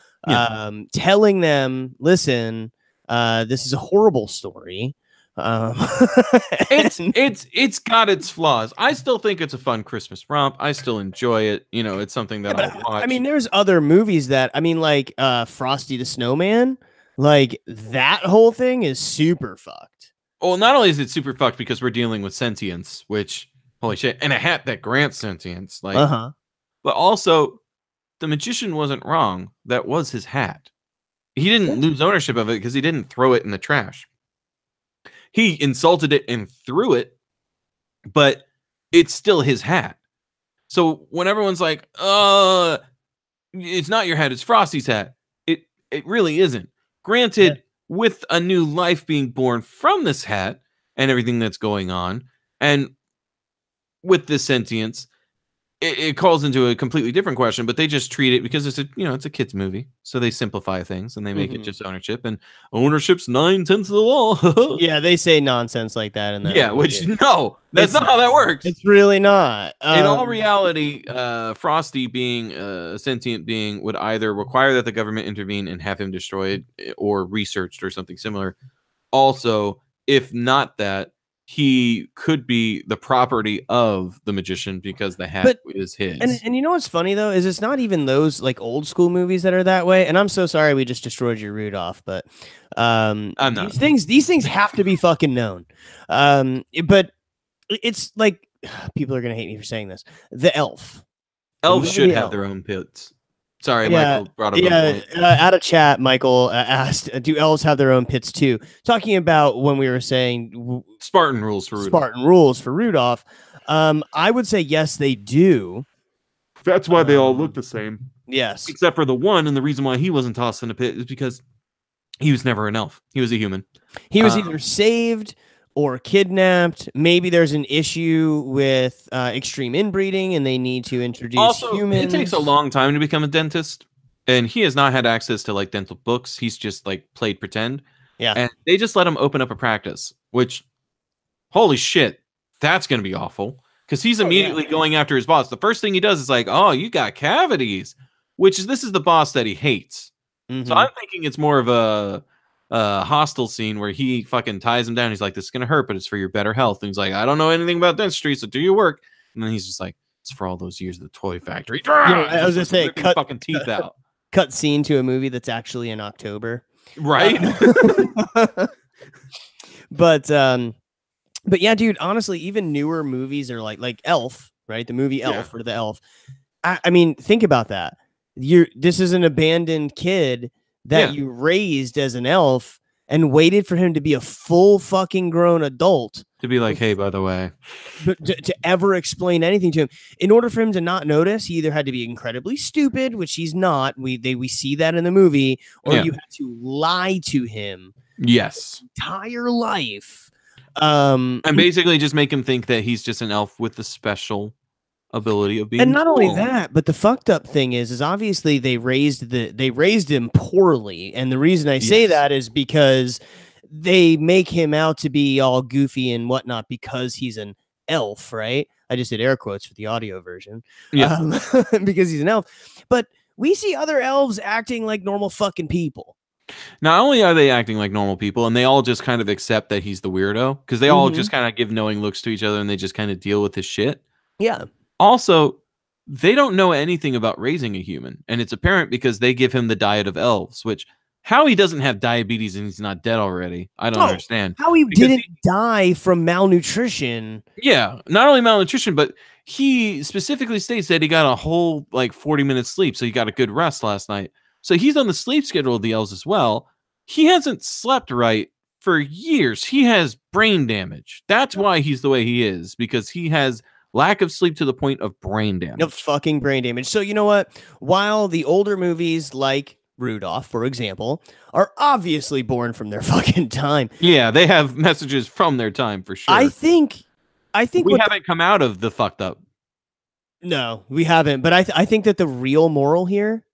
Telling them, listen, this is a horrible story. It's got its flaws. I still think it's a fun Christmas romp. I still enjoy it. It's something that I'll watch. I mean, there's other movies that like Frosty the Snowman. Like that whole thing is super fucked. Well, not only is it super fucked because we're dealing with sentience, which holy shit, and a hat that grants sentience, like, but also the magician wasn't wrong. That was his hat. He didn't lose ownership of it because he didn't throw it in the trash. He insulted it and threw it, but it's still his hat. So when everyone's like, it's not your hat, it's Frosty's hat. It really isn't. Granted, with a new life being born from this hat and everything that's going on, and with this sentience, it calls into a completely different question, but they just treat it because it's a kid's movie. So they simplify things and they make it just ownership, and ownership's 9/10 of the law. Yeah, they say nonsense like that in that. Yeah, which that's not how that works. It's really not. In all reality, Frosty being a sentient being would either require that the government intervene and have him destroyed or researched or something similar. Also, if not that, he could be the property of the magician because the hat is his. And you know what's funny though is it's not even those like old school movies that are that way. And I'm so sorry we just destroyed your Rudolph, but these things have to be fucking known. But it's like people are gonna hate me for saying this. The Elf. Elves should have their own pits. Sorry, Michael brought up a point. Out of chat, Michael asked, do elves have their own pits too? Talking about when we were saying Spartan rules for Rudolph. I would say yes, they do. That's why they all look the same. Yes. Except for the one, and the reason why he wasn't tossed in a pit is because he was never an elf. He was a human. He was either saved or kidnapped. Maybe there's an issue with extreme inbreeding and they need to introduce humans. It takes a long time to become a dentist, and he has not had access to like dental books. He's just like played pretend. Yeah. And they just let him open up a practice, which, holy shit, that's going to be awful. Because he's immediately going after his boss. The first thing he does is like, oh, you got cavities, this is the boss that he hates. So I'm thinking it's more of a hostile scene where he fucking ties him down. He's like, this is gonna hurt, but it's for your better health. And he's like, I don't know anything about dentistry, so do your work. And then he's just like, it's for all those years of the toy factory. Yeah, I was gonna say, cut fucking teeth out. Cut scene to a movie that's actually in October, right? But yeah, dude, honestly, even newer movies are like Elf, right? The movie Elf or The Elf. I mean, think about that. This is an abandoned kid that you raised as an elf and waited for him to be a full fucking grown adult to be like, hey, by the way, to ever explain anything to him. In order for him to not notice, he either had to be incredibly stupid, which he's not. We see that in the movie, or you had to lie to him. Yes, entire life. And basically just make him think that he's just an elf with the special ability of being and not only that, but the fucked up thing is obviously they raised him poorly, and the reason I say that is because they make him out to be all goofy and whatnot because he's an elf, right? I just did air quotes for the audio version, because he's an elf. But we see other elves acting like normal fucking people. Not only are they acting like normal people, and they all just kind of accept that he's the weirdo, because they all just kind of give knowing looks to each other, and they just kind of deal with his shit. Yeah. Also, they don't know anything about raising a human, and it's apparent because they give him the diet of elves, which how he doesn't have diabetes and he's not dead already, I don't understand. How he didn't die from malnutrition. Yeah, not only malnutrition, but he specifically states that he got a whole like 40 minutes sleep, so he got a good rest last night. So he's on the sleep schedule of the elves as well. He hasn't slept right for years. He has brain damage. That's why he's the way he is, because he has lack of sleep to the point of brain damage. Of fucking brain damage. So you know what? While the older movies like Rudolph, for example, are obviously born from their fucking time. Yeah, they have messages from their time for sure. I think we haven't come out of the fucked up. No, we haven't. But I think that the real moral here,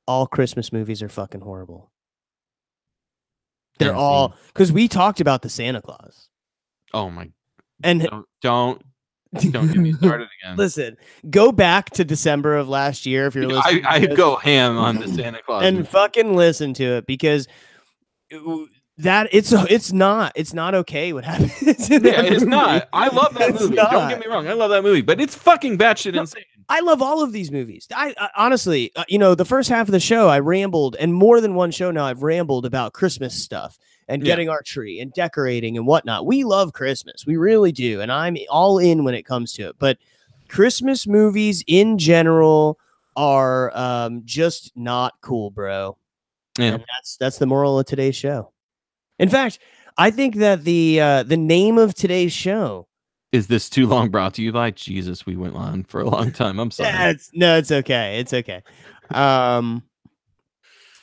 all Christmas movies are fucking horrible. They're all, because we talked about the Santa Claus. Oh my! And don't get me started again. Listen, go back to December of last year if you're listening. I go ham on the Santa Claus and movie. Fucking listen to it, because that it's not okay what happens. It's not. I love that movie. Don't get me wrong. I love that movie, but it's fucking batshit insane. I love all of these movies. I honestly, the first half of the show, I rambled, and more than one show now, I've rambled about Christmas stuff and getting our tree and decorating and whatnot. We love Christmas. We really do. And I'm all in when it comes to it. But Christmas movies in general are just not cool, bro. Yeah. And that's the moral of today's show. In fact, I think that the name of today's show, is this too long brought to you by Jesus? We went on for a long time. I'm sorry. It's okay. It's okay.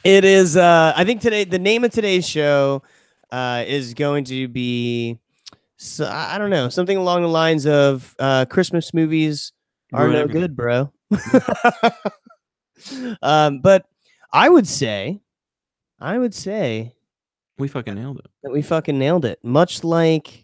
It is. I think the name of today's show is going to be, I don't know, something along the lines of Christmas movies are no good, bro. But I would say we fucking nailed it. That we fucking nailed it. Much like.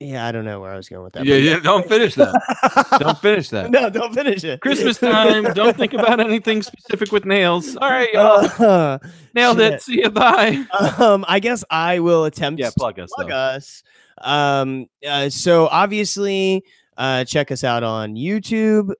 Yeah, I don't know where I was going with that. Yeah, don't finish that. Don't finish that. No, don't finish it. Christmas time. Don't think about anything specific with nails. All right, y'all. Nailed it. See you. Bye. I guess I will attempt plug us. So obviously, check us out on YouTube.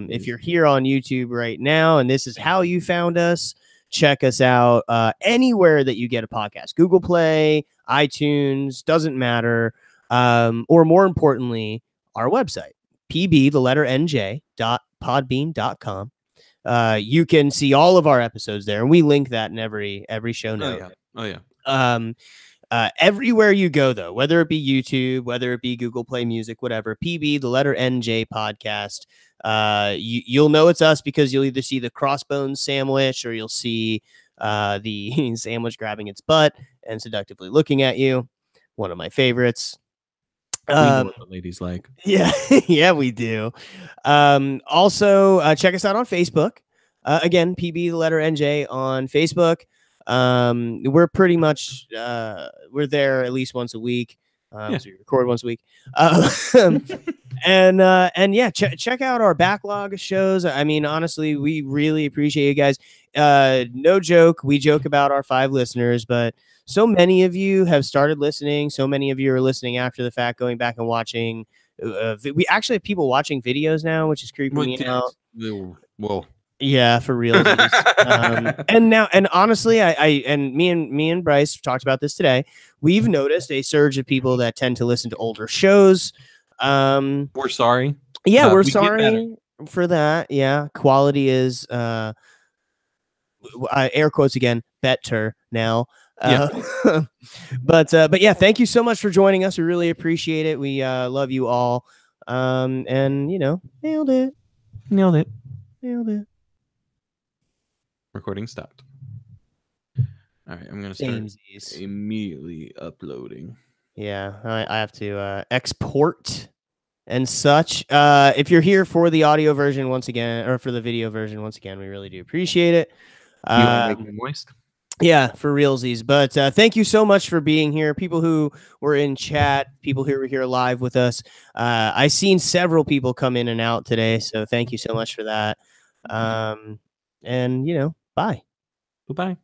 If you're here on YouTube right now, and this is how you found us, check us out anywhere that you get a podcast: Google Play, iTunes, doesn't matter. Or more importantly, our website, pb.nj.podbean.com. You can see all of our episodes there, and we link that in every show note. Oh yeah. Everywhere you go, though, whether it be YouTube, whether it be Google Play Music, whatever, PB, podcast, you'll know it's us because you'll either see the crossbones sandwich or you'll see the sandwich grabbing its butt and seductively looking at you. One of my favorites. We know what the ladies like. Yeah, yeah, we do. Also, check us out on Facebook. Again, PB, on Facebook. We're pretty much we're there at least once a week. So we record once a week. And yeah, check out our backlog of shows. I mean, honestly, we really appreciate you guys. No joke, we joke about our 5 listeners, but so many of you have started listening. So many of you are listening after the fact, going back and watching. We actually have people watching videos now, which is creeping me out. Whoa. Yeah, for real. And honestly, me and Bryce talked about this today. We've noticed a surge of people that tend to listen to older shows. We're sorry. Yeah, we're sorry for that. Yeah, quality is air quotes again, better now. But yeah, thank you so much for joining us. We really appreciate it. We love you all. And nailed it. Recording stopped. All right, I'm gonna start immediately uploading. Yeah, I have to export and such. If you're here for the audio version once again, or for the video version once again, we really do appreciate it. You want to make me moist? Yeah, for realsies. But thank you so much for being here. People who were in chat, people who were here live with us. I've seen several people come in and out today, so thank you so much for that. And bye. Bye-bye.